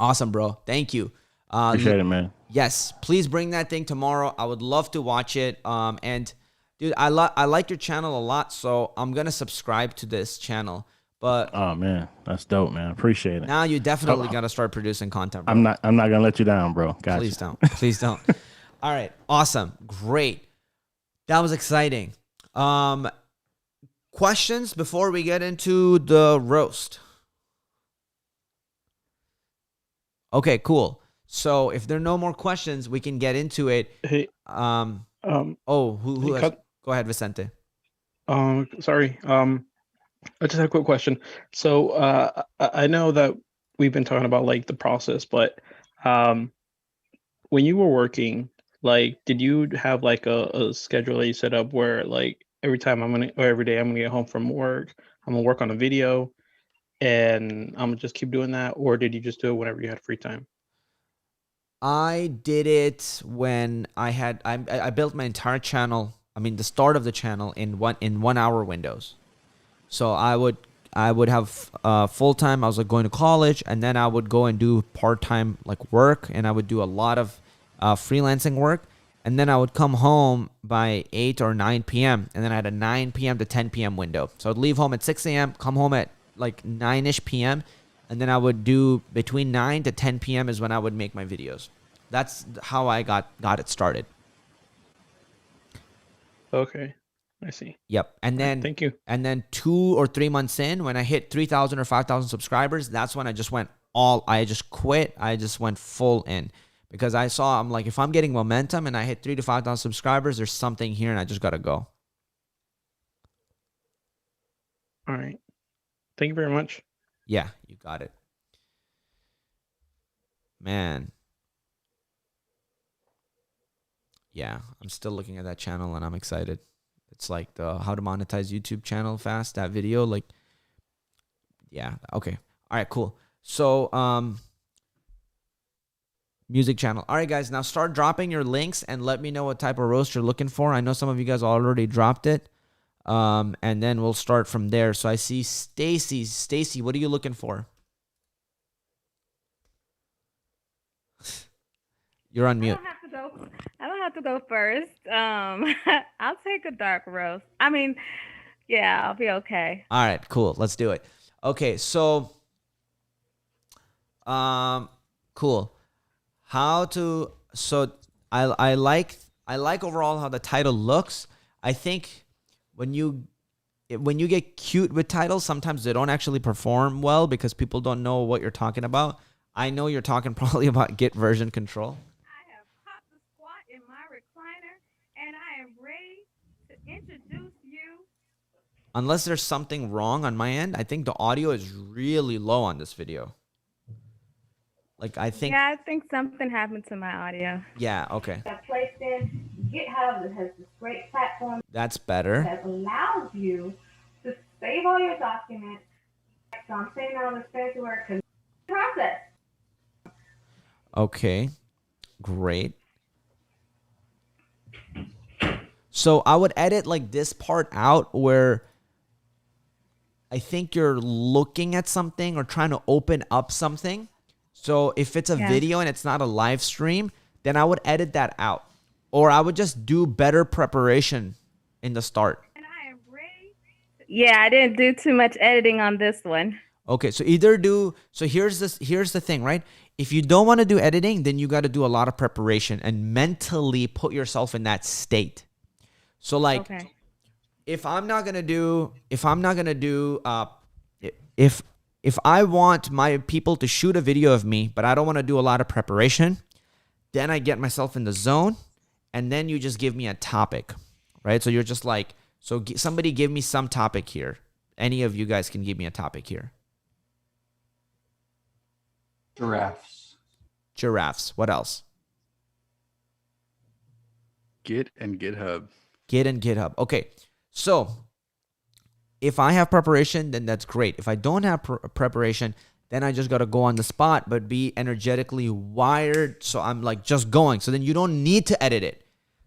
Awesome, bro. Thank you. Appreciate it, man. Yes, please bring that thing tomorrow. I would love to watch it. And dude, I like your channel a lot, so I'm gonna subscribe to this channel. But oh man, that's dope, man. Appreciate it. Now you definitely gotta start producing content, bro. I'm not gonna let you down, bro. Gotcha. Please don't. Please don't. All right. Awesome. Great. That was exciting. Questions before we get into the roast? Okay, cool. So if there are no more questions, we can get into it. Hey. Who? Go ahead, Vicente. Sorry. I just had a quick question. So I know that we've been talking about like the process, but when you were working, like, did you have like a schedule that you set up where like every day I'm gonna get home from work, I'm gonna work on a video, and I'm gonna just keep doing that, or did you just do it whenever you had free time? I did it when I built my entire channel. I mean, the start of the channel in 1 hour windows. So I would have full time. I was like going to college, and then I would go and do part time like work, and I would do a lot of freelancing work, and then I would come home by 8 or 9 p.m. and then I had a 9 p.m. to 10 p.m. window. So I'd leave home at 6 a.m., come home at like 9ish p.m. and then I would do between 9 to 10 p.m. is when I would make my videos. That's how I got it started. Okay. I see. Yep. And then thank you. And then 2 or 3 months in, when I hit 3,000 or 5,000 subscribers, that's when I just went I just quit. I just went full in because I'm like, if I'm getting momentum and I hit 3,000 to 5,000 subscribers, there's something here and I just got to go. All right. Thank you very much. Yeah, you got it. Man. Yeah, I'm still looking at that channel and I'm excited. It's like the how to monetize YouTube channel fast, that video. Like, yeah, okay. All right, cool. So, music channel. All right, guys, now start dropping your links and let me know what type of roast you're looking for. I know some of you guys already dropped it. And then we'll start from there. So I see Stacy. Stacy, what are you looking for? You're on mute. I don't have to go first. I'll take a dark roast. I mean, yeah, I'll be okay. All right, cool. Let's do it. Okay, so, cool. So I like overall how the title looks. I think when you get cute with titles, sometimes they don't actually perform well because people don't know what you're talking about. I know you're talking probably about Git version control. I have popped the squat in my recliner, and I am ready to introduce you. Unless there's something wrong on my end, I think the audio is really low on this video. Like I think. Yeah, I think something happened to my audio. Yeah. Okay. That placed in GitHub that has this great platform That's better. that allows you to save all your documents. So I'm saying all this fancy word because process. Okay. Great. So I would edit like this part out where I think you're looking at something or trying to open up something. So if it's a video and it's not a live stream, then I would edit that out. Or I would just do better preparation in the start. Yeah, I didn't do too much editing on this one. Okay, so here's the thing, right? If you don't want to do editing, then you got to do a lot of preparation and mentally put yourself in that state. So like if I want my people to shoot a video of me, but I don't want to do a lot of preparation, then I get myself in the zone, and then you just give me a topic, right? So you're just like, somebody give me some topic here. Any of you guys can give me a topic here. Giraffes. What else? Git and GitHub. Git and GitHub. Okay, so if I have preparation, then that's great. If I don't have preparation, then I just got to go on the spot, but be energetically wired. So I'm like just going. So then you don't need to edit it.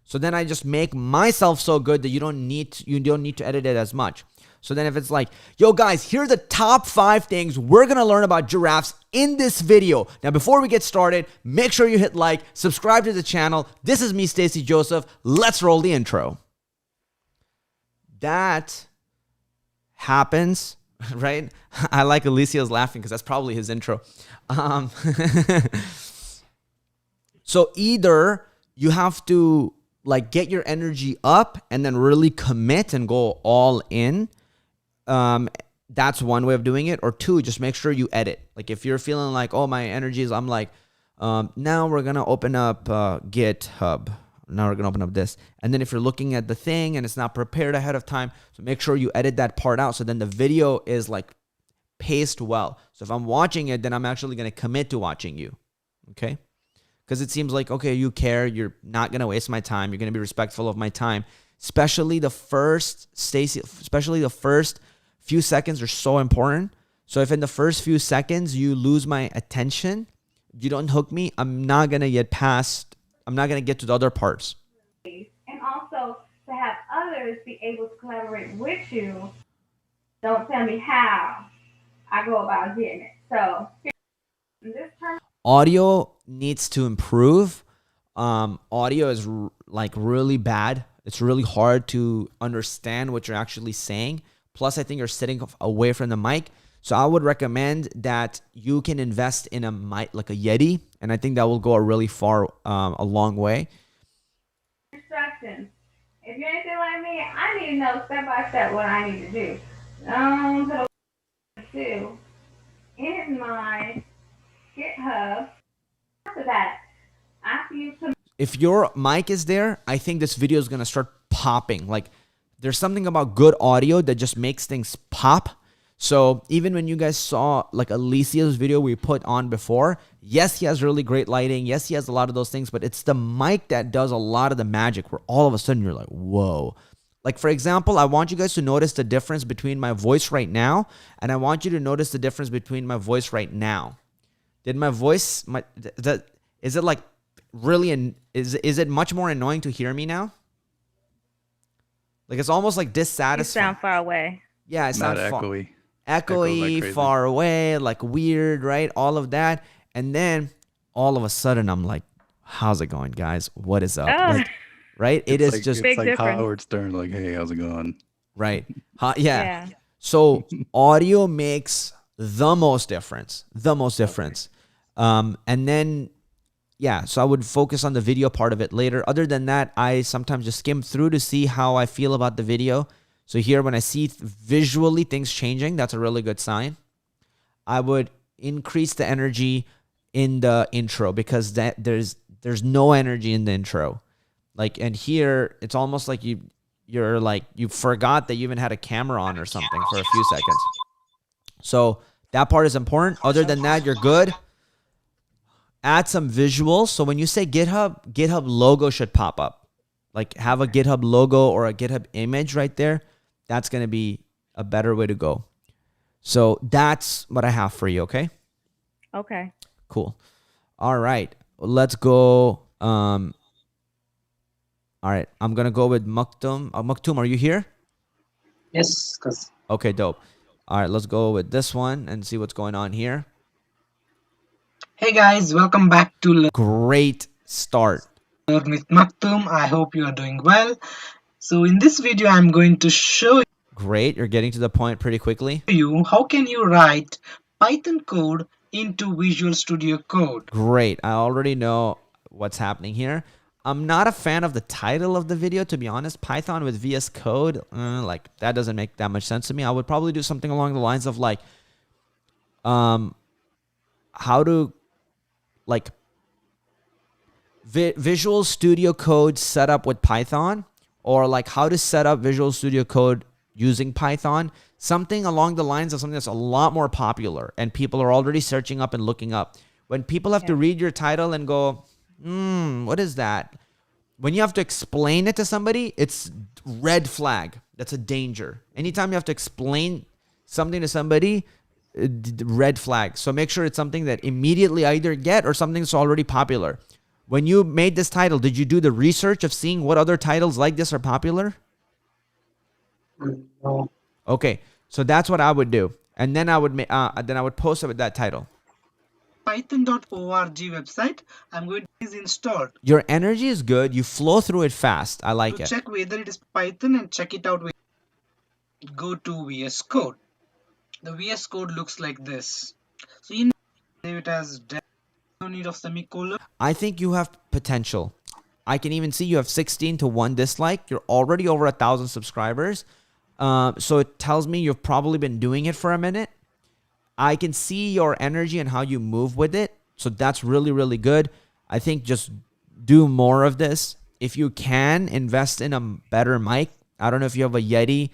So then I just make myself so good that you don't need to edit it as much. So then if it's like, yo guys, here are the top 5 things we're going to learn about giraffes in this video. Now, before we get started, make sure you hit like, subscribe to the channel. This is me, Stacy Joseph. Let's roll the intro. That happens, right? I like Alicia's laughing because that's probably his intro. So either you have to like get your energy up and then really commit and go all in. That's one way of doing it. Or 2, just make sure you edit. Like if you're feeling like, oh, my energy is, I'm like, now we're going to open up GitHub. Now we're going to open up this. And then if you're looking at the thing and it's not prepared ahead of time, so make sure you edit that part out. So then the video is like paced well. So if I'm watching it, then I'm actually going to commit to watching you. Okay. Because it seems like, okay, you care. You're not going to waste my time. You're going to be respectful of my time. Especially the first few seconds are so important. So if in the first few seconds you lose my attention, you don't hook me, I'm not going to get to the other parts. And also to have others be able to collaborate with you. Don't tell me how I go about getting it. So this time, audio needs to improve. Audio is like really bad. It's really hard to understand what you're actually saying. Plus, I think you're sitting away from the mic. So I would recommend that you can invest in a mic like a Yeti, and I think that will go a really far, a long way. instructions. If you're anything like me, I need to know step by step what I need to do. To in my GitHub. After that, after you come. If your mic is there, I think this video is going to start popping. Like there's something about good audio that just makes things pop. So even when you guys saw like Alicia's video we put on before, yes, he has really great lighting. Yes, he has a lot of those things, but it's the mic that does a lot of the magic where all of a sudden you're like, whoa. Like for example, I want you guys to notice the difference between my voice right now, and I want you to notice the difference between my voice right now. Did my voice, is it like really, is it much more annoying to hear me now? Like it's almost like dissatisfying. You sound far away. Yeah, it's not echoey. Echoey, like far away, like weird, right? All of that. And then all of a sudden I'm like, how's it going, guys? What is up? Like, right? It's like Howard Stern, like, hey, how's it going? Right. Yeah. So audio makes the most difference. And then yeah, so I would focus on the video part of it later. Other than that, I sometimes just skim through to see how I feel about the video. So here, when I see visually things changing, that's a really good sign. I would increase the energy in the intro because there's no energy in the intro. Like, and here it's almost like you're like you forgot that you even had a camera on or something for a few seconds. So that part is important. Other than that, you're good. Add some visuals. So when you say GitHub logo should pop up. Like have a GitHub logo or a GitHub image right there. That's going to be a better way to go. So that's what I have for you, okay? Okay. Cool. All right. Let's go. All right. I'm going to go with Maktoum. Maktoum, are you here? Yes, cuz. Okay, dope. All right, let's go with this one and see what's going on here. Hey guys, welcome back to Great start. Learn with Maktoum. I hope you are doing well. So in this video, I'm going to show Great, you're getting to the point pretty quickly. you how can you write Python code into Visual Studio Code. Great, I already know what's happening here. I'm not a fan of the title of the video, to be honest. Python with VS Code, like that doesn't make that much sense to me. I would probably do something along the lines of like, how to like Visual Studio Code set up with Python, or like how to set up Visual Studio Code using Python. Something along the lines of something that's a lot more popular and people are already searching up and looking up. When people have to read your title and go, what is that? When you have to explain it to somebody, it's red flag. That's a danger. Anytime you have to explain something to somebody, red flag. So make sure it's something that immediately either get or something that's already popular. When you made this title, did you do the research of seeing what other titles like this are popular? No. Okay, so that's what I would do, and then I would post it with that title. Python.org website. I'm going to is installed. Your energy is good. You flow through it fast. I like To it. check whether it is Python and check it out. Go to VS Code. The VS Code looks like this. So you save it as no need of semicolon. I think you have potential. I can even see you have 16 to 1 dislike. You're already over 1,000 subscribers. So it tells me you've probably been doing it for a minute. I can see your energy and how you move with it. So that's really, really good. I think just do more of this. If you can, invest in a better mic. I don't know if you have a Yeti.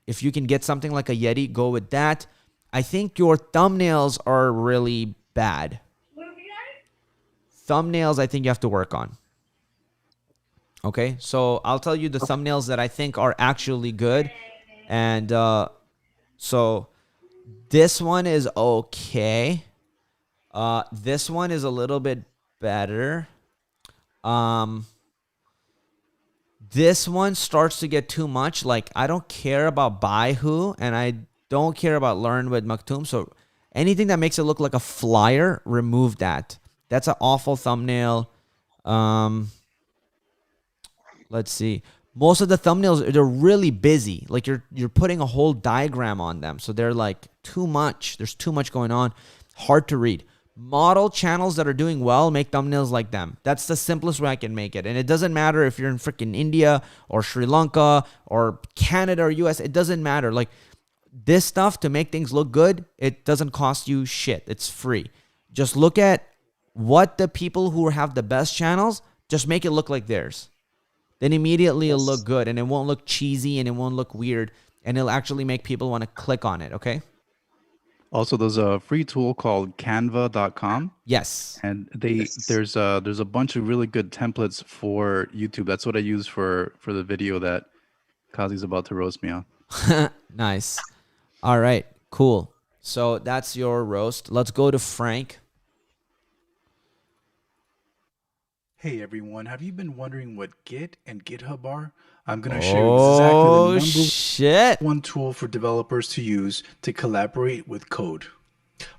If you can get something like a Yeti, go with that. I think your thumbnails are really bad. Thumbnails, I think you have to work on. Okay, so I'll tell you the thumbnails that I think are actually good. And so this one is okay. This one is a little bit better. This one starts to get too much. Like, I don't care about by who, and I don't care about learn with Maktoum. So anything that makes it look like a flyer, remove that. That's an awful thumbnail. Let's see. Most of the thumbnails, they're really busy. Like you're putting a whole diagram on them. So they're like too much. There's too much going on. Hard to read. Model channels that are doing well make thumbnails like them. That's the simplest way I can make it. And it doesn't matter if you're in freaking India or Sri Lanka or Canada or US. It doesn't matter. Like this stuff to make things look good, it doesn't cost you shit. It's free. Just look at what the people who have the best channels, just make it look like theirs. Then immediately it'll look good and it won't look cheesy and it won't look weird and it'll actually make people want to click on it, okay? Also, there's a free tool called canva.com. Yes. And there's a bunch of really good templates for YouTube. That's what I use for the video that Kazi's about to roast me on. Nice. All right, cool. So that's your roast. Let's go to Frank. Hey everyone, have you been wondering what Git and GitHub are? I'm going to share exactly the number one tool for developers to use to collaborate with code.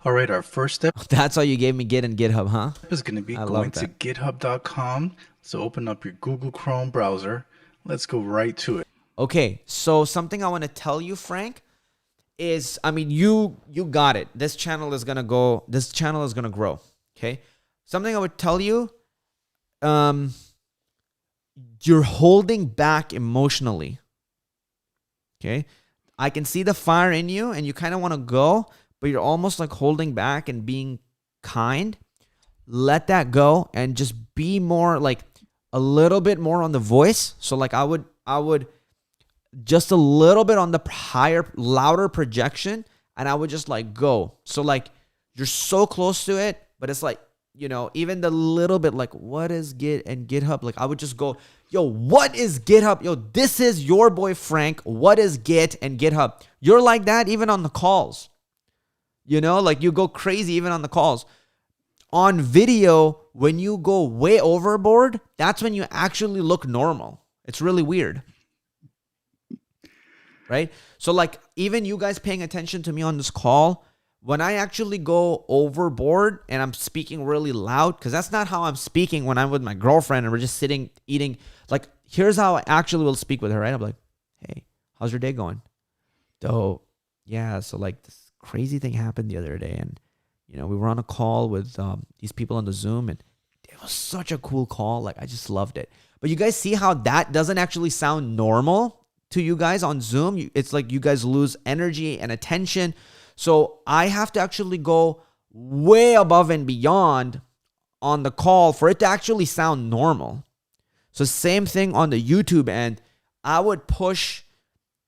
All right, our first step. That's how you gave me Git and GitHub, huh? Is going to be going to github.com. So open up your Google Chrome browser. Let's go right to it. Okay, so something I want to tell you, Frank, is, I mean, you got it. This channel is going to grow, okay? Something I would tell you you're holding back emotionally. Okay. I can see the fire in you and you kind of want to go, but you're almost like holding back and being kind. Let that go and just be more like a little bit more on the voice. So like I would just a little bit on the higher, louder projection, and I would just like go. So like you're so close to it, but it's like, you know, even the little bit like, what is Git and GitHub? Like I would just go, yo, what is GitHub? Yo, this is your boy Frank. What is Git and GitHub? You're like that even on the calls. You know, like you go crazy even on the calls. On video, when you go way overboard, that's when you actually look normal. It's really weird. Right? So like even you guys paying attention to me on this call, when I actually go overboard and I'm speaking really loud, because that's not how I'm speaking when I'm with my girlfriend and we're just sitting eating. Like, here's how I actually will speak with her, right? I'm like, hey, how's your day going? So, yeah, so like this crazy thing happened the other day. And, you know, we were on a call with these people on the Zoom, and it was such a cool call. Like, I just loved it. But you guys see how that doesn't actually sound normal to you guys on Zoom? It's like you guys lose energy and attention. So I have to actually go way above and beyond on the call for it to actually sound normal. So same thing on the YouTube end. I would push,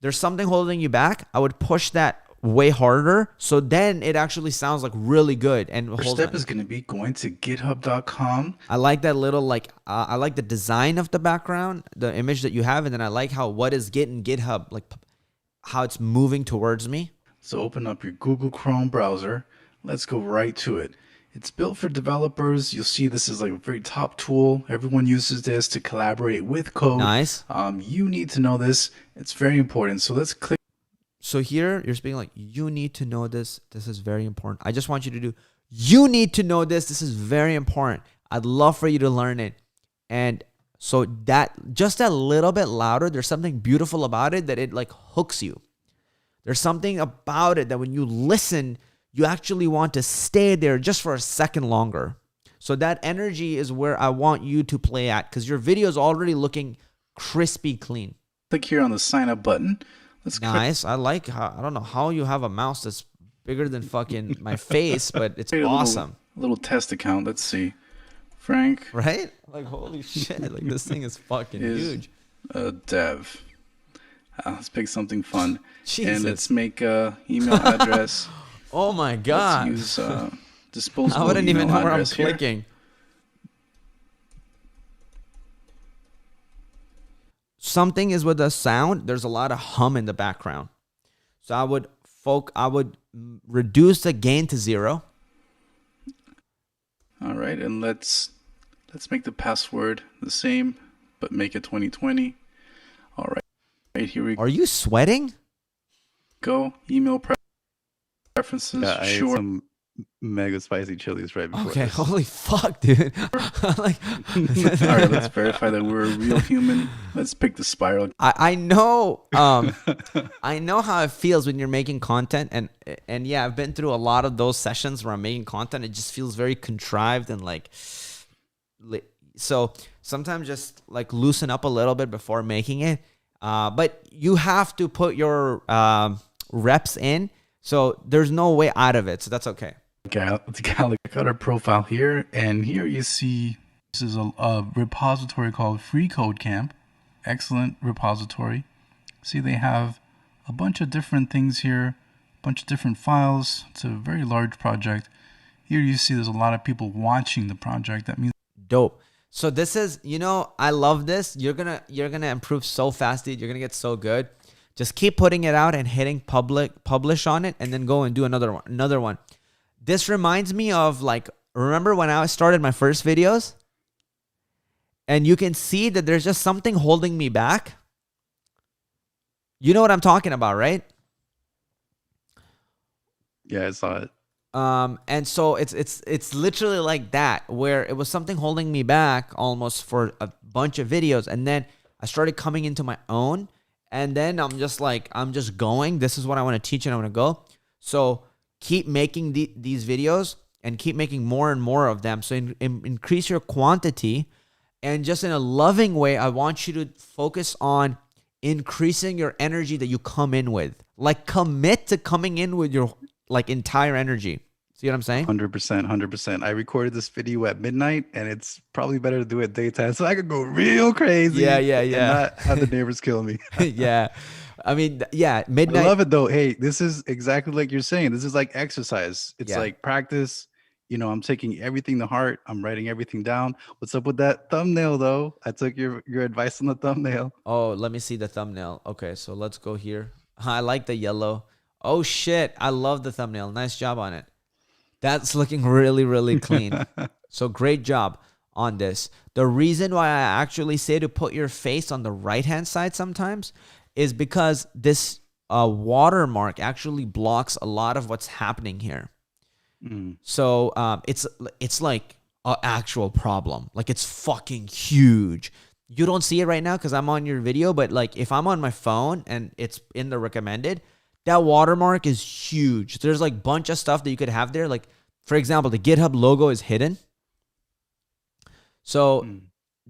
there's something holding you back. I would push that way harder. So then it actually sounds like really good. And First step is going to be going to github.com. I like that little, like, I like the design of the background, the image that you have. And then I like how, what is Git and GitHub, like how it's moving towards me. So open up your Google Chrome browser. Let's go right to it. It's built for developers. You'll see this is like a very top tool. Everyone uses this to collaborate with code. Nice. You need to know this. It's very important. So let's click. So here you're speaking like, you need to know this. This is very important. I just want you to do, you need to know this. This is very important. I'd love for you to learn it. And so that just a little bit louder, there's something beautiful about it that it like hooks you. There's something about it that when you listen, you actually want to stay there just for a second longer. So that energy is where I want you to play at, because your video is already looking crispy clean. Click here on the sign up button. Let's nice. I like how, I don't know how you have a mouse that's bigger than fucking my face, but it's awesome. A little test account. Let's see. Frank. Right? Like, holy shit. Like, this thing is fucking huge. A dev. Let's pick something fun. Jesus. And let's make a email address. Oh my God. Let's use disposable I wouldn't even know where I'm address here. clicking. Something is with the sound. There's a lot of hum in the background. So I would reduce the gain to 0. All right, and let's make the password the same, but make it 2020. All right. Right, here we go. Are you sweating? Go. Email preferences. Yeah, I ate sure. some mega spicy chilies right before Okay, this. holy fuck, dude. Like, All right, let's verify that we're a real human. Let's pick the spiral. I know I know how it feels when you're making content, and yeah, I've been through a lot of those sessions where I'm making content. It just feels very contrived and like, so sometimes just like loosen up a little bit before making it. But you have to put your reps in, so there's no way out of it. So that's okay. Got our profile here, and here you see this is a repository called Free Code Camp. Excellent repository. See, they have a bunch of different things here, a bunch of different files. It's a very large project. Here you see there's a lot of people watching the project. That means dope. So this is, you know, I love this. You're gonna improve so fast, dude. You're gonna get so good. Just keep putting it out and hitting publish on it, and then go and do another one. This reminds me of, like, remember when I started my first videos? And you can see that there's just something holding me back. You know what I'm talking about, right? Yeah, I saw it. And so it's literally like that, where it was something holding me back almost for a bunch of videos. And then I started coming into my own, and then I'm just going, this is what I want to teach and I want to go. So keep making these videos and keep making more and more of them. So increase your quantity, And just in a loving way, I want you to focus on increasing your energy that you come in with. Like commit to coming in with your like entire energy. See what I'm saying? 100%, 100%. I recorded this video at midnight, and it's probably better to do it daytime so I could go real crazy. Yeah. And not have the neighbors kill me. Yeah. I mean, yeah, I midnight. love it though. Hey, this is exactly like you're saying. This is like exercise. It's Yeah. like practice. You know, I'm taking everything to heart. I'm writing everything down. What's up with that thumbnail though? I took your advice on the thumbnail. Oh, let me see the thumbnail. Okay, so let's go here. I like the yellow. Oh shit, I love the thumbnail. Nice job on it. That's looking really, really clean. So great job on this. The reason why I actually say to put your face on the right-hand side sometimes is because this watermark actually blocks a lot of what's happening here. So it's like an actual problem. Like it's fucking huge. You don't see it right now because I'm on your video, but like if I'm on my phone and it's in the recommended, that watermark is huge. There's like a bunch of stuff that you could have there. Like for example, the GitHub logo is hidden. So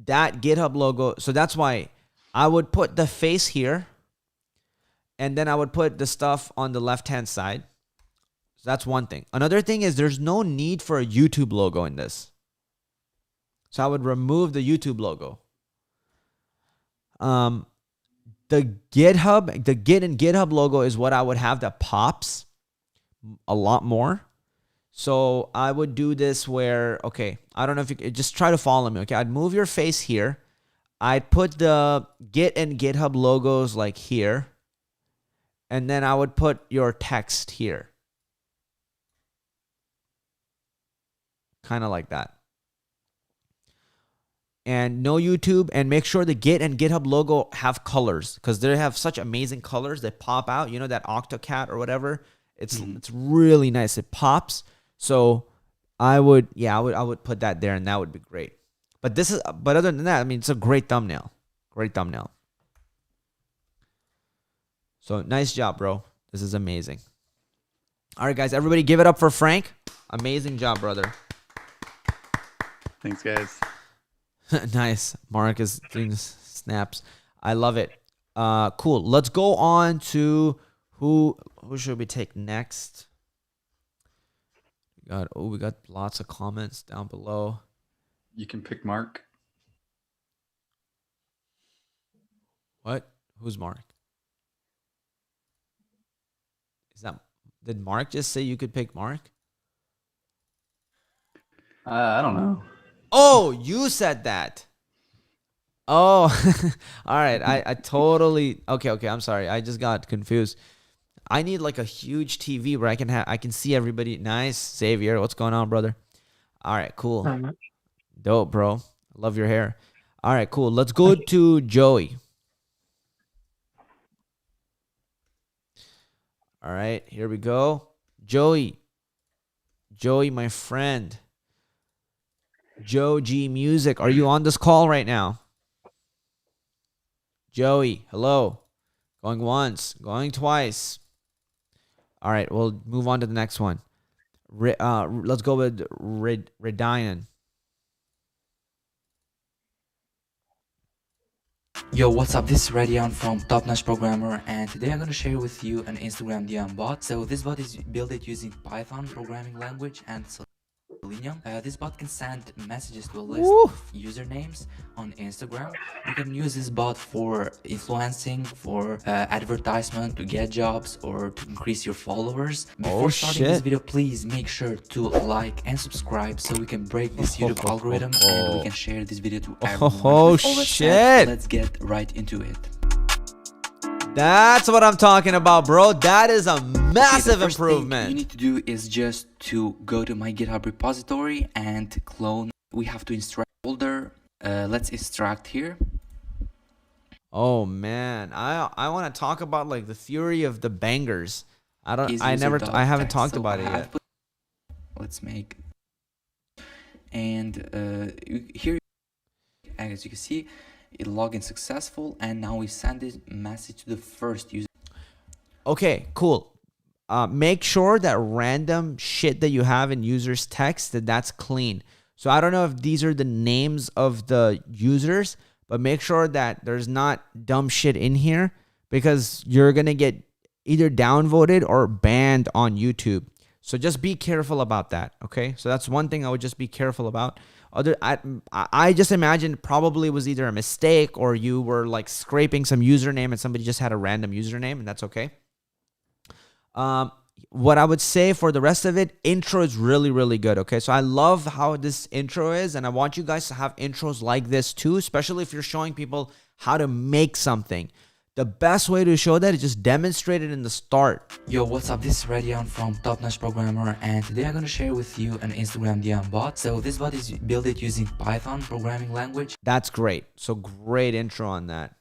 that GitHub logo, so that's why I would put the face here and then I would put the stuff on the left-hand side. So that's one thing. Another thing is there's no need for a YouTube logo in this. So I would remove the YouTube logo. The Git and GitHub logo is what I would have that pops a lot more. So I would do this where, okay, I don't know if you just try to follow me. Okay, I'd move your face here. I'd put the Git and GitHub logos like here. And then I would put your text here. Kind of like that. And no YouTube, and make sure the Git and GitHub logo have colors because they have such amazing colors that pop out. You know, that Octocat or whatever. It's really nice. It pops. So I would put that there and that would be great. But other than that, I mean, it's a great thumbnail. Great thumbnail. So nice job, bro. This is amazing. All right, guys, everybody give it up for Frank. Amazing job, brother. Thanks, guys. Nice. Mark is doing snaps. I love it. Cool. Let's go on to who should we take next? We got lots of comments down below. You can pick Mark. What? Who's Mark? Did Mark just say you could pick Mark? I don't know. Oh, you said that. Oh, all right. I totally okay. I'm sorry. I just got confused. I need like a huge TV where I can see everybody. Nice, Xavier. What's going on, brother? All right, cool. Dope, bro. I love your hair. All right, cool. Let's go to Joey. All right, here we go. Joey, my friend. Joe G Music, are you on this call right now? Joey, hello. Going once, going twice. All right, we'll move on to the next one. Let's go with Redian. Yo, what's up? This is Radian from Top Notch Programmer, and today I'm going to share with you an Instagram DM bot. So this bot is built using Python programming language and Selenium. This bot can send messages to a list of usernames on Instagram. You can use this bot for influencing, for advertisement, to get jobs, or to increase your followers. Before starting this video, please make sure to like and subscribe so we can break this YouTube algorithm and we can share this video to everyone. Oh shit! Let's get right into it. That's what I'm talking about, bro. That is a massive improvement. Thing you need to do is just to go to my GitHub repository and clone. We have to extract folder. Let's extract here. Oh man, I want to talk about like the theory of the bangers. I haven't talked about it yet. Let's make. And here, as you can see, it login successful, and now we send this message to the first user. Okay, cool. Make sure that random shit that you have in users text that's clean. So I don't know if these are the names of the users, but make sure that there's not dumb shit in here because you're going to get either downvoted or banned on YouTube. So just be careful about that, okay? So that's one thing I would just be careful about. I just imagine probably was either a mistake or you were like scraping some username and somebody just had a random username, and that's okay. What I would say for the rest of it, intro is really, really good, okay? So I love how this intro is, and I want you guys to have intros like this too, especially if you're showing people how to make something. The best way to show that is just demonstrate it in the start. Yo, what's up? This is Radion from Top Notch Programmer, and today I'm gonna share with you an Instagram DM bot. So this bot is built using Python programming language. That's great. So great intro on that.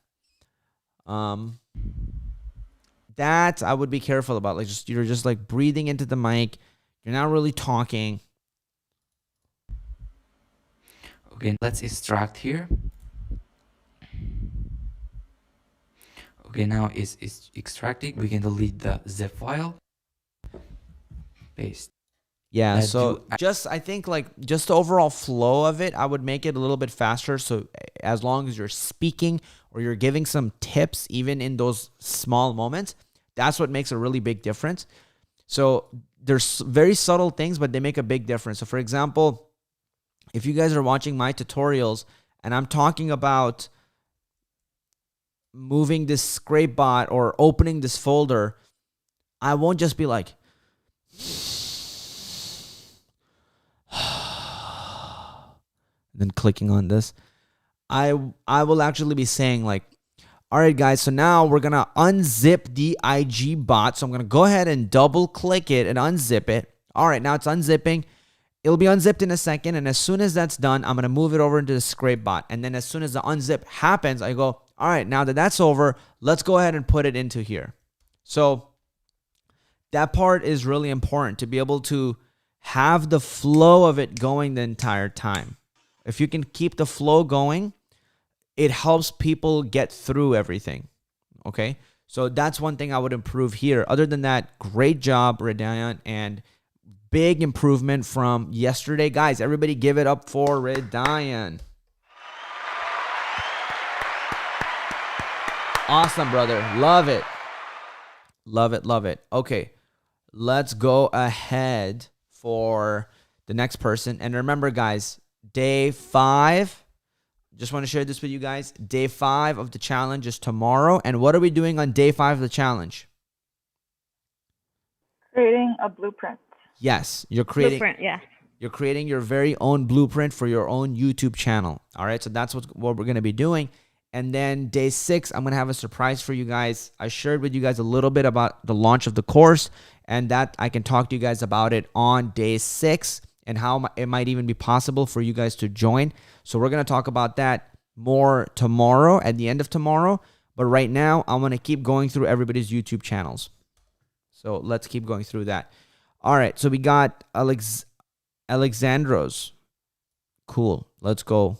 That I would be careful about. Like you're just like breathing into the mic. You're not really talking. Okay, let's extract here. Okay, now it's extracting. We can delete the zip file. Paste. Yeah, so I think like just the overall flow of it, I would make it a little bit faster. So as long as you're speaking or you're giving some tips, even in those small moments, that's what makes a really big difference. So there's very subtle things, but they make a big difference. So for example, if you guys are watching my tutorials and I'm talking about moving this scrape bot or opening this folder, I won't just be like, then clicking on this. I will actually be saying like, all right, guys, so now we're going to unzip the IG bot. So I'm going to go ahead and double click it and unzip it. All right, now it's unzipping. It'll be unzipped in a second. And as soon as that's done, I'm going to move it over into the scrape bot. And then as soon as the unzip happens, I go, all right, now that that's over, let's go ahead and put it into here. So that part is really important to be able to have the flow of it going the entire time. If you can keep the flow going, it helps people get through everything. Okay? So that's one thing I would improve here. Other than that, great job, Radion, and big improvement from yesterday. Guys, everybody give it up for Radion. Awesome, brother. Love it. Love it, love it. Okay, let's go ahead for the next person. And remember, guys, day 5. Just want to share this with you guys. Day 5 of the challenge is tomorrow. And what are we doing on day 5 of the challenge? Creating a blueprint. Yes, you're creating. Blueprint, yeah. You're creating your very own blueprint for your own YouTube channel. All right, so that's what we're going to be doing. And then day 6, I'm going to have a surprise for you guys. I shared with you guys a little bit about the launch of the course, and that I can talk to you guys about it on day 6 and how it might even be possible for you guys to join. So we're going to talk about that more tomorrow, at the end of tomorrow. But right now, I'm going to keep going through everybody's YouTube channels. So let's keep going through that. All right, so we got Alexandros. Cool, let's go.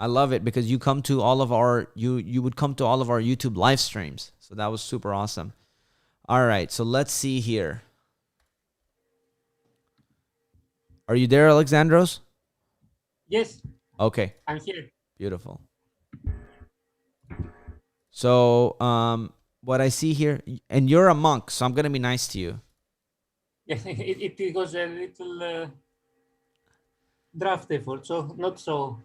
I love it because you come to all of our you would come to all of our YouTube live streams. So that was super awesome. All right, so let's see here. Are you there, Alexandros? Yes. Okay. I'm here. Beautiful. So, what I see here, and you're a monk, so I'm gonna be nice to you. Yeah, it was a little draft effort, so not so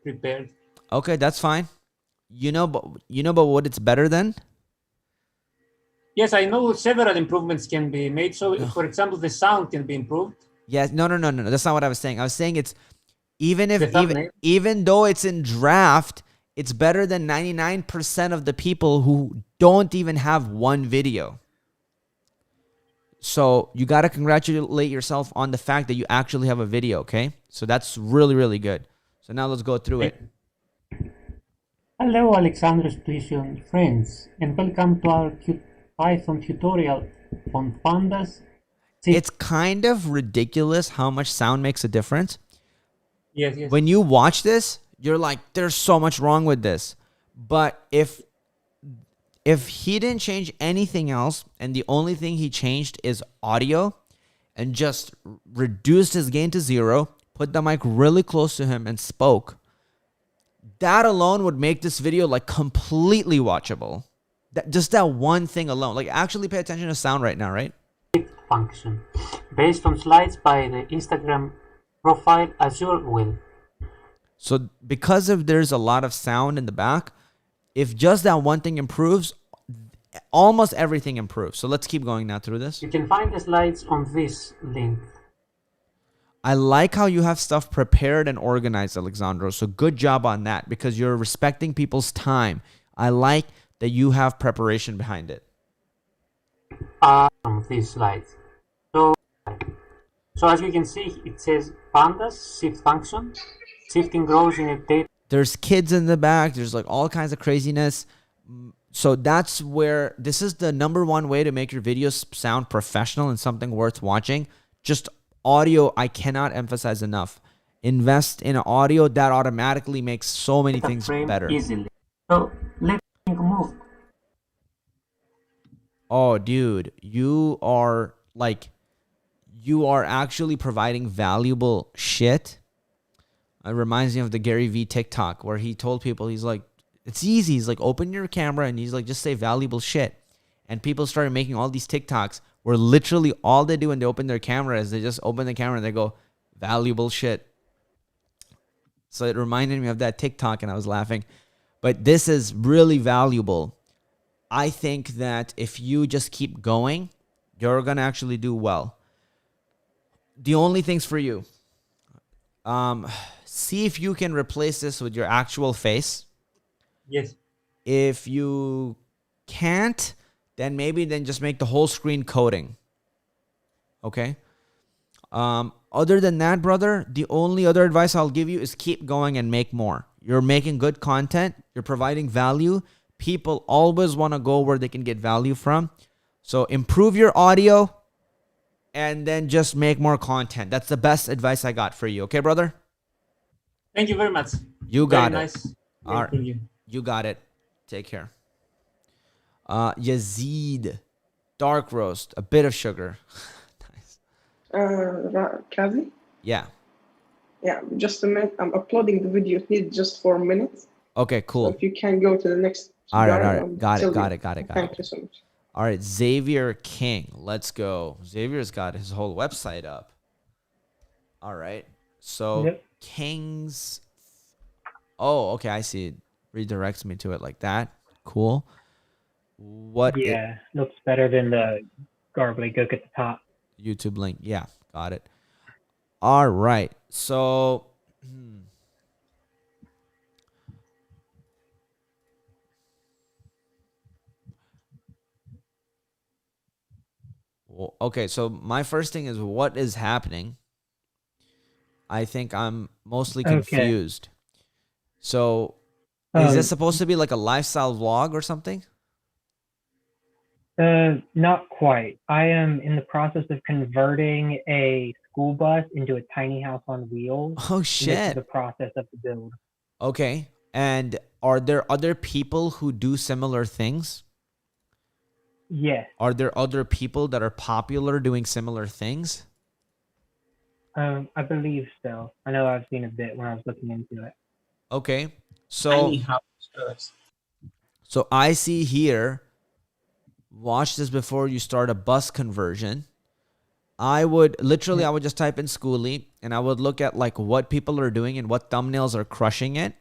prepared. Okay, that's fine. But what it's better than? Yes, I know several improvements can be made. So, for example, the sound can be improved. Yes, no. That's not what I was saying. I was saying it's even though it's in draft, it's better than 99% of the people who don't even have one video. So you got to congratulate yourself on the fact that you actually have a video, okay? So that's really, really good. So now let's go through it. Hello, Alexander's Precision friends, and welcome to our Python tutorial on pandas. It's kind of ridiculous how much sound makes a difference. Yes. When you watch this, you're like, there's so much wrong with this. But if he didn't change anything else, and the only thing he changed is audio, and just reduced his gain to 0, put the mic really close to him and spoke, that alone would make this video like completely watchable. Just that one thing alone. Like actually pay attention to sound right now, right? Function based on slides by the Instagram profile as your will. So because of there's a lot of sound in the back, if just that one thing improves, almost everything improves. So let's keep going now through this. You can find the slides on this link. I like how you have stuff prepared and organized, Alexandro. So good job on that because you're respecting people's time. I like that you have preparation behind it. On these slides. So as you can see, it says pandas, shift function, shifting grows in a data. There's kids in the back. There's like all kinds of craziness. So that's where this is the number one way to make your videos sound professional and something worth watching. Just audio, I cannot emphasize enough. Invest in audio. That automatically makes so many things better. Easily. So let's move. Oh, dude, you are actually providing valuable shit. It reminds me of the Gary V TikTok where he told people, he's like, it's easy. He's like, open your camera and he's like, just say valuable shit. And people started making all these TikToks where literally all they do when they open their camera is they just open the camera and they go, valuable shit. So it reminded me of that TikTok and I was laughing. But this is really valuable. I think that if you just keep going, you're going to actually do well. The only things for you, see if you can replace this with your actual face. Yes. If you can't, then just make the whole screen coding. Okay? Other than that, brother, the only other advice I'll give you is keep going and make more. You're making good content. You're providing value. People always want to go where they can get value from. So improve your audio and then just make more content. That's the best advice I got for you. Okay, brother? Thank you very much. You got very it. Nice. All right. You got it. Take care. Yazid. Dark roast. A bit of sugar. Kazi? Yeah. Yeah, just a minute. I'm uploading the video. It needs just 4 minutes. Okay, cool. So if you can go to the next. All right. Got it. Thank you so much. All right, Xavier King. Let's go. Xavier's got his whole website up. All right. So King's. Oh, okay. I see. It redirects me to it like that. Cool. What? Yeah, looks better than the gobbledygook at the top. YouTube link. Yeah, got it. All right. So. Okay, so my first thing is what is happening? I think I'm mostly confused. So, is this supposed to be like a lifestyle vlog or something? Not quite. I am in the process of converting a school bus into a tiny house on wheels. Oh shit! This is the process of the build. Okay, and are there other people who do similar things? Yes. Are there other people that are popular doing similar things? I believe so. I know I've seen a bit when I was looking into it. Okay, so I see here. Watch this before you start a bus conversion. I would just type in schoolie and I would look at like what people are doing and what thumbnails are crushing it.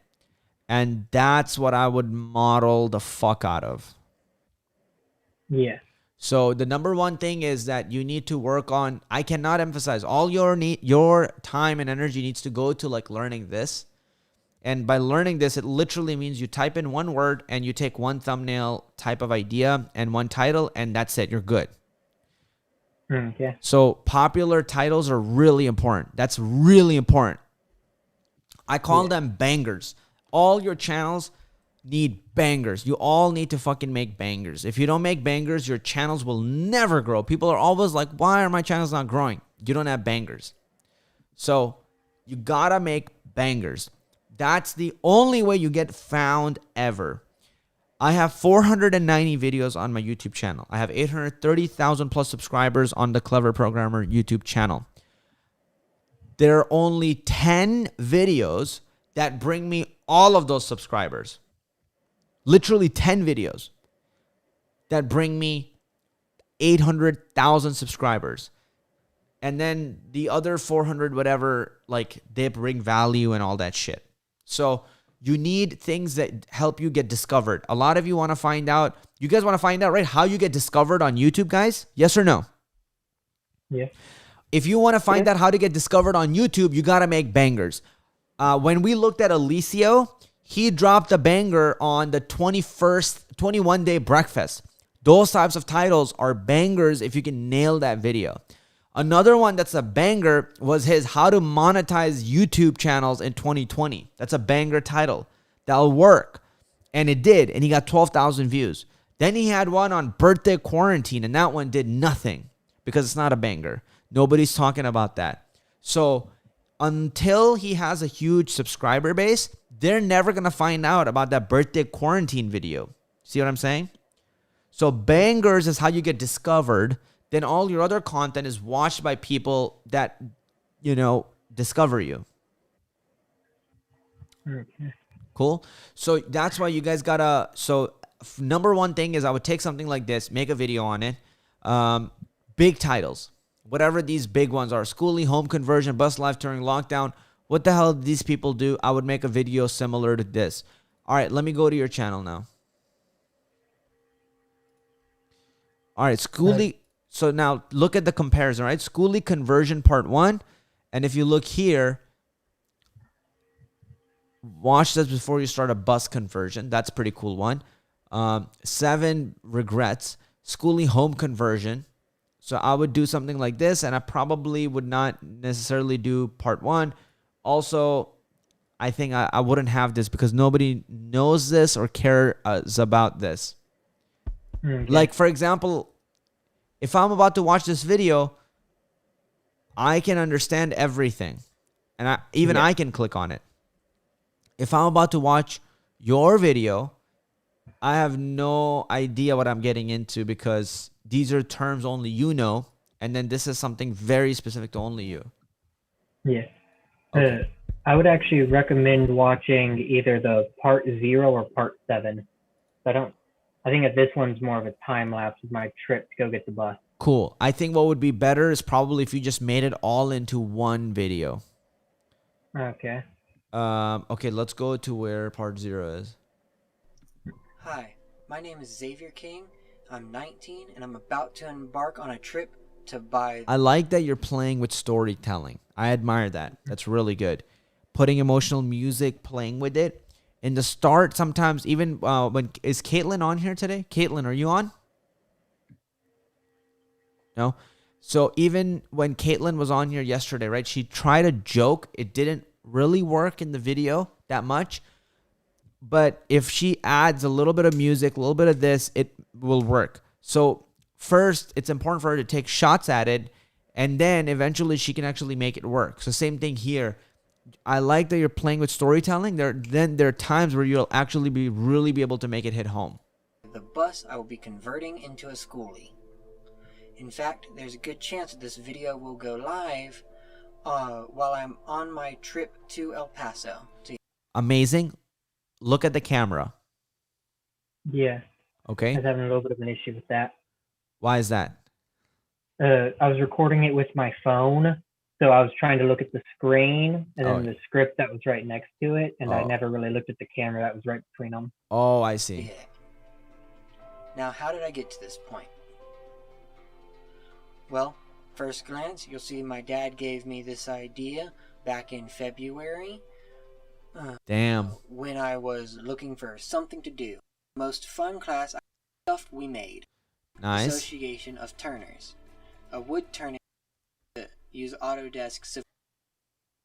And that's what I would model the fuck out of. Yeah. So the number one thing is that you need to work on, I cannot emphasize, all your time and energy needs to go to like learning this. And by learning this, it literally means you type in one word and you take one thumbnail type of idea and one title and that's it. You're good. Okay. So popular titles are really important. That's really important. I call them bangers. All your channels need bangers. You all need to fucking make bangers. If you don't make bangers, your channels will never grow. People are always like, why are my channels not growing? You don't have bangers. So you gotta make bangers. That's the only way you get found ever. I have 490 videos on my YouTube channel. I have 830,000 plus subscribers on the Clever Programmer YouTube channel. There are only 10 videos that bring me all of those subscribers. Literally 10 videos that bring me 800,000 subscribers. And then the other 400, whatever, like they bring value and all that shit. So you need things that help you get discovered. A lot of you want to find out, you guys want to find out, right, how you get discovered on YouTube, guys? Yes or no? Yeah. If you want to find out how to get discovered on YouTube, you got to make bangers. When we looked at Alicio, he dropped a banger on the 21 day breakfast. Those types of titles are bangers if you can nail that video. Another one that's a banger was his How to Monetize YouTube Channels in 2020. That's a banger title. That'll work. And it did. And he got 12,000 views. Then he had one on birthday quarantine. And that one did nothing because it's not a banger. Nobody's talking about that. So until he has a huge subscriber base, they're never going to find out about that birthday quarantine video. See what I'm saying? So bangers is how you get discovered. Then all your other content is watched by people that, you know, discover you. Okay. Cool. So that's why you guys gotta, number one thing is I would take something like this, make a video on it. Big titles, whatever these big ones are, schooling, home conversion, bus life during lockdown. What the hell did these people do? I would make a video similar to this. All right, let me go to your channel now. All right, schooling. So now look at the comparison, right? Schoolie conversion part 1. And if you look here, watch this before you start a bus conversion. That's a pretty cool one. 7 regrets. Schoolie home conversion. So I would do something like this, and I probably would not necessarily do part 1. Also, I think I wouldn't have this because nobody knows this or cares about this. Okay. Like, for example, if I'm about to watch this video, I can understand everything. And I can click on it. If I'm about to watch your video, I have no idea what I'm getting into because these are terms only you know. And then this is something very specific to only you. Yeah. Okay. I would actually recommend watching either the part 0 or part 7. I think that this one's more of a time lapse of my trip to go get the bus. Cool. I think what would be better is probably if you just made it all into one video. Okay. Okay, let's go to where part 0 is. Hi, my name is Xavier King. I'm 19 and I'm about to embark on a trip to buy... I like that you're playing with storytelling. I admire that. That's really good. Putting emotional music, playing with it. In the start, sometimes even is Caitlin on here today? Caitlin, are you on? No? So even when Caitlin was on here yesterday, right? She tried a joke. It didn't really work in the video that much. But if she adds a little bit of music, a little bit of this, it will work. So first, it's important for her to take shots at it. And then eventually she can actually make it work. So same thing here. I like that you're playing with storytelling. There are times where you'll actually really be able to make it hit home. The bus I will be converting into a schoolie. In fact, there's a good chance that this video will go live while I'm on my trip to El Paso. Amazing. Look at the camera. Yeah. Okay. I was having a little bit of an issue with that. Why is that? I was recording it with my phone. So I was trying to look at the screen and then the script that was right next to it. And I never really looked at the camera that was right between them. Oh, I see. Yeah. Now, how did I get to this point? Well, first glance, you'll see my dad gave me this idea back in February. Damn. When I was looking for something to do. Most fun class stuff we made. Nice. Association of Turners. A wood turning to use Autodesk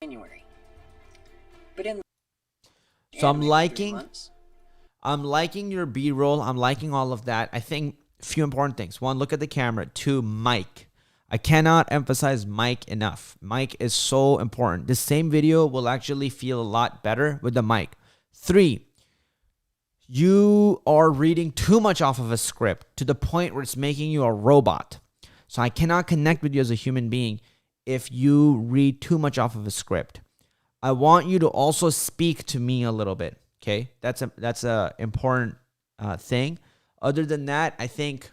January. But in so I'm liking your B-roll. I'm liking all of that. I think a few important things. 1, look at the camera. 2, mic. I cannot emphasize mic enough. Mic is so important. This same video will actually feel a lot better with the mic. 3, You are reading too much off of a script to the point where it's making you a robot. So I cannot connect with you as a human being if you read too much off of a script. I want you to also speak to me a little bit. Okay, that's a important thing. Other than that, I think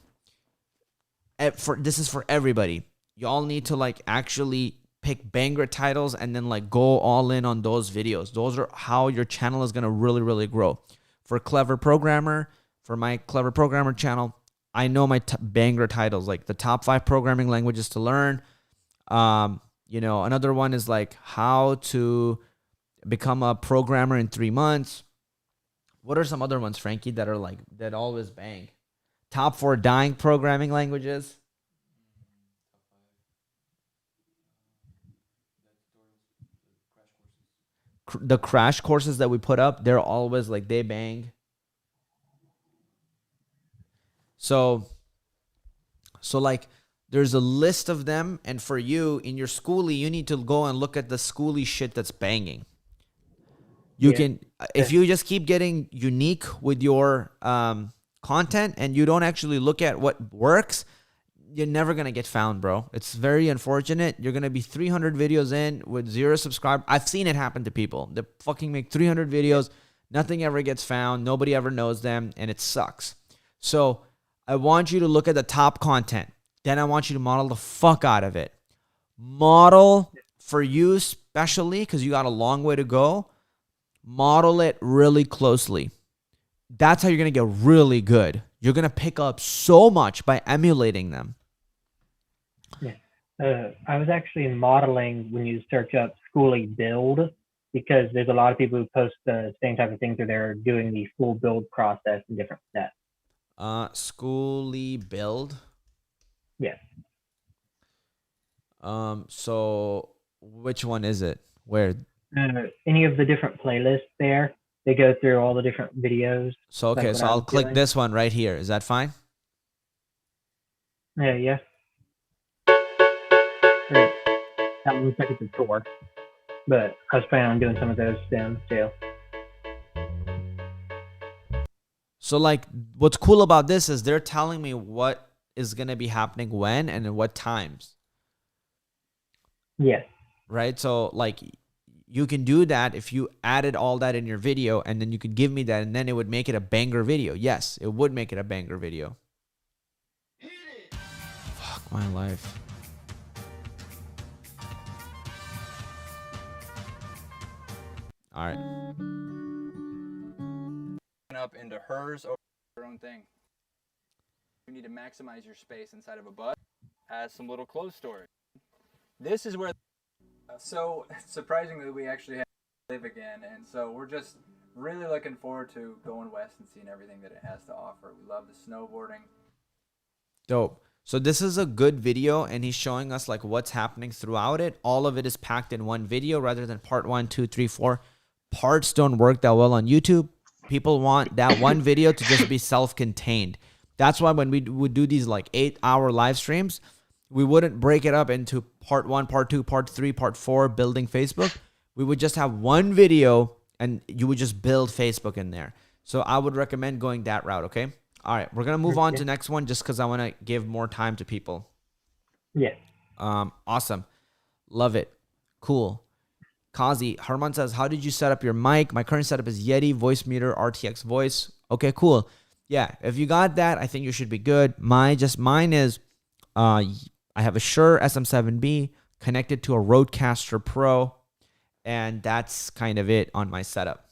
this is for everybody. Y'all need to like actually pick banger titles and then like go all in on those videos. Those are how your channel is gonna really, really grow. For Clever Programmer, for my Clever Programmer channel, I know my banger titles, like the top 5 programming languages to learn. Another one is like how to become a programmer in 3 months. What are some other ones, Frankie, that are like that always bang? Top 4 dying programming languages. The crash courses that we put up, they're always like they bang. So like there's a list of them, and for you in your schoolie, you need to go and look at the schoolie shit that's banging. If you just keep getting unique with your content and you don't actually look at what works, you're never going to get found, bro. It's very unfortunate. You're going to be 300 videos in with 0 subscribers. I've seen it happen to people. They fucking make 300 videos. Nothing ever gets found. Nobody ever knows them, and it sucks. So I want you to look at the top content. Then I want you to model the fuck out of it. Model for you especially, because you got a long way to go. Model it really closely. That's how you're going to get really good. You're going to pick up so much by emulating them. Yeah. I was actually modeling when you search up Schoolie build, because there's a lot of people who post the same type of things where they're doing the full build process in different steps. Schoolie build? Yes. So which one is it? Where? Any of the different playlists there. They go through all the different videos. So, okay, like so I'll click this one right here. Is that fine? Yeah. Great. That looks like it's a tour. But I was planning on doing some of those soon, too. So, like, what's cool about this is they're telling me what is going to be happening when and at what times. Yes. Right? So, like, you can do that if you added all that in your video, and then you could give me that, and then it would make it a banger video. Yes, it would make it a banger video. Fuck my life. All right. Up into hers or her own thing. You need to maximize your space inside of a bus. Add some little clothes storage. This is where. So surprisingly, we actually have to live again, and so we're just really looking forward to going west and seeing everything that it has to offer. We love the snowboarding. Dope. So this is a good video, and he's showing us like what's happening throughout it. All of it is packed in one video rather than part 1, 2, 3, 4. Parts don't work that well on YouTube. People want that one video to just be self-contained. That's why when we would do these like 8-hour live streams, we wouldn't break it up into part 1, part 2, part 3, part 4, building Facebook. We would just have one video, and you would just build Facebook in there. So I would recommend going that route, okay? All right, we're going to move on to the next one just because I want to give more time to people. Yeah. Awesome. Love it. Cool. Kazi, Harman says, how did you set up your mic? My current setup is Yeti, Voice Meter, RTX Voice. Okay, cool. Yeah, if you got that, I think you should be good. Mine is, I have a Shure SM7B connected to a Rodecaster Pro, and that's kind of it on my setup.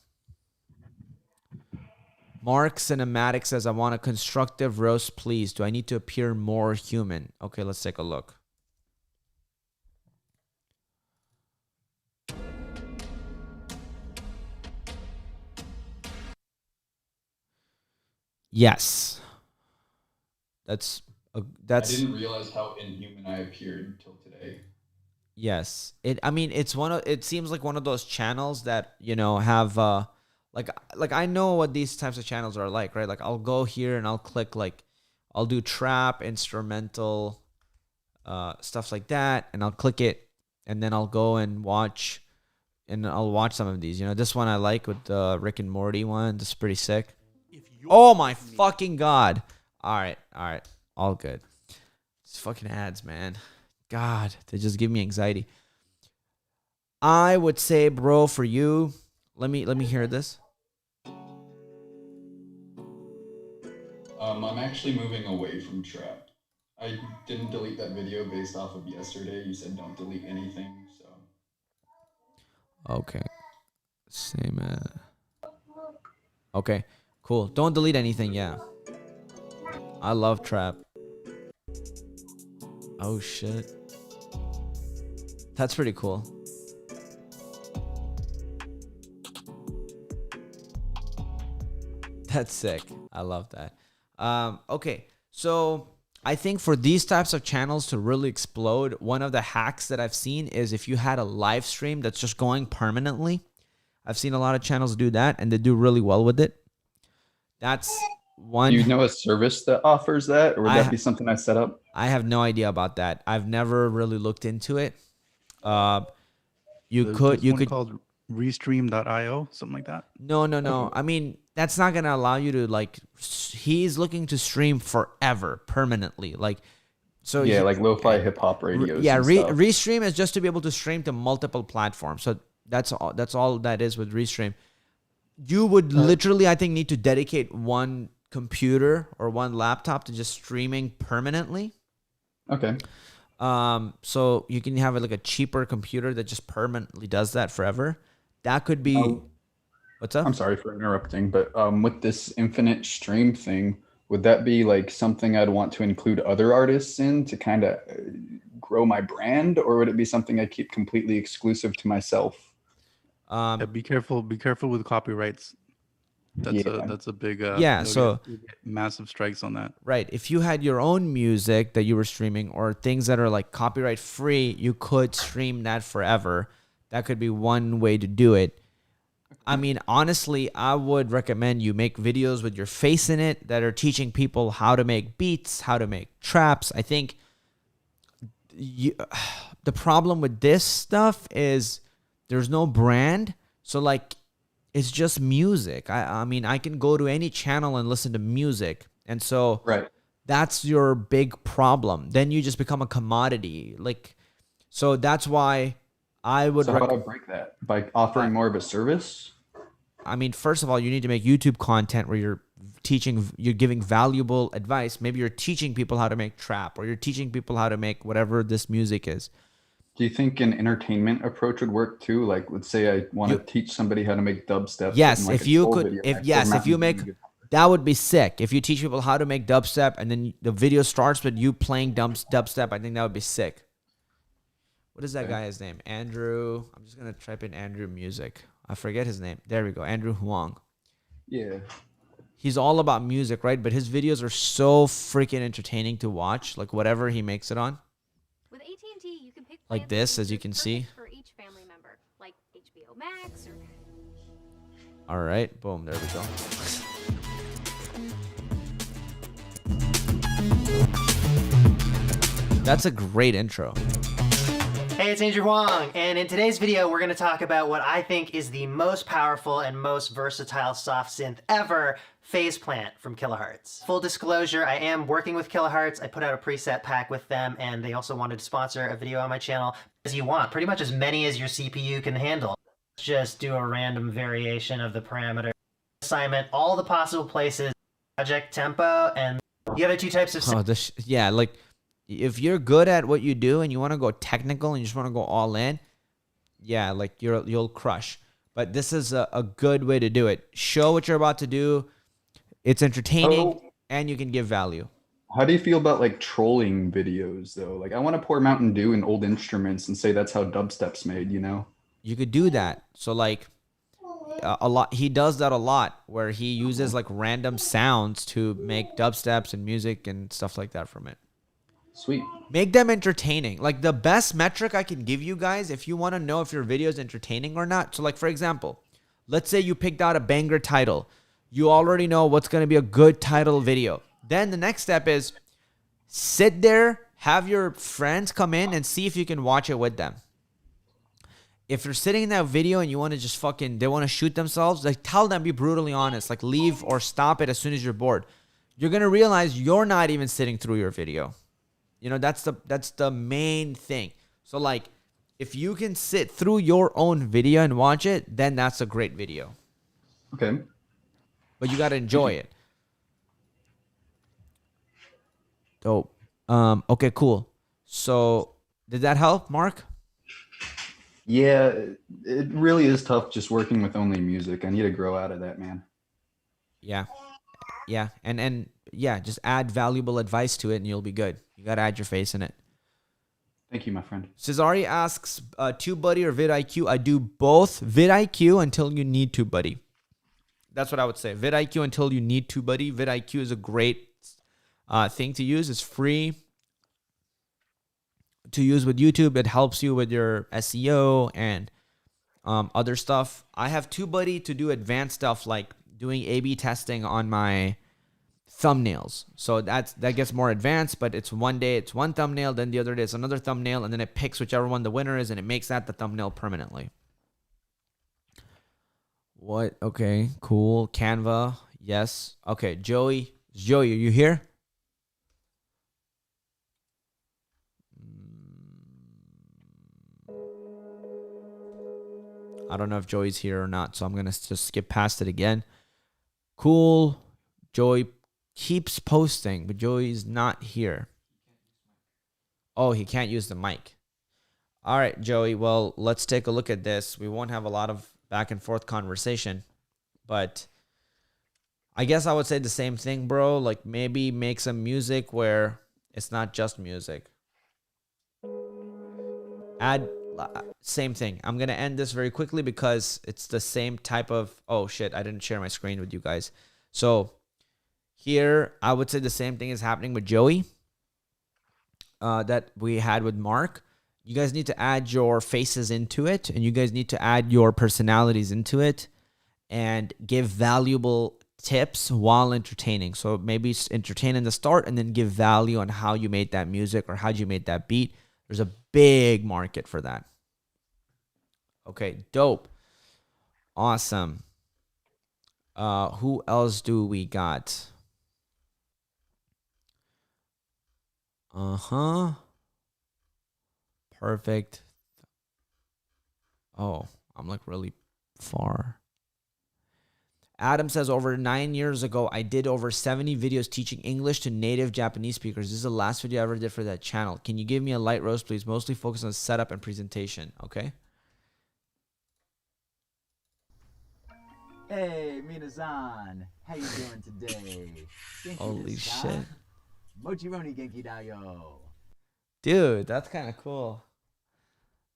Mark Cinematic says, I want a constructive roast, please. Do I need to appear more human? Okay, let's take a look. Yes. That's I didn't realize how inhuman I appeared until today. Yes. It seems like one of those channels that, have like I know what these types of channels are like, right? Like I'll go here and I'll click I'll do trap, instrumental, stuff like that, and I'll click it, and then I'll go and watch some of these. This one I like with the Rick and Morty one. This is pretty sick. Oh my fucking God. All right. All good. These fucking ads, man. God, they just give me anxiety. I would say, bro, for you, let me hear this. I'm actually moving away from trap. I didn't delete that video based off of yesterday. You said don't delete anything, so. Okay. Same. Okay, cool. Don't delete anything. Yeah. I love trap. Oh shit. That's pretty cool. That's sick. I love that. Okay, so I think for these types of channels to really explode, one of the hacks that I've seen is if you had a live stream that's just going permanently. I've seen a lot of channels do that, and they do really well with it. That's one. Do you know a service that offers that, or would that be something I set up? I have no idea about that. I've never really looked into it. You could called Restream.io, something like that. No. I mean, that's not gonna allow you to like. He's looking to stream forever, permanently. Like, so yeah, like lo-fi hip hop radios. Yeah, Restream is just to be able to stream to multiple platforms. So that's all that is with Restream. You would literally, I think, need to dedicate one computer or one laptop to just streaming permanently. Okay. So you can have like a cheaper computer that just permanently does that forever. That could be. What's up? I'm sorry for interrupting, but with this infinite stream thing, would that be like something I'd want to include other artists in to kind of grow my brand, or would it be something I keep completely exclusive to myself? Yeah, be careful with copyrights. That's a big so massive strikes on that. Right. If you had your own music that you were streaming or things that are like copyright free, you could stream that forever. That could be one way to do it. I mean, honestly, I would recommend you make videos with your face in it that are teaching people how to make beats, how to make traps. I think the problem with this stuff is there's no brand. So like, it's just music. I mean, I can go to any channel and listen to music. And so that's your big problem. Then you just become a commodity. Like, so that's why I would. So how do I break that? By offering more of a service? I mean, first of all, you need to make YouTube content where you're giving valuable advice. Maybe you're teaching people how to make trap, or you're teaching people how to make whatever this music is. Do you think an entertainment approach would work too? Like, let's say I want to teach somebody how to make dubstep. Yes, if you could, if you make, that would be sick. If you teach people how to make dubstep and then the video starts with you playing dubstep, I think that would be sick. What is that guy's name? Andrew. I'm just gonna type in Andrew music. I forget his name. There we go. Andrew Huang. Yeah. He's all about music, right? But his videos are so freaking entertaining to watch. Like whatever he makes it on. With AT&T, you can pick like this, as you can see. for each family member, like HBO Max or. All right. Boom. There we go. That's a great intro. Hey, it's Andrew Huang, and in today's video, we're going to talk about what I think is the most powerful and most versatile soft synth ever, Phase Plant from Kilohertz. Full disclosure, I am working with Kilohertz. I put out a preset pack with them, and they also wanted to sponsor a video on my channel. As you want, pretty much as many as your CPU can handle. Just do a random variation of the parameter assignment, all the possible places, project tempo, and the other two types of yeah, like if you're good at what you do and you want to go technical and you just want to go all in, yeah, like you'll crush. But this is a good way to do it. Show what you're about to do. It's entertaining and you can give value. How do you feel about like trolling videos though? Like I want to pour Mountain Dew in old instruments and say that's how dubstep's made, you know? You could do that. So like a lot, he does that a lot where he uses like random sounds to make dubsteps and music and stuff like that from it. Sweet. Make them entertaining. Like the best metric I can give you guys if you want to know if your video is entertaining or not. So like for example, let's say you picked out a banger title. You already know what's going to be a good title video. Then the next step is sit there, have your friends come in and see if you can watch it with them. if you're sitting in that video and you want to just fucking, they want to shoot themselves, like tell them, be brutally honest, like leave or stop it as soon as you're bored. You're going to realize you're not even sitting through your video. You know, that's the main thing. So like, if you can sit through your own video and watch it, then that's a great video. Okay. But you got to enjoy it. Dope. Okay, cool. So did that help, Mark? Yeah, it really is tough just working with only music. I need to grow out of that, man. Yeah. Yeah. And yeah, just add valuable advice to it and you'll be good. You got to add your face in it. Thank you, my friend. Cesari asks, TubeBuddy or vidIQ? I do both. vidIQ until you need TubeBuddy. That's what I would say. vidIQ until you need TubeBuddy. vidIQ is a great thing to use. It's free to use with YouTube. It helps you with your SEO and other stuff. I have TubeBuddy to do advanced stuff like doing A/B testing on my thumbnails. So that gets more advanced, but it's one day it's one thumbnail, then the other day it's another thumbnail, and then it picks whichever one the winner is, and it makes that the thumbnail permanently. What? Okay, cool. Canva, yes. Okay, Joey, are you here? I don't know if Joey's here or not, so I'm gonna just skip past it again. Cool. Joey keeps posting, but Joey's not here. Oh, he can't use the mic. All right, Joey. Well, let's take a look at this. We won't have a lot of back and forth conversation, but I guess I would say the same thing, bro. Like maybe make some music where it's not just music. Add same thing. I'm going to end this very quickly because it's the same type of, oh shit, I didn't share my screen with you guys. So here, I would say the same thing is happening with Joey that we had with Mark. You guys need to add your faces into it, and you guys need to add your personalities into it and give valuable tips while entertaining. So maybe entertain in the start and then give value on how you made that music or how you made that beat. There's a big market for that. Okay, dope. Awesome. Who else do we got? Perfect. Oh, I'm like really far. Adam says, over 9 years ago, I did over 70 videos teaching English to native Japanese speakers. This is the last video I ever did for that channel. Can you give me a light roast, please? Mostly focus on setup and presentation. Okay. Hey, Minasan. How you doing today? Holy shit. Mochironi Genki da yo. Dude, that's kind of cool.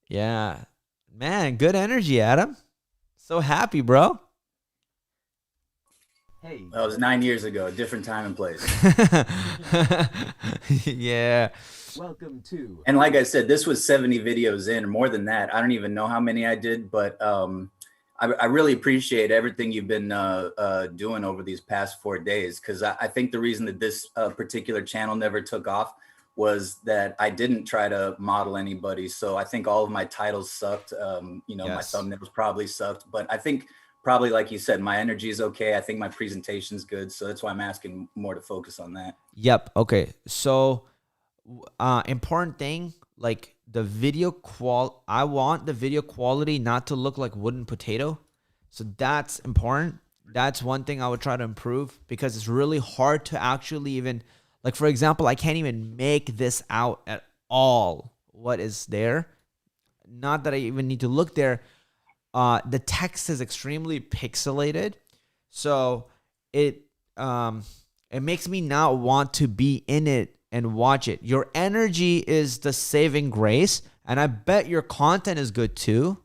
Yeah. Man, good energy, Adam. So happy, bro. Hey. That was 9 years ago, different time and place. Yeah. Welcome to. And like I said, this was 70 videos in, or more than that. I don't even know how many I did, but I really appreciate everything you've been doing over these past 4 days, because I think the reason that this particular channel never took off was that I didn't try to model anybody. So I think all of my titles sucked. You know, Yes. my thumbnails probably sucked, but I think probably, like you said, my energy is okay. I think my presentation's good. So that's why I'm asking more to focus on that. Yep. Okay. So, important thing, like the video I want the video quality not to look like wooden potato. So that's important. That's one thing I would try to improve, because it's really hard to actually even, like, for example, I can't even make this out at all. What is there? Not that I even need to look there. The text is extremely pixelated, so it makes me not want to be in it and watch it. Your energy is the saving grace, and I bet your content is good too.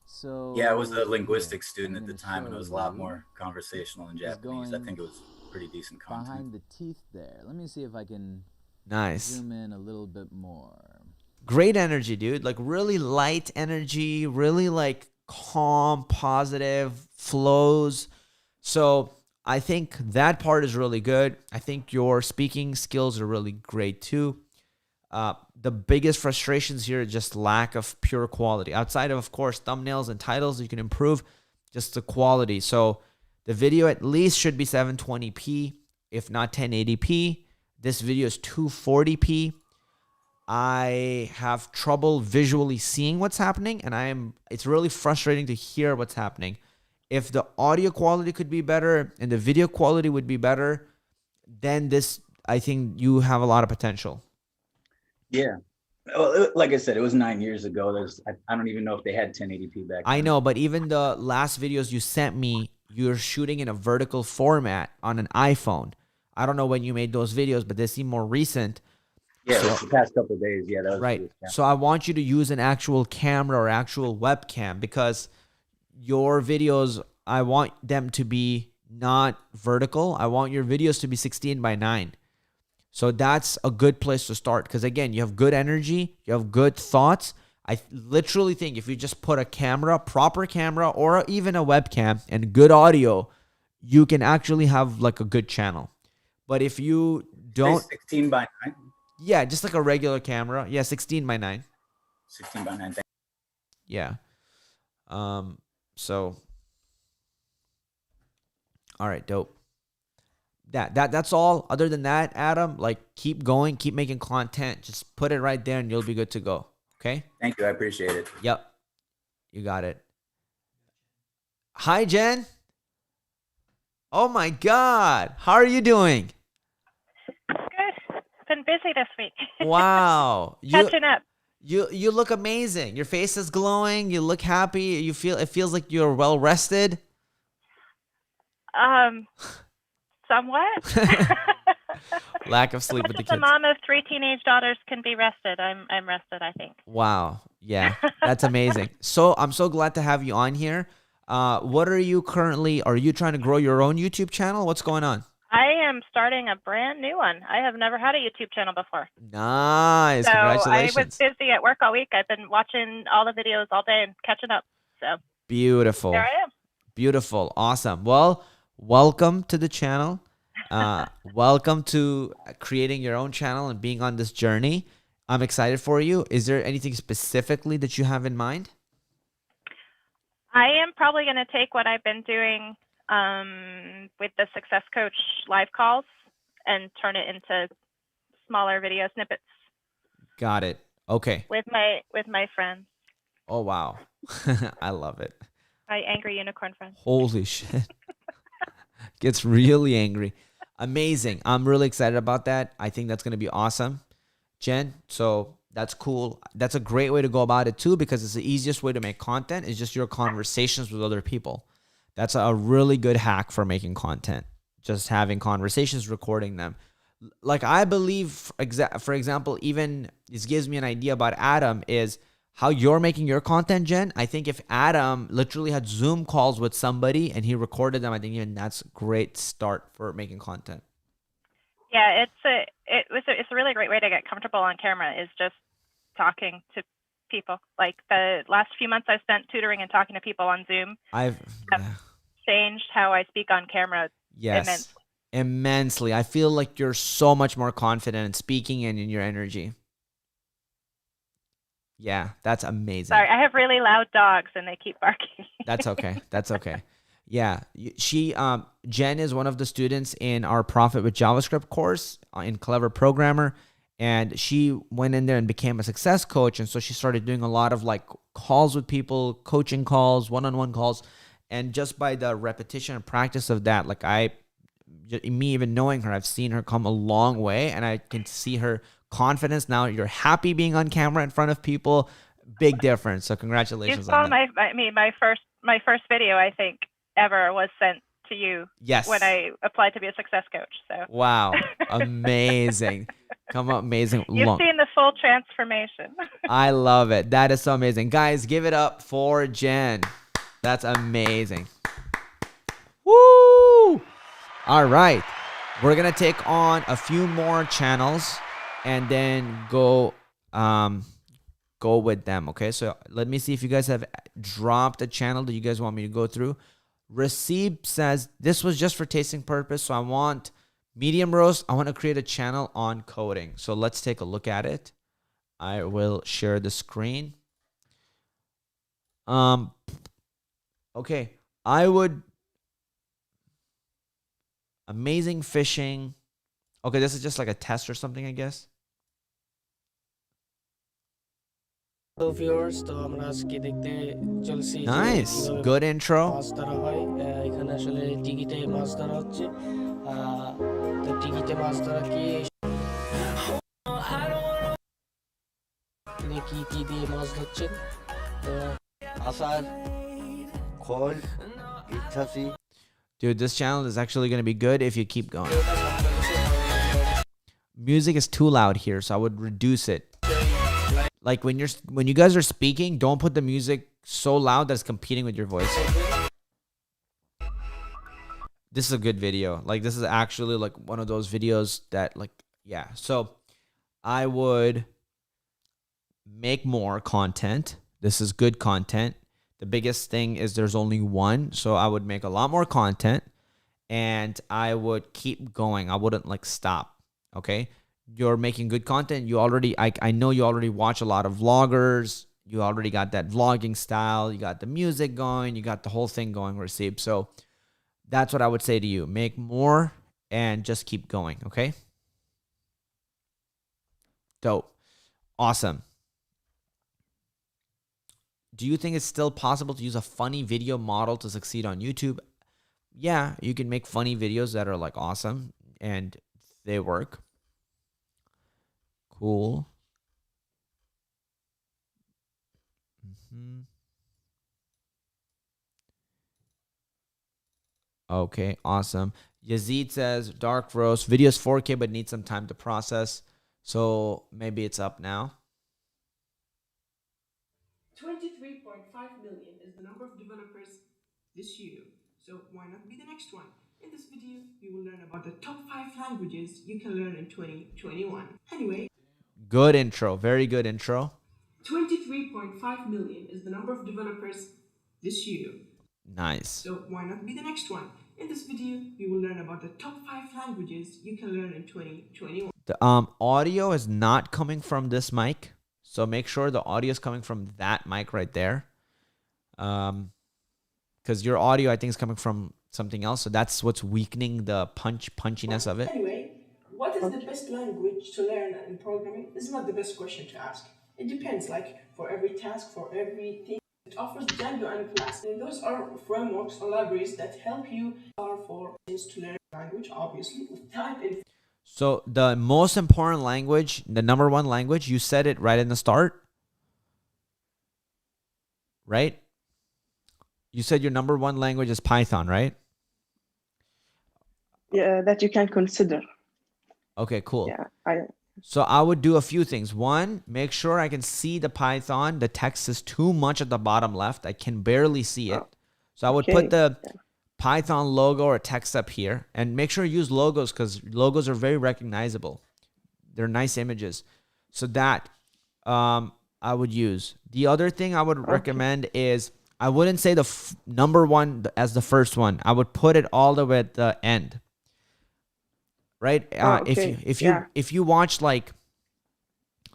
So Yeah, I was a linguistics student at the time, and it was a lot more conversational in Japanese. I think it was pretty decent content. Behind the teeth there. Let me see if I can Nice. zoom in a little bit more. Great energy, dude. Like really light energy, really like calm, positive flows. So I think that part is really good. I think your speaking skills are really great too. The biggest frustrations here are just lack of pure quality. Outside of course, thumbnails and titles, you can improve just the quality. So the video at least should be 720p, if not 1080p. This video is 240p. I have trouble visually seeing what's happening, and it's really frustrating to hear what's happening. If the audio quality could be better and the video quality would be better, then I think you have a lot of potential. Yeah. Well, like I said, it was 9 years ago. I don't even know if they had 1080p back then. I know, but even the last videos you sent me, you're shooting in a vertical format on an iPhone. I don't know when you made those videos, but they seem more recent. Yeah, the past couple of days. Yeah, that was right. So I want you to use an actual camera or actual webcam, because your videos, I want them to be not vertical. I want your videos to be 16:9. So that's a good place to start, because again, you have good energy, you have good thoughts. I literally think if you just put a camera, proper camera, or even a webcam and good audio, you can actually have like a good channel. But if you don't, 16:9. Yeah, just like a regular camera. Yeah, 16:9. 16:9. Yeah. So. All right, dope. That's all. Other than that, Adam, like keep going, keep making content. Just put it right there and you'll be good to go. Okay? Thank you. I appreciate it. Yep. You got it. Hi, Jen. Oh my God. How are you doing? Good. Been busy this week. Wow. Catching up. You look amazing. Your face is glowing. You look happy. It feels like you're well rested. Somewhat. Lack of sleep with the As kids. a mom of 3 teenage daughters can be rested. I'm rested, I think. Wow. Yeah, that's amazing. So I'm so glad to have you on here. What are you trying to grow your own YouTube channel? What's going on? I am starting a brand new one. I have never had a YouTube channel before. Nice. So Congratulations. I was busy at work all week. I've been watching all the videos all day and catching up. So Beautiful. there I am. Beautiful. Awesome. Well, welcome to the channel. Welcome to creating your own channel and being on this journey. I'm excited for you. Is there anything specifically that you have in mind? I am probably going to take what I've been doing with the Success Coach live calls and turn it into smaller video snippets. Got it. Okay. With my friends. Oh, wow. I love it. My angry unicorn friends. Holy shit. Gets really angry. Amazing. I'm really excited about that. I think that's going to be awesome. Jen, so that's cool. That's a great way to go about it too, because it's the easiest way to make content is just your conversations with other people. That's a really good hack for making content. Just having conversations, recording them. Like I believe, for example, even this gives me an idea about Adam is how you're making your content, Jen. I think if Adam literally had Zoom calls with somebody and he recorded them, I think even that's a great start for making content. Yeah, it's a really great way to get comfortable on camera is just talking to people. Like the last few months I spent tutoring and talking to people on Zoom. Have changed how I speak on camera. Yes, immensely. I feel like you're so much more confident in speaking and in your energy. Yeah, that's amazing. Sorry, I have really loud dogs and they keep barking. That's okay. That's okay. Yeah, Jen is one of the students in our Profit with JavaScript course in Clever Programmer, and she went in there and became a success coach, and so she started doing a lot of like calls with people, coaching calls, one-on-one calls, and just by the repetition and practice of that, like me even knowing her, I've seen her come a long way, and I can see her confidence now. You're happy being on camera in front of people. Big difference. So congratulations You saw on that. my first video I think ever was sent to you. Yes. When I applied to be a success coach. So Wow. Amazing. Come on, amazing. You've seen the full transformation. I love it. That is so amazing. Guys, give it up for Jen. That's amazing. Woo! All right. We're going to take on a few more channels and then go with them. Okay, so let me see if you guys have dropped a channel that you guys want me to go through. Receive says, this was just for tasting purpose, so I want medium roast. I want to create a channel on coding. So let's take a look at it. I will share the screen. Okay. I would amazing fishing. Okay, this is just like a test or something, I guess. Hello viewers, তো আমরা আজকে দেখতে চলছি যে Nice. কিভাবে Good intro. মাছ ধরা হয়। এখানে আসলে টিকিটে মাছ ধরা হচ্ছে। তো টিকিটে মাছ ধরা কি কি দিয়ে মাছ ধরছেন? আসার খোল ইচ্ছাসি Dude, this channel is actually going to be good if you keep going. Music is too loud here, so I would reduce it. Like when you guys are speaking, don't put the music so loud that it's competing with your voice. This is a good video. Like this is actually like one of those videos that like, yeah. So I would make more content. This is good content. The biggest thing is there's only one. So I would make a lot more content and I would keep going. I wouldn't like stop. Okay. You're making good content. You already, I know you already watch a lot of vloggers. You already got that vlogging style. You got the music going. You got the whole thing going, Rasib. So that's what I would say to you. Make more and just keep going. Okay. Dope. Awesome. Do you think it's still possible to use a funny video model to succeed on YouTube? Yeah, you can make funny videos that are like awesome and they work. Cool. Okay, awesome. Yazid says dark roast videos 4K but need some time to process. So maybe it's up now. 23.5 million is the number of developers this year, so why not be the next one? In this video, you will learn about the top 5 languages you can learn in 2021. Anyway, good intro, very good intro. 23.5 million is the number of developers this year. Nice. So why not be the next one? In this video, you will learn about the top 5 languages you can learn in 2021. The audio is not coming from this mic. So make sure the audio is coming from that mic right there. Because your audio, I think, is coming from something else. So that's what's weakening the punchiness of it. Anyway, what is the best language to learn in programming is not the best question to ask. It depends, like for every task, for everything. It offers Django and Flask. And those are frameworks or libraries that help you for things to learn language, obviously, with time and so the most important language, the number one language, you said it right in the start, right? You said your number one language is Python, right? Yeah, that you can consider. Okay, cool. Yeah, So I would do a few things. One, make sure I can see the Python. The text is too much at the bottom left. I can barely see it. So I would put the Python logo or text up here and make sure you use logos because logos are very recognizable. They're nice images. So that I would use. The other thing I would recommend is I wouldn't say the number one as the first one. I would put it all the way at the end. Right? If you watch like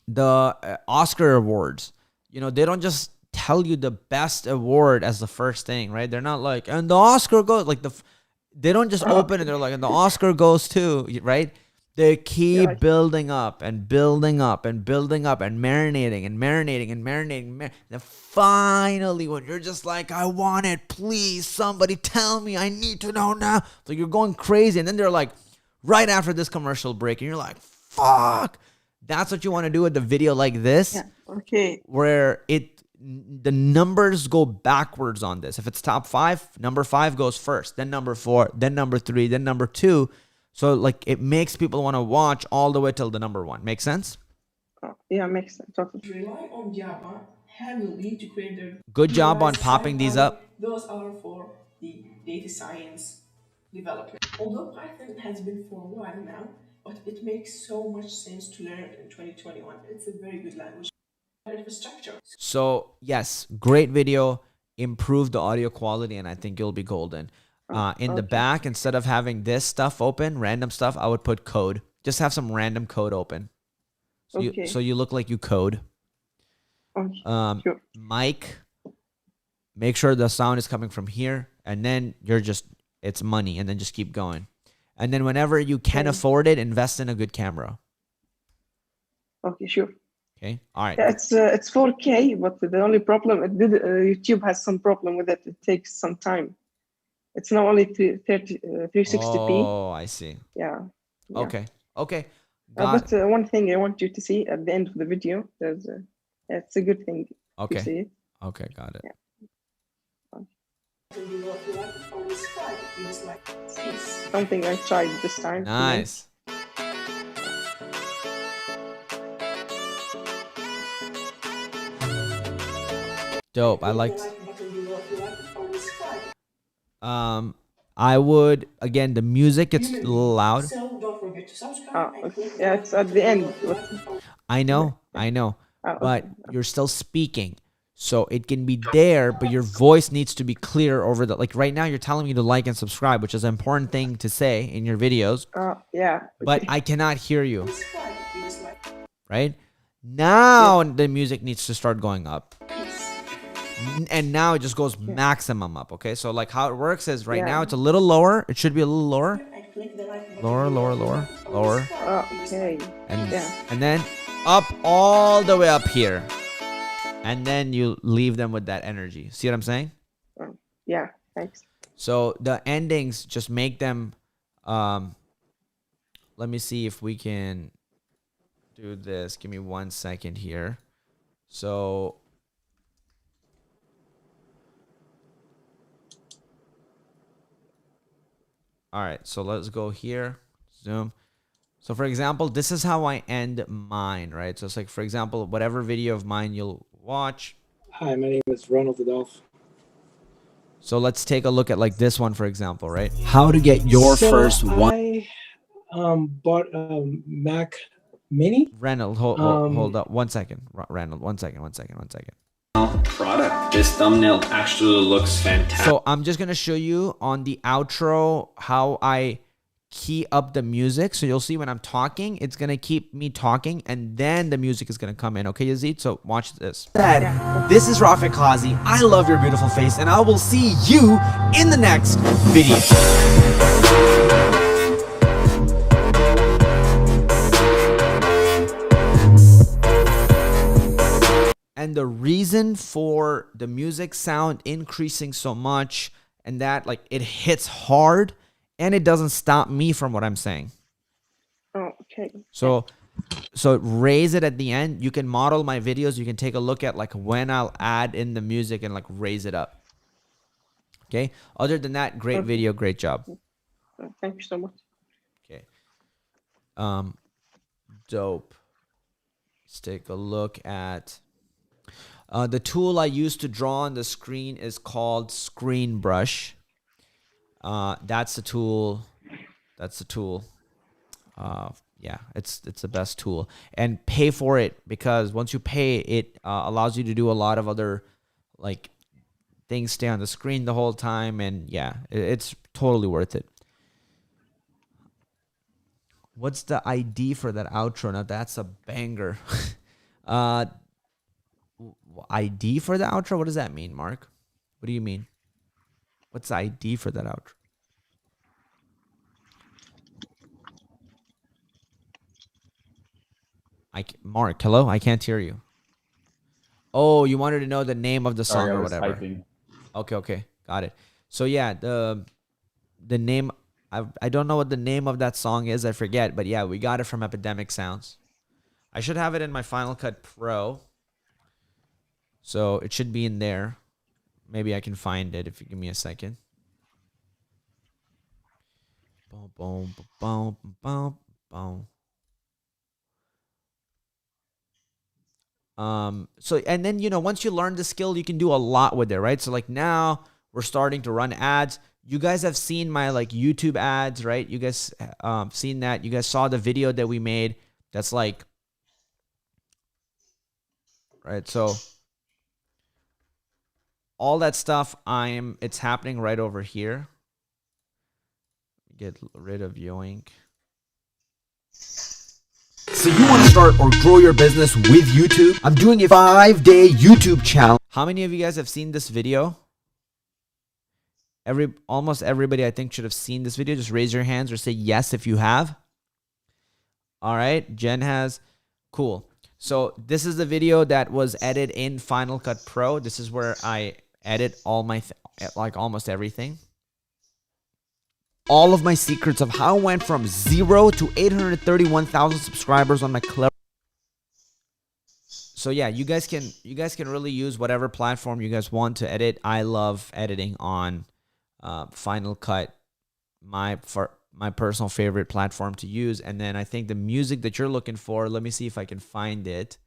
the Oscar awards, you know, they don't just tell you the best award as the first thing, right? They're not like, and the Oscar goes like they don't just open and they're like, and the Oscar goes too, right? They keep building up and building up and building up and marinating and marinating and marinating. And finally, when you're just like, I want it, please, somebody tell me, I need to know now. So you're going crazy. And then they're like, right after this commercial break, and you're like, fuck. That's what you want to do with the video like this. Yeah, okay. Where the numbers go backwards on this. If it's top 5, number 5 goes first, then number 4, then number 3, then number 2. So like it makes people want to watch all the way till the number 1. Make sense? Yeah, makes sense. Rely on Java heavily to create their good job on popping these up. Those are for the data science development. Although Python has been for a while now, but it makes so much sense to learn it in 2021. It's a very good language. Infrastructure. So yes, great video. Improve the audio quality, and I think you'll be golden. In the back, instead of having this stuff open, random stuff, I would put code. Just have some random code open. So Okay. you look like you code. Okay. Sure. Mic, make sure the sound is coming from here, and then it's money, and then just keep going. And then whenever you can afford it, invest in a good camera. Okay, sure. Okay. All right. Yeah, it's 4K, but the only problem YouTube has some problem with it. It takes some time. It's not only 360p. Oh, I see. Yeah. Okay. Okay. But one thing I want you to see at the end of the video, it's a good thing to see it. Okay, got it. Yeah. Something I tried this time. Nice. Dope. I liked. I would, again, the music gets a little loud. Don't forget to subscribe. Yeah, it's at the end. I know. But you're still speaking. So it can be there, but your voice needs to be clear over the, like right now you're telling me to like and subscribe, which is an important thing to say in your videos. Yeah. But I cannot hear you. Right? Now the music needs to start going up. And now it just goes maximum up, okay? So like how it works is right now it's a little lower. It should be a little lower. Lower. Okay. And then up all the way up here. And then you leave them with that energy. See what I'm saying? Yeah, thanks. So the endings, just make them, let me see if we can do this. Give me 1 second here. So, all right, so let's go here, zoom. So for example, this is how I end mine, right? So it's like, for example, whatever video of mine you'll watch. Hi, my name is Ronald the Dolph. So let's take a look at like this one, for example, right? How to get your first one. I bought a Mac Mini. Reynold, hold up 1 second. Reynold, 1 second. Product. This thumbnail actually looks fantastic. So I'm just gonna show you on the outro how I key up the music. So you'll see when I'm talking, it's gonna keep me talking, and then the music is gonna come in. Okay, Yazid? So watch this. This is Rafik Kazi. I love your beautiful face, and I will see you in the next video. And the reason for the music sound increasing so much and that like it hits hard and it doesn't stop me from what I'm saying. Oh, okay. So raise it at the end. You can model my videos. You can take a look at like when I'll add in the music and like raise it up. Okay. Other than that, great video, great job. Thank you so much. Okay. Dope. Let's take a look at the tool I use to draw on the screen is called Screen Brush. That's the tool. Yeah, it's the best tool, and pay for it, because once you pay, it allows you to do a lot of other like things stay on the screen the whole time, and yeah, it's totally worth it. What's the ID for that outro? Now that's a banger. ID for the outro? What does that mean, Mark? What do you mean? What's the ID for that outro? Mark, hello? I can't hear you. Oh, you wanted to know the name of the song or whatever. Typing. Okay. Got it. So yeah, the name, I don't know what the name of that song is. I forget. But yeah, we got it from Epidemic Sounds. I should have it in my Final Cut Pro. So it should be in there. Maybe I can find it if you give me a second. Boom, boom, boom, boom, boom. So, and then, you know, once you learn the skill, you can do a lot with it, right? So like now we're starting to run ads. You guys have seen my like YouTube ads, right? You guys seen that. You guys saw the video that we made. That's like, right? So all that stuff, it's happening right over here. Get rid of Yoink. So you want to start or grow your business with YouTube? I'm doing a 5-day YouTube challenge. How many of you guys have seen this video? Almost everybody I think should have seen this video. Just raise your hands or say yes if you have. All right, Jen has. Cool. So this is the video that was edited in Final Cut Pro. This is where I edit all my, like almost everything. All of my secrets of how I went from 0 to 831,000 subscribers on my Clever. So yeah, you guys can really use whatever platform you guys want to edit. I love editing on Final Cut, my personal favorite platform to use. And then I think the music that you're looking for, let me see if I can find it.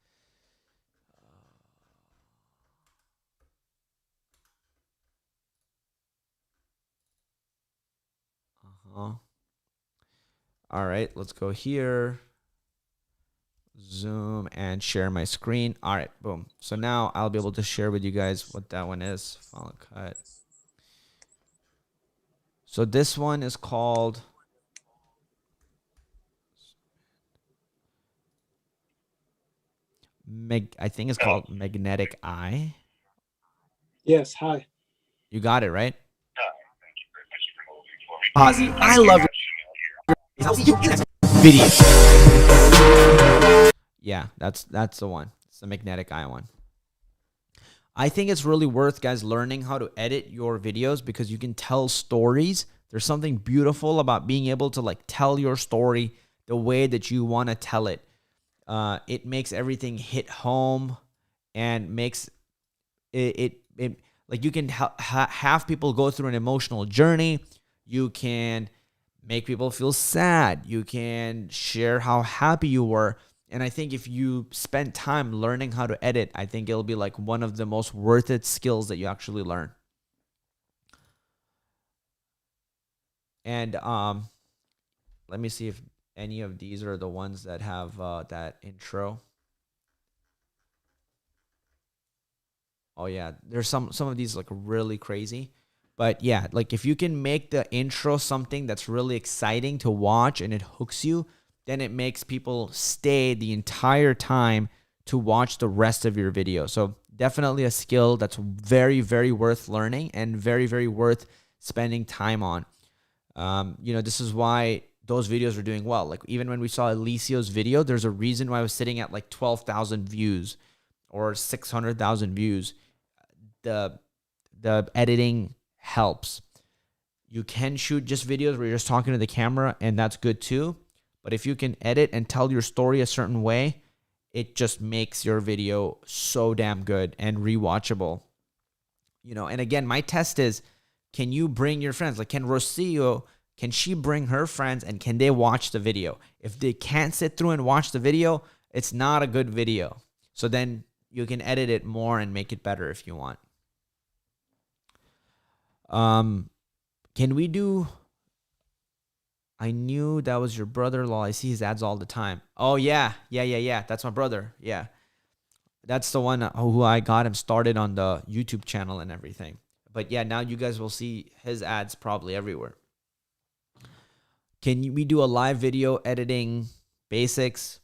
All right, let's go here. Zoom and share my screen. All right, boom. So now I'll be able to share with you guys what that one is. Final Cut. So this one is called I think it's called Magnetic Eye. Yes, hi. You got it, right? Ozzy, I love video. Yeah, that's the one. It's the Magnetic Eye one. I think it's really worth, guys, learning how to edit your videos because you can tell stories. There's something beautiful about being able to like tell your story the way that you want to tell it. It makes everything hit home and makes it like you can have people go through an emotional journey. You can make people feel sad. You can share how happy you were. And I think if you spend time learning how to edit, I think it'll be like one of the most worth it skills that you actually learn. And let me see if any of these are the ones that have that intro. Oh yeah, there's some of these like really crazy. But yeah, like if you can make the intro something that's really exciting to watch and it hooks you, then it makes people stay the entire time to watch the rest of your video. So definitely a skill that's very, very worth learning and very, very worth spending time on. You know, this is why those videos are doing well. Like even when we saw Alicia's video, there's a reason why I was sitting at like 12,000 views or 600,000 views. The editing helps. You can shoot just videos where you're just talking to the camera, and that's good too. But if you can edit and tell your story a certain way, it just makes your video so damn good and rewatchable. You know, and again, my test is, can you bring your friends? Like, can Rocio, can she bring her friends and can they watch the video? If they can't sit through and watch the video, it's not a good video. So then you can edit it more and make it better if you want. Can we do... I knew that was your brother-in-law. I see his ads all the time. Oh, yeah. That's my brother. Yeah. That's the one who I got him started on the YouTube channel and everything. But yeah, now you guys will see his ads probably everywhere. Can we do a live video editing basics?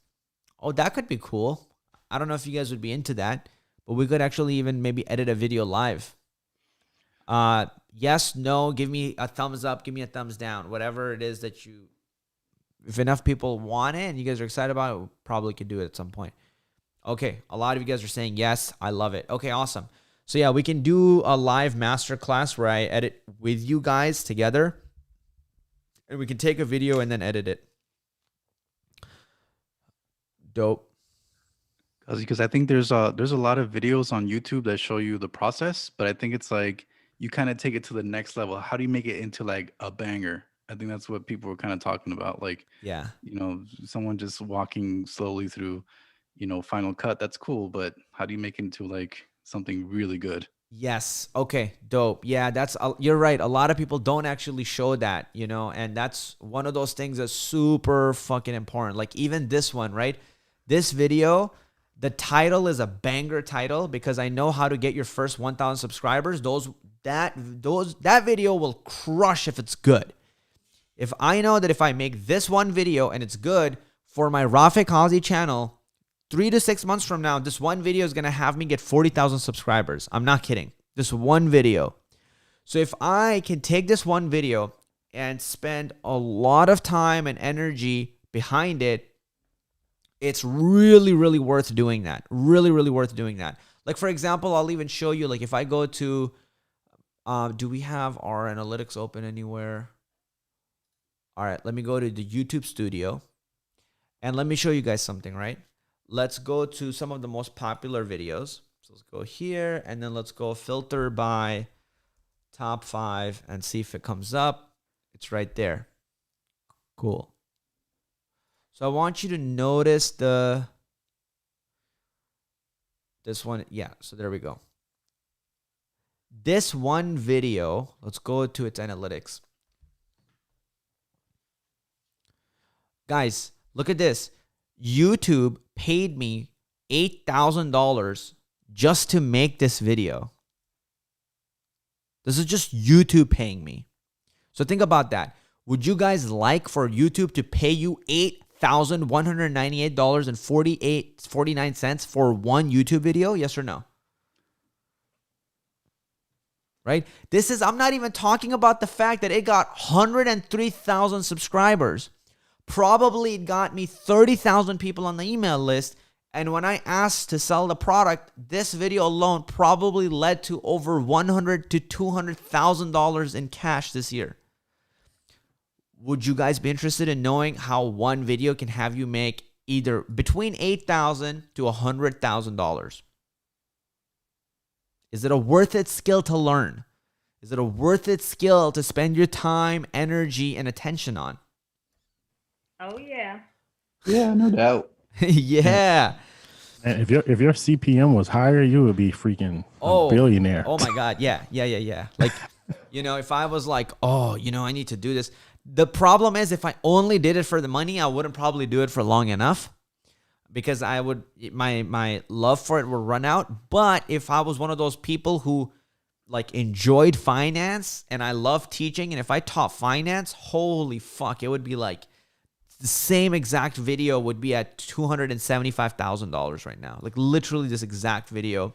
Oh, that could be cool. I don't know if you guys would be into that, but we could actually even maybe edit a video live. Yes, no, give me a thumbs up, give me a thumbs down, whatever it is that you, if enough people want it and you guys are excited about it, we probably could do it at some point. Okay, a lot of you guys are saying yes, I love it. Okay, awesome. So yeah, we can do a live masterclass where I edit with you guys together, and we can take a video and then edit it. Dope. Because I think there's a lot of videos on YouTube that show you the process, but I think it's like you kind of take it to the next level. How do you make it into like a banger? I think that's what people were kind of talking about. Like, yeah, you know, someone just walking slowly through, you know, Final Cut. That's cool, but how do you make it into like something really good? Yes. Okay. Dope. Yeah, that's you're right. A lot of people don't actually show that, you know, and that's one of those things that's super fucking important. Like even this one, right? This video, the title is a banger title because I know how to get your first 1,000 subscribers. That video will crush if it's good. If I know that if I make this one video and it's good, for my Rafik channel, 3 to 6 months from now, this one video is going to have me get 40,000 subscribers. I'm not kidding. This one video. So if I can take this one video and spend a lot of time and energy behind it, it's really, really worth doing that. Really, really worth doing that. Like, for example, I'll even show you, like, if I go to, do we have our analytics open anywhere? All right, let me go to the YouTube studio and let me show you guys something, right? Let's go to some of the most popular videos. So let's go here and then let's go filter by top 5 and see if it comes up. It's right there. Cool. So I want you to notice this one. Yeah, so there we go. This one video, let's go to its analytics. Guys, look at this. YouTube paid me $8,000 just to make this video. This is just YouTube paying me. So think about that. Would you guys like for YouTube to pay you $8,198.49 for one YouTube video? Yes or no? Right? I'm not even talking about the fact that it got 103,000 subscribers. Probably it got me 30,000 people on the email list. And when I asked to sell the product, this video alone probably led to over $100,000 to $200,000 in cash this year. Would you guys be interested in knowing how one video can have you make either between $8,000 to $100,000? Is it a worth it skill to learn? Is it a worth it skill to spend your time, energy, and attention on? Oh yeah. Yeah, no doubt. Yeah. And if your CPM was higher, you would be freaking a billionaire. Oh my God. Yeah. Like, if I was like, I need to do this. The problem is if I only did it for the money, I wouldn't probably do it for long enough because my love for it would run out. But if I was one of those people who like enjoyed finance and I love teaching, and if I taught finance, holy fuck, it would be like the same exact video would be at $275,000 right now. Like literally this exact video,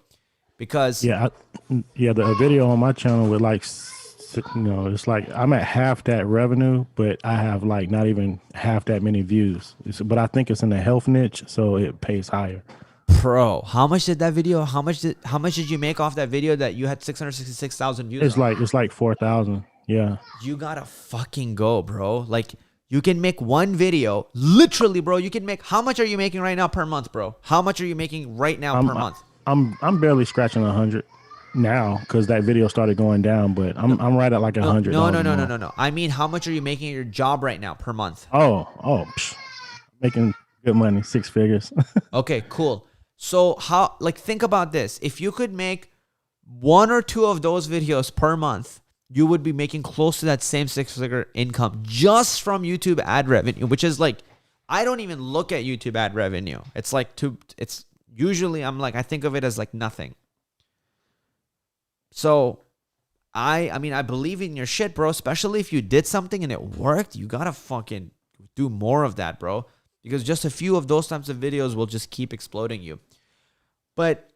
because the video on my channel with like, it's like I'm at half that revenue, but I have like not even half that many views. But I think it's in the health niche, so it pays higher. Bro, how much did that video? How much did you make off that video that you had 666,000 views? It's like 4,000. Yeah. You gotta fucking go, bro. Like you can make one video, literally, bro. You can make. How much are you making right now per month, bro? How much are you making right now per month? I'm barely scratching 100 now because that video started going down, but I'm right at like 100. No. I mean, how much are you making at your job right now per month? Making good money, 6 figures. Okay, cool. So think about this. If you could make 1 or 2 of those videos per month, you would be making close to that same 6-figure income just from YouTube ad revenue, which is like, I don't even look at YouTube ad revenue. It's like it's usually I think of it as like nothing. So I mean, I believe in your shit, bro, especially if you did something and it worked. You gotta fucking do more of that, bro, because just a few of those types of videos will just keep exploding you. But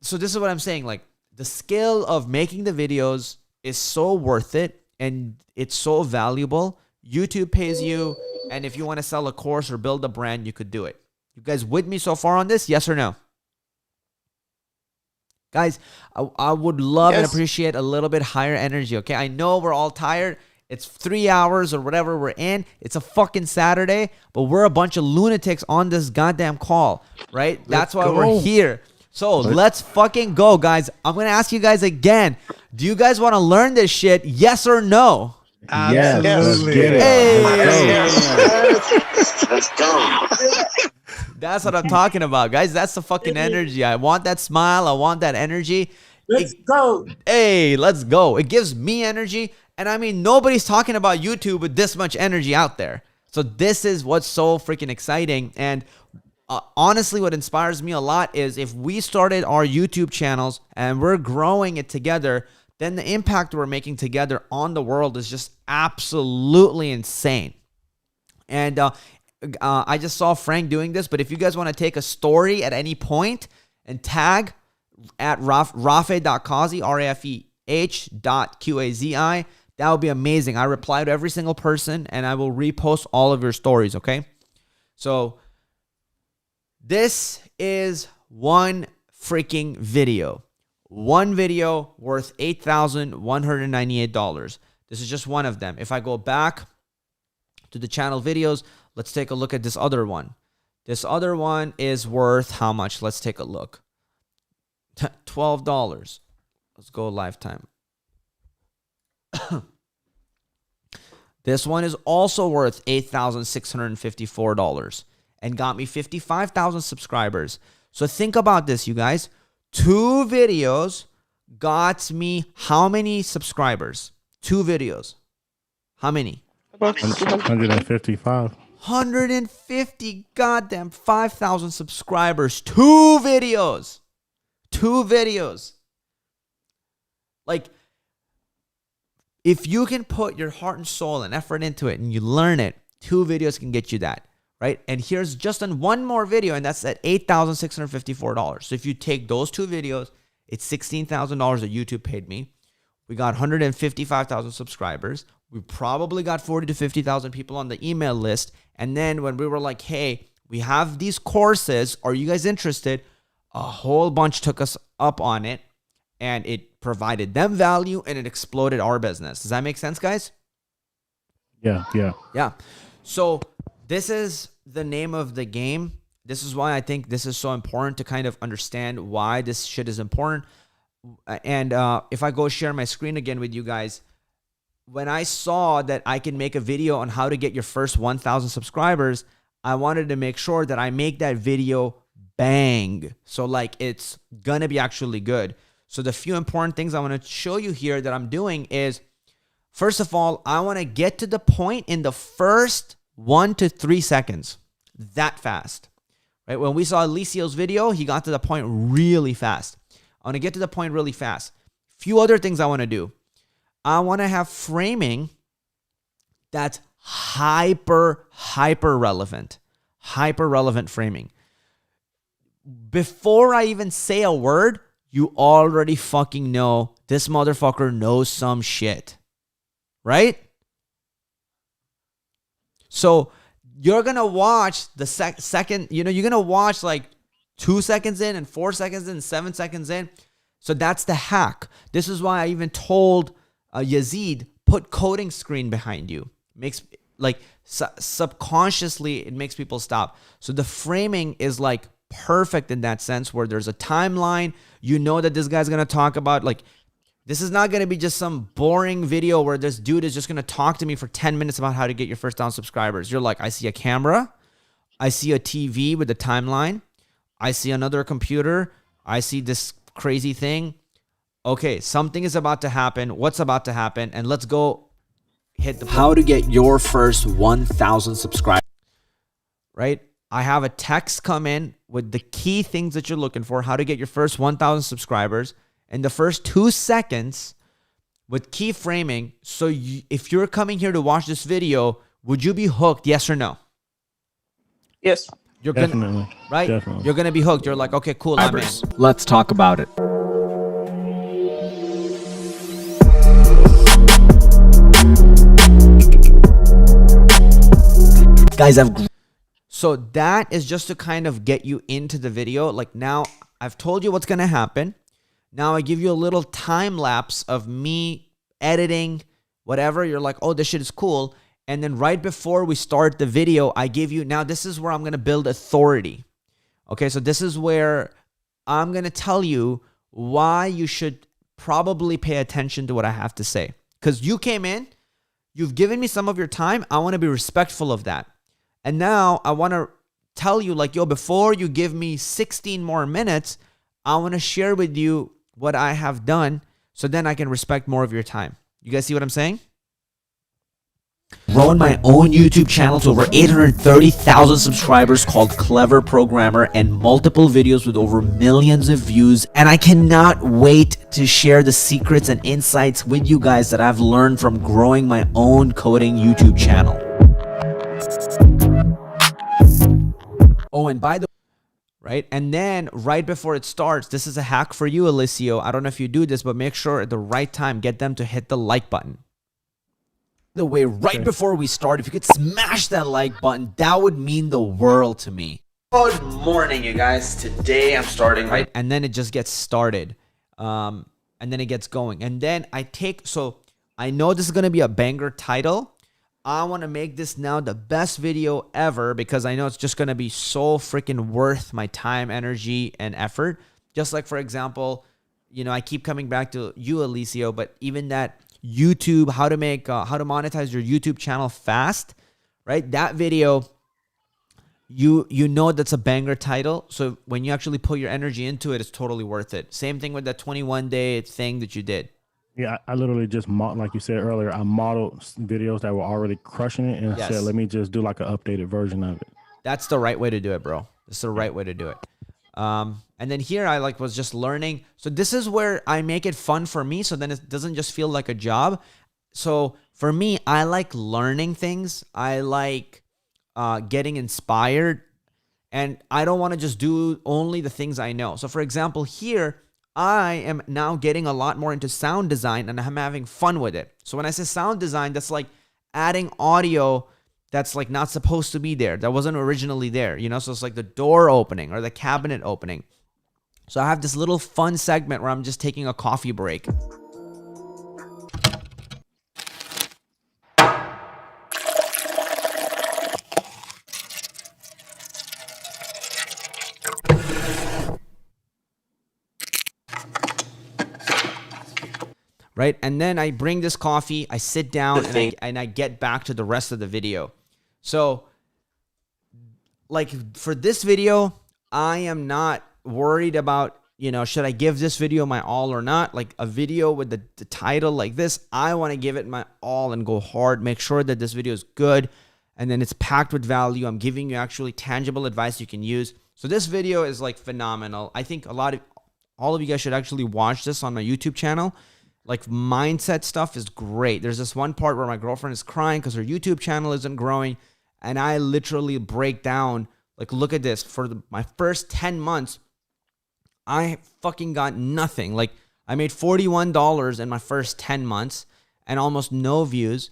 so this is what I'm saying, like the skill of making the videos is so worth it and it's so valuable. YouTube pays you, and if you want to sell a course or build a brand, you could do it. You guys with me so far on this? Yes or no? Guys, I would love and appreciate a little bit higher energy, okay? I know we're all tired. It's 3 hours or whatever we're in. It's a fucking Saturday, but we're a bunch of lunatics on this goddamn call, right? That's why we're here. So let's fucking go, guys. I'm going to ask you guys again. Do you guys want to learn this shit? Yes or no? Yes. Let's get it. Hey. Let's go. That's what I'm talking about, guys. That's the fucking energy. I want that smile. I want that energy. Let's go. Hey, let's go. It gives me energy. And I mean, nobody's talking about YouTube with this much energy out there. So this is what's so freaking exciting. And honestly, what inspires me a lot is if we started our YouTube channels and we're growing it together, then the impact we're making together on the world is just absolutely insane. And I just saw Frank doing this, but if you guys want to take a story at any point and tag at Rafe.Qazi, RAFEH.QAZI, that would be amazing. I reply to every single person and I will repost all of your stories, okay? So this is one freaking video. One video worth $8,198. This is just one of them. If I go back to the channel videos, let's take a look at this other one. This other one is worth how much? Let's take a look. $12. Let's go lifetime. This one is also worth $8,654 and got me 55,000 subscribers. So think about this, you guys. 2 videos got me how many subscribers? 2 videos. How many? 155. 150 goddamn 5,000 subscribers. 2 videos. 2 videos. Like, if you can put your heart and soul and effort into it and you learn it, 2 videos can get you that, right? And here's just on one more video, and that's at $8,654. So if you take those 2 videos, it's $16,000 that YouTube paid me. We got 155,000 subscribers. We probably got 40 to 50,000 people on the email list. And then when we were like, hey, we have these courses, are you guys interested? A whole bunch took us up on it, and it provided them value, and it exploded our business. Does that make sense, guys? Yeah. So this is the name of the game. This is why I think this is so important to kind of understand why this shit is important. And if I go share my screen again with you guys, when I saw that I can make a video on how to get your first 1,000 subscribers, I wanted to make sure that I make that video bang. So like it's gonna be actually good. So the few important things I want to show you here that I'm doing is, first of all, I want to get to the point in the first 1 to 3 seconds. That fast. Right? When we saw Alicio's video, he got to the point really fast. I want to get to the point really fast. Few other things I want to do. I want to have framing that's hyper relevant. Hyper relevant framing. Before I even say a word, you already fucking know this motherfucker knows some shit. Right? So you're going to watch the second, you're going to watch like 2 seconds in and 4 seconds in, 7 seconds in. So that's the hack. This is why I even told Yazid, put coding screen behind you. Makes like subconsciously, it makes people stop. So the framing is like perfect in that sense, where there's a timeline. You know that this guy's going to talk about, like, this is not going to be just some boring video where this dude is just going to talk to me for 10 minutes about how to get your first 1,000 subscribers. You're like, I see a camera. I see a TV with a timeline. I see another computer. I see this crazy thing. Okay, something is about to happen. What's about to happen? And let's go hit the... How to get your first 1,000 subscribers. Right? I have a text come in with the key things that you're looking for. How to get your first 1,000 subscribers. In the first 2 seconds with key framing. So if you're coming here to watch this video, would you be hooked? Yes or no? Yes. You're Definitely. Gonna, right? Definitely. You're going to be hooked. You're like, okay, cool. I'm in. Let's talk about it. Guys, so that is just to kind of get you into the video. Like, now I've told you what's going to happen. Now I give you a little time lapse of me editing, whatever. You're like, oh, this shit is cool. And then right before we start the video, I give you, now this is where I'm going to build authority. Okay, so this is where I'm going to tell you why you should probably pay attention to what I have to say. Because you came in, you've given me some of your time. I want to be respectful of that. And now I want to tell you, like, yo, before you give me 16 more minutes, I want to share with you what I have done, so then I can respect more of your time. You guys see what I'm saying? Growing my own YouTube channel to over 830,000 subscribers called Clever Programmer, and multiple videos with over millions of views. And I cannot wait to share the secrets and insights with you guys that I've learned from growing my own coding YouTube channel. Oh, and by the right? And then right before it starts, this is a hack for you, Alicio. I don't know if you do this, but make sure at the right time, get them to hit the like button. way, right before we start, if you could smash that like button, that would mean the world to me. Good morning, you guys. Today I'm starting right, and then it just gets started, and then it gets going, and then so I know this is gonna be a banger title. I want to make this now the best video ever because I know it's just gonna be so freaking worth my time, energy, and effort. Just like, for example, I keep coming back to you, Alicio, but even that YouTube, how to monetize your YouTube channel fast, right? That video, you know that's a banger title. So when you actually put your energy into it, it's totally worth it. Same thing with that 21-day thing that you did. Yeah, I literally just, like you said earlier, I modeled videos that were already crushing it and said, let me just do like an updated version of it. That's the right way to do it, bro. It's the right way to do it. And then here I was just learning. So this is where I make it fun for me. So then it doesn't just feel like a job. So for me, I like learning things. I like getting inspired, and I don't want to just do only the things I know. So for example, here I am now getting a lot more into sound design, and I'm having fun with it. So when I say sound design, that's like adding audio that's like not supposed to be there. That wasn't originally there, So it's like the door opening or the cabinet opening. So I have this little fun segment where I'm just taking a coffee break. Right? And then I bring this coffee, I sit down, and I get back to the rest of the video. So, like, for this video, I am not worried about, should I give this video my all or not? Like, a video with the title like this, I want to give it my all and go hard, make sure that this video is good, and then it's packed with value. I'm giving you actually tangible advice you can use. So this video is, like, phenomenal. I think all of you guys should actually watch this on my YouTube channel. Like, mindset stuff is great. There's this one part where my girlfriend is crying because her YouTube channel isn't growing. And I literally break down, like, look at this. For my first 10 months, I fucking got nothing. Like, I made $41 in my first 10 months and almost no views.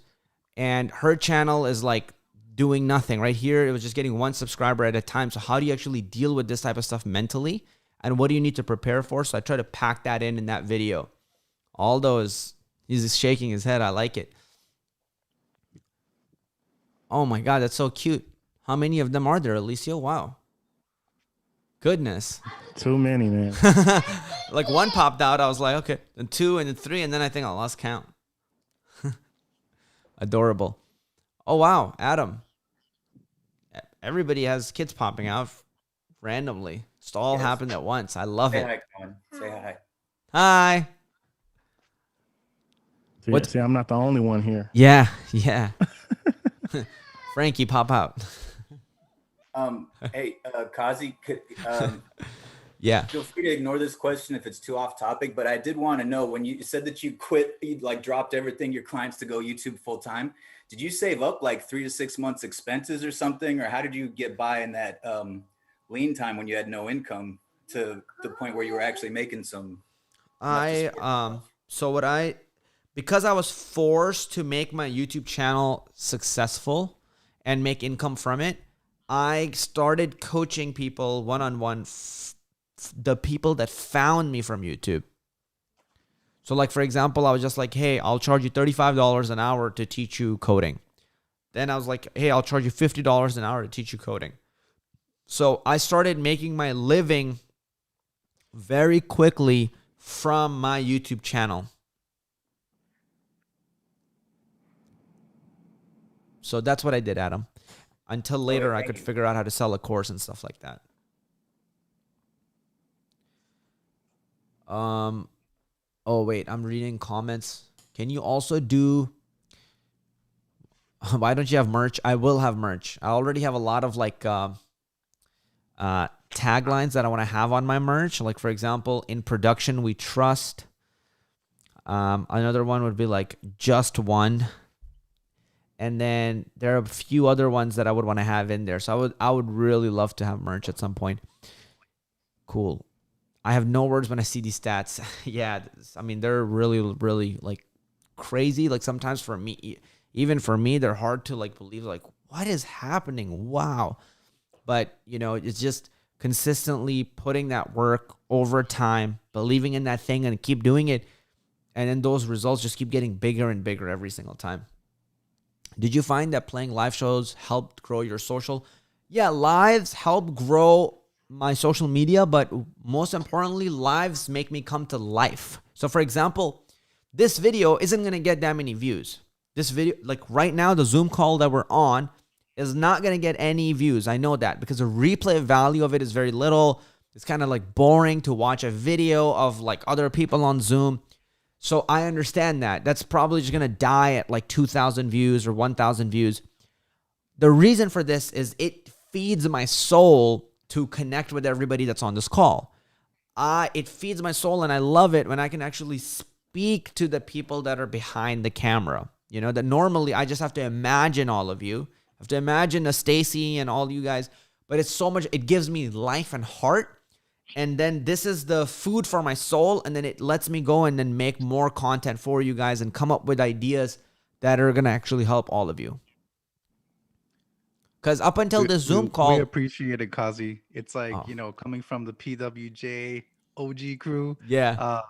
And her channel is, like, doing nothing. Right here, it was just getting one subscriber at a time. So how do you actually deal with this type of stuff mentally? And what do you need to prepare for? So I try to pack that in that video. Aldo he's shaking his head. I like it. Oh my God, that's so cute. How many of them are there, Alicio? Wow. Goodness. Too many, man. Like, one popped out. I was like, okay. Then 2 and then 3. And then I think I lost count. Adorable. Oh, wow. Adam. Everybody has kids popping out randomly. Just all happened at once. I love it. Say hi, Colin. Say hi. Hi. See, I'm not the only one here. Yeah. Frankie, pop out. Hey, Kazi, yeah. Feel free to ignore this question if it's too off topic, but I did want to know, when you said that you quit, you like dropped everything, your clients, to go YouTube full time. Did you save up like 3 to 6 months expenses or something? Or how did you get by in that lean time when you had no income to the point where you were actually making some? Because I was forced to make my YouTube channel successful and make income from it, I started coaching people one-on-one, the people that found me from YouTube. So, like, for example, I was just like, hey, I'll charge you $35 an hour to teach you coding. Then I was like, hey, I'll charge you $50 an hour to teach you coding. So I started making my living very quickly from my YouTube channel. So that's what I did, Adam. Until later, I could figure out how to sell a course and stuff like that. Oh, wait, I'm reading comments. Can you also do... Why don't you have merch? I will have merch. I already have a lot of, like, taglines that I want to have on my merch. Like, for example, in production, we trust. Another one would be, like, just one. And then there are a few other ones that I would want to have in there. So I would really love to have merch at some point. Cool. I have no words when I see these stats. Yeah, I mean, they're really, really like crazy. Like sometimes for me, even for me, they're hard to like believe, like, what is happening? Wow. But, you know, it's just consistently putting that work over time, believing in that thing and keep doing it. And then those results just keep getting bigger and bigger every single time. Did you find that playing live shows helped grow your social? Yeah, lives help grow my social media, but most importantly, lives make me come to life. So for example, this video isn't going to get that many views. This video, like right now, the Zoom call that we're on is not going to get any views. I know that because the replay value of it is very little. It's kind of like boring to watch a video of like other people on Zoom. So I understand that. That's probably just going to die at like 2,000 views or 1,000 views. The reason for this is it feeds my soul to connect with everybody that's on this call. It feeds my soul, and I love it when I can actually speak to the people that are behind the camera. You know, that normally I just have to imagine all of you. I have to imagine a Stacy and all you guys, but it's so much, it gives me life and heart. And then this is the food for my soul, and then it lets me go and then make more content for you guys and come up with ideas that are going to actually help all of you. Because up until the Zoom call... We appreciate it, Kazi. It's like, you know, coming from the PWJ OG crew. Yeah.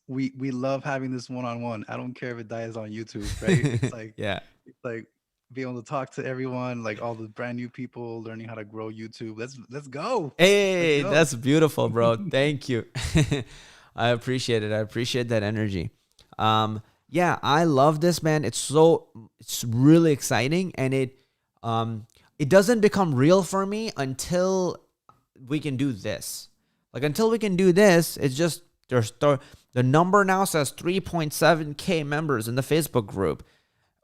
We love having this one-on-one. I don't care if it dies on YouTube, right? It's like, yeah. It's like being able to talk to everyone, like all the brand new people learning how to grow YouTube. Let's go. Hey, let's go. That's beautiful, bro. Thank you. I appreciate it. I appreciate that energy. Yeah, I love this, man. It's really exciting, and it doesn't become real for me until we can do this. Like until we can do this, it's just the number now says 3.7K members in the Facebook group.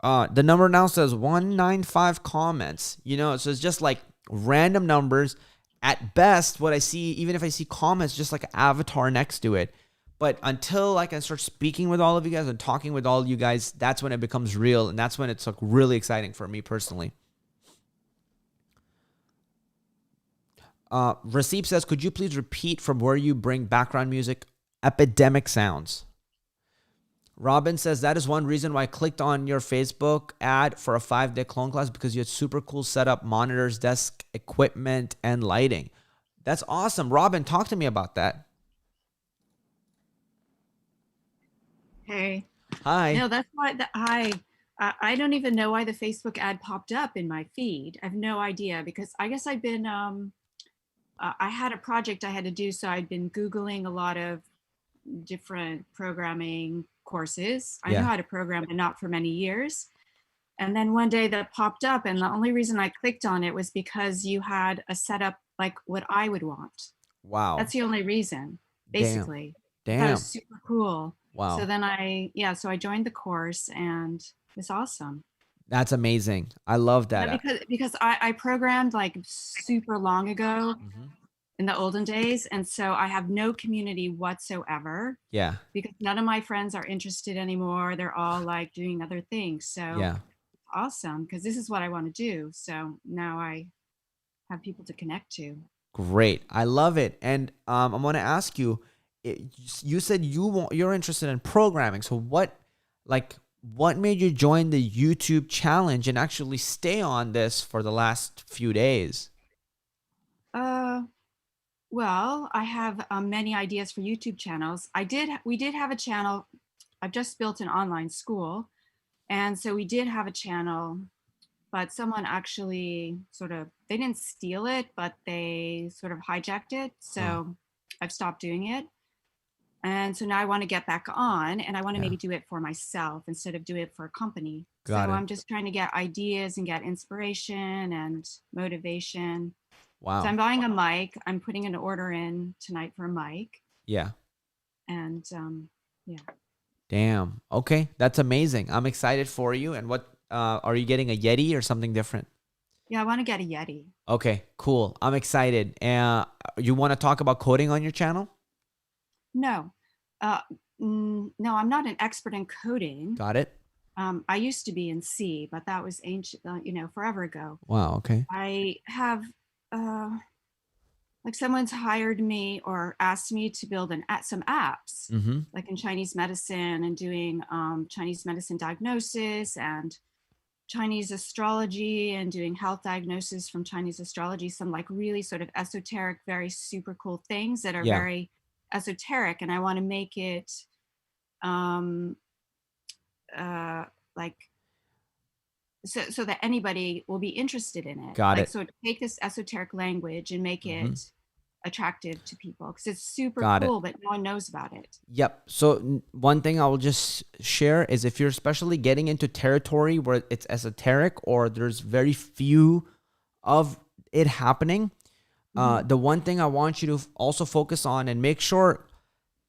The number now says 195 comments. You know, so it's just like random numbers. At best, what I see, even if I see comments, just like an avatar next to it. But until I can start speaking with all of you guys and talking with all of you guys, that's when it becomes real, and that's when it's like really exciting for me personally. Rasib says, could you please repeat from where you bring background music? Epidemic sounds. Robin says, that is one reason why I clicked on your Facebook ad for a 5-day clone class, because you had super cool setup, monitors, desk equipment, and lighting. That's awesome. Robin, talk to me about that. Hey. Hi. No, that's why I don't even know why the Facebook ad popped up in my feed. I have no idea, because I guess I've been, I had a project I had to do, so I'd been Googling a lot of different programming courses. I knew how to program, but not for many years. And then one day that popped up, and the only reason I clicked on it was because you had a setup like what I would want. Wow. That's the only reason, basically. Damn. That was super cool. Wow. So then I joined the course, and it's awesome. That's amazing. I love that. Because I programmed like super long ago in the olden days. And so I have no community whatsoever. Yeah. Because none of my friends are interested anymore. They're all like doing other things. So yeah. Awesome. Because this is what I want to do. So now I have people to connect to. Great. I love it. And I want to ask you, you said you're interested in programming. So what made you join the YouTube challenge and actually stay on this for the last few days? Well, I have many ideas for YouTube channels. We did have a channel. I've just built an online school. And so we did have a channel, but someone actually they didn't steal it, but they sort of hijacked it. So I've stopped doing it. And so now I want to get back on, and I want to maybe do it for myself instead of doing it for a company. Got it. I'm just trying to get ideas and get inspiration and motivation. Wow. So I'm buying a mic. I'm putting an order in tonight for a mic. Yeah. And yeah. Damn. Okay. That's amazing. I'm excited for you. And what, are you getting a Yeti or something different? Yeah, I want to get a Yeti. Okay, cool. I'm excited. You want to talk about coding on your channel? No. No, I'm not an expert in coding. Got it. I used to be in C, but that was ancient, forever ago. Wow. Okay. I have, like someone's hired me or asked me to build some apps, Mm-hmm. like in Chinese medicine and doing Chinese medicine diagnosis and Chinese astrology and doing health diagnosis from Chinese astrology, some like really sort of esoteric, very super cool things that are Yeah. very esoteric. And I want to make it like so that anybody will be interested in it. Got like it. so take this esoteric language and make Mhm. it attractive to people because it's super Got it. cool, but no one knows about it. Yep. So one thing I will just share is if you're especially getting into territory where it's esoteric or there's very few of it happening, the one thing I want you to also focus on and make sure,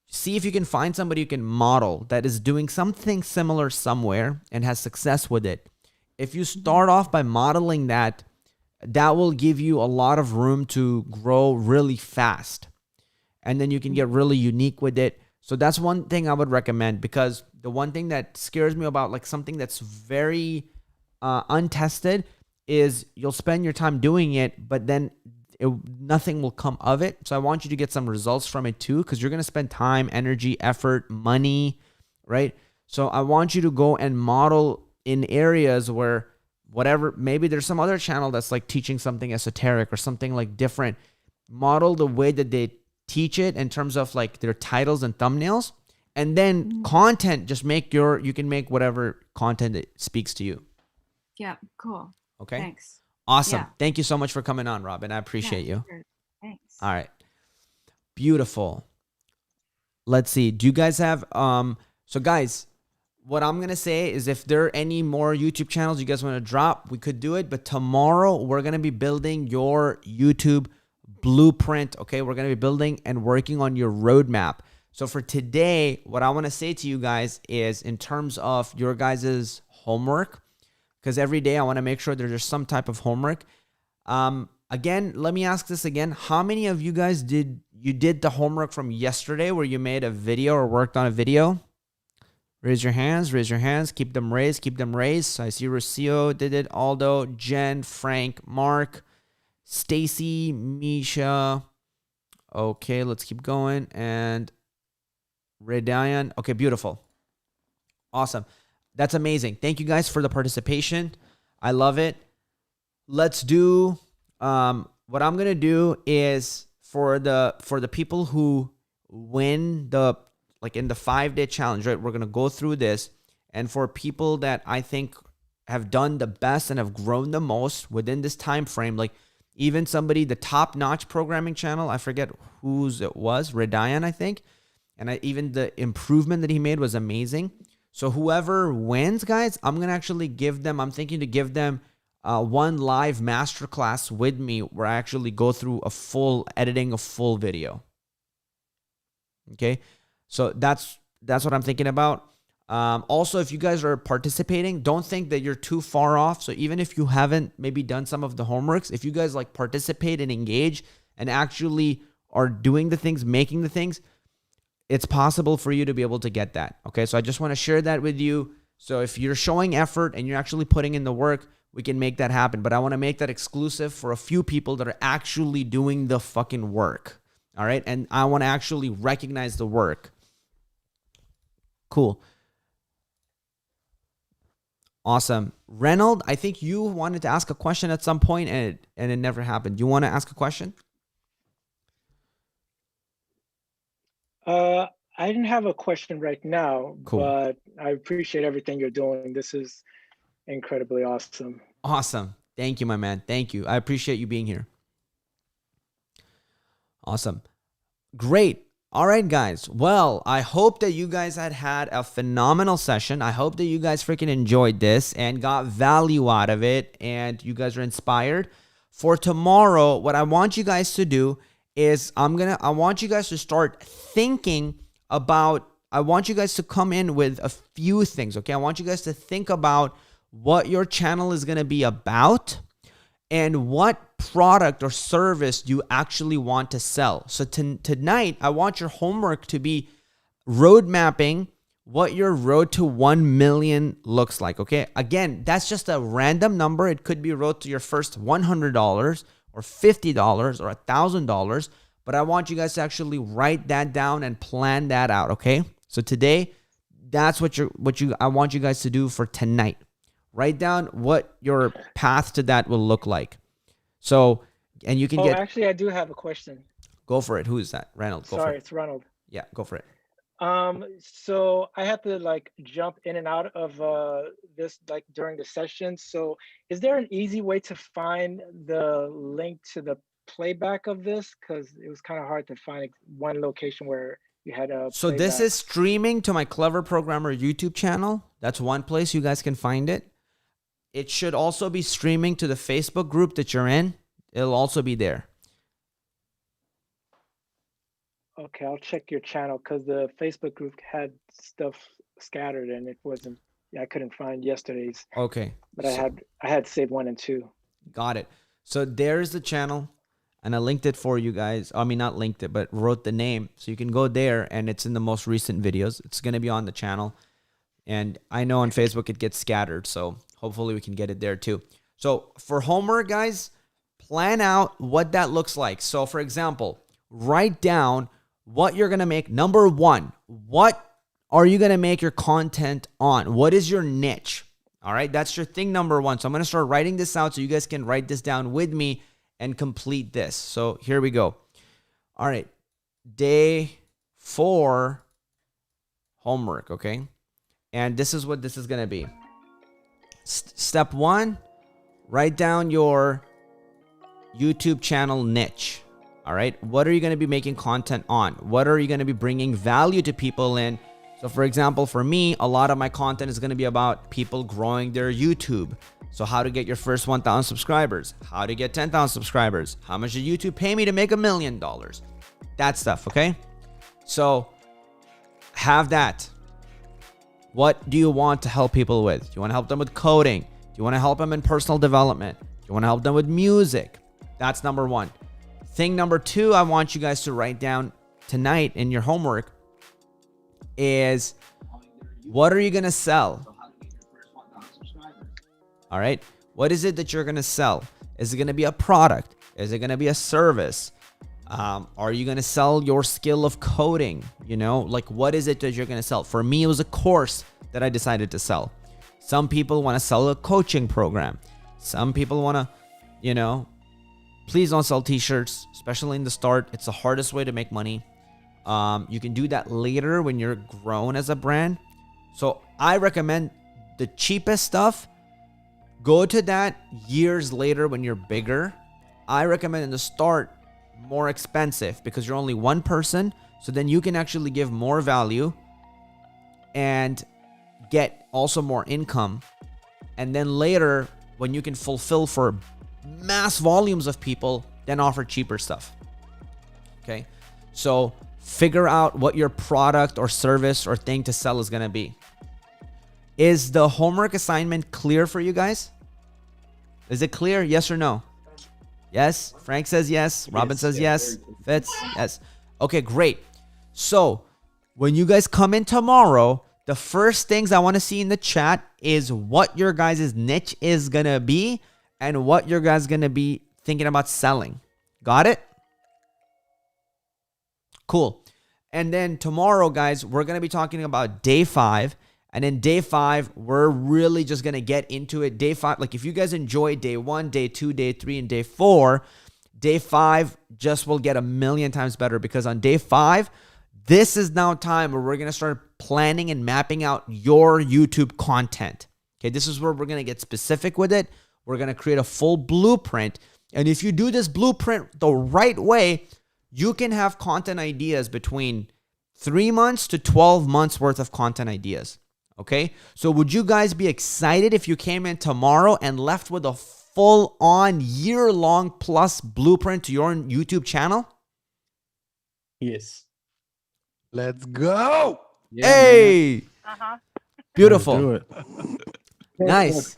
see if you can find somebody you can model that is doing something similar somewhere and has success with it. If you start off by modeling that, that will give you a lot of room to grow really fast. And then you can get really unique with it. So that's one thing I would recommend, because the one thing that scares me about like something that's very untested is you'll spend your time doing it, but then nothing will come of it. So I want you to get some results from it too, because you're going to spend time, energy, effort, money, right? So I want you to go and model in areas where whatever, maybe there's some other channel that's like teaching something esoteric or something like different. Model the way that they teach it in terms of like their titles and thumbnails, and then content, just you can make whatever content that speaks to you. Yeah, cool. Okay. Thanks. Awesome. Yeah. Thank you so much for coming on, Robin. I appreciate you. Sure. Thanks. All right. Beautiful. Let's see. Do you guys have so guys, what I'm going to say is if there are any more YouTube channels you guys want to drop, we could do it, but tomorrow we're going to be building your YouTube blueprint, okay? We're going to be building and working on your roadmap. So for today, what I want to say to you guys is in terms of your guys' homework, because every day I want to make sure there's some type of homework. Again, let me ask this again. How many of you guys did the homework from yesterday where you made a video or worked on a video? Raise your hands, keep them raised. I see Rocio did it, Aldo, Jen, Frank, Mark, Stacy, Misha. Okay, let's keep going. And Radian. Okay, beautiful. Awesome. That's amazing. Thank you guys for the participation. I love it. Let's do what I'm gonna do is for the people who win in the 5-day challenge, right? We're gonna go through this, and for people that I think have done the best and have grown the most within this time frame, like even somebody, the top-notch programming channel, I forget whose it was, Radian, I think, and even the improvement that he made was amazing. So whoever wins, guys, I'm thinking to give them one live masterclass with me where I actually go through editing a full video. Okay. So that's what I'm thinking about. Also, if you guys are participating, don't think that you're too far off. So even if you haven't maybe done some of the homeworks, if you guys like participate and engage and actually are doing the things, making the things, it's possible for you to be able to get that. Okay. So I just want to share that with you. So if you're showing effort and you're actually putting in the work, we can make that happen. But I want to make that exclusive for a few people that are actually doing the fucking work. All right. And I want to actually recognize the work. Cool. Awesome. Reynold, I think you wanted to ask a question at some point and it never happened. Do you want to ask a question? I didn't have a question right now, Cool. but I appreciate everything you're doing. This is incredibly awesome. Awesome. Thank you, my man. Thank you. I appreciate you being here. Awesome. Great. All right, guys. Well, I hope that you guys had a phenomenal session. I hope that you guys freaking enjoyed this and got value out of it and you guys are inspired. For tomorrow, what I want you guys to do is I want you guys to start thinking about, I want you guys to come in with a few things, okay? I want you guys to think about what your channel is going to be about and what product or service you actually want to sell. So tonight, I want your homework to be road mapping what your road to 1 million looks like, okay? Again, that's just a random number. It could be road to your first $100 or $50 or $1,000, but I want you guys to actually write that down and plan that out, okay? So today, that's what I want you guys to do for tonight. Write down what your path to that will look like. So, and you can actually, I do have a question. Go for it. Who is that? Ronald, go for Sorry, it. it's Ronald. Yeah, go for it. So I have to like jump in and out of this like during the session. So is there an easy way to find the link to the playback of this? Because it was kind of hard to find one location where you had a So this is streaming to my Clever Programmer YouTube channel. That's one place you guys can find it. It should also be streaming to the Facebook group that you're in. It'll also be there. Okay, I'll check your channel because the Facebook group had stuff scattered and it wasn't. I couldn't find yesterday's. Okay. But I had saved 1 and 2. Got it. So there's the channel, and I linked it for you guys. I mean, not linked it, but wrote the name. So you can go there, and it's in the most recent videos. It's going to be on the channel. And I know on Facebook it gets scattered, so hopefully we can get it there too. So for homework, guys, plan out what that looks like. So for example, write down what you're going to make. Number one, what are you going to make your content on? What is your niche? All right, that's your thing number one. So I'm going to start writing this out so you guys can write this down with me and complete this. So here we go. All right, day 4 homework, okay? And this is what this is going to be. Step 1, write down your YouTube channel niche. All right, what are you going to be making content on? What are you going to be bringing value to people in? So for example, for me, a lot of my content is going to be about people growing their YouTube. So how to get your first 1,000 subscribers, how to get 10,000 subscribers, how much did YouTube pay me to make $1 million? That stuff, okay? So have that. What do you want to help people with? Do you want to help them with coding? Do you want to help them in personal development? Do you want to help them with music? That's number 1. Thing number 2 I want you guys to write down tonight in your homework is, what are you going to sell? All right. What is it that you're going to sell? Is it going to be a product? Is it going to be a service? Are you going to sell your skill of coding? You know, like what is it that you're going to sell? For me, it was a course that I decided to sell. Some people want to sell a coaching program. Some people want to, you know, please don't sell t-shirts, especially in the start. It's the hardest way to make money. You can do that later when you're grown as a brand. So I recommend the cheapest stuff. Go to that years later when you're bigger. I recommend in the start more expensive because you're only one person. So then you can actually give more value and get also more income. And then later when you can fulfill for mass volumes of people, then offer cheaper stuff. Okay. So figure out what your product or service or thing to sell is going to be. Is the homework assignment clear for you guys? Is it clear? Yes or no? Yes. Frank says yes. Robin says yes. Fitz, yes. Okay, great. So when you guys come in tomorrow, the first things I want to see in the chat is what your guys' niche is going to be and what your guys going to be thinking about selling. Got it? Cool. And then tomorrow, guys, we're going to be talking about day 5. And in day 5, we're really just going to get into it. Day 5, like if you guys enjoy day 1, day 2, day 3, and day 4, day 5 just will get 1,000,000 times better because on day 5, this is now time where we're going to start planning and mapping out your YouTube content. Okay, this is where we're going to get specific with it. We're going to create a full blueprint. And if you do this blueprint the right way, you can have content ideas between 3 months to 12 months worth of content ideas. Okay, so would you guys be excited if you came in tomorrow and left with a full-on year-long plus blueprint to your YouTube channel? Yes. Let's go. Yeah, hey. Beautiful. Do it. Nice.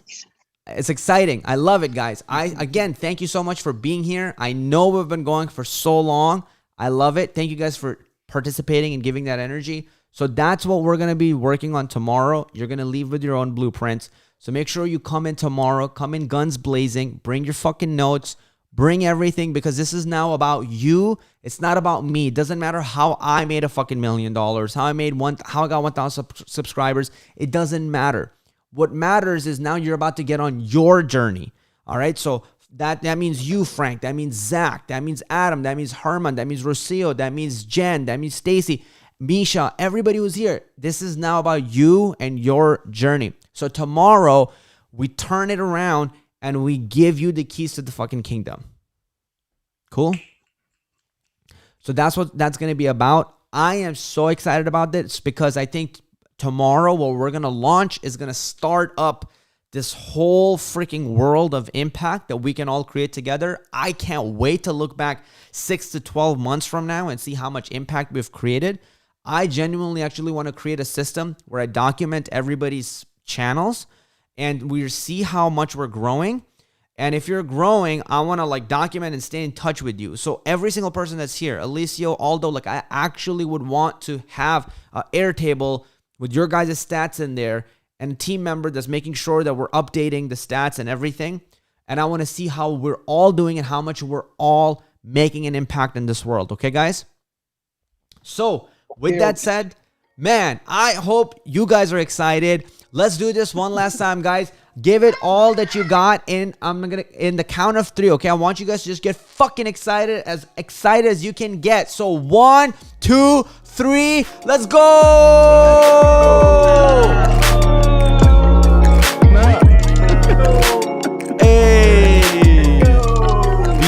It's exciting. I love it, guys. Again, thank you so much for being here. I know we've been going for so long. I love it. Thank you guys for participating and giving that energy. So that's what we're going to be working on tomorrow. You're going to leave with your own blueprints. So make sure you come in tomorrow, come in guns blazing, bring your fucking notes, bring everything, because this is now about you. It's not about me. It doesn't matter how I made a fucking $1 million, how I got 1,000 subscribers. It doesn't matter. What matters is now you're about to get on your journey. All right. So that means you, Frank. That means Zach. That means Adam. That means Herman. That means Rocio. That means Jen. That means Stacy, Misha, everybody who's here. This is now about you and your journey. So tomorrow we turn it around and we give you the keys to the fucking kingdom. Cool? So that's what that's going to be about. I am so excited about this because I think tomorrow what we're going to launch is going to start up this whole freaking world of impact that we can all create together. I can't wait to look back 6 to 12 months from now and see how much impact we've created. I genuinely actually want to create a system where I document everybody's channels and we see how much we're growing. And if you're growing, I want to like document and stay in touch with you. So every single person that's here, Alicio, Aldo, like I actually would want to have an Airtable with your guys' stats in there and a team member that's making sure that we're updating the stats and everything. And I want to see how we're all doing and how much we're all making an impact in this world. Okay, guys? So with that said, man, I hope you guys are excited. Let's do this one last time, guys. Give it all that you got in. I'm gonna in the count of 3. Okay, I want you guys to just get fucking excited as you can get. So 1, 2, 3, let's go! Hey,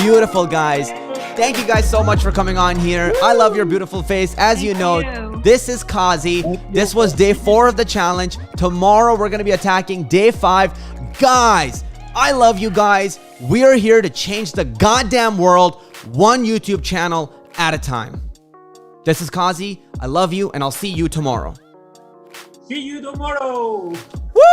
beautiful guys. Thank you guys so much for coming on here. I love your beautiful face. As you know, this is Kazi. This was day 4 of the challenge. Tomorrow we're going to be attacking day 5. Guys, I love you guys. We are here to change the goddamn world, one YouTube channel at a time. This is Kazi. I love you, and I'll see you tomorrow. See you tomorrow. Woo!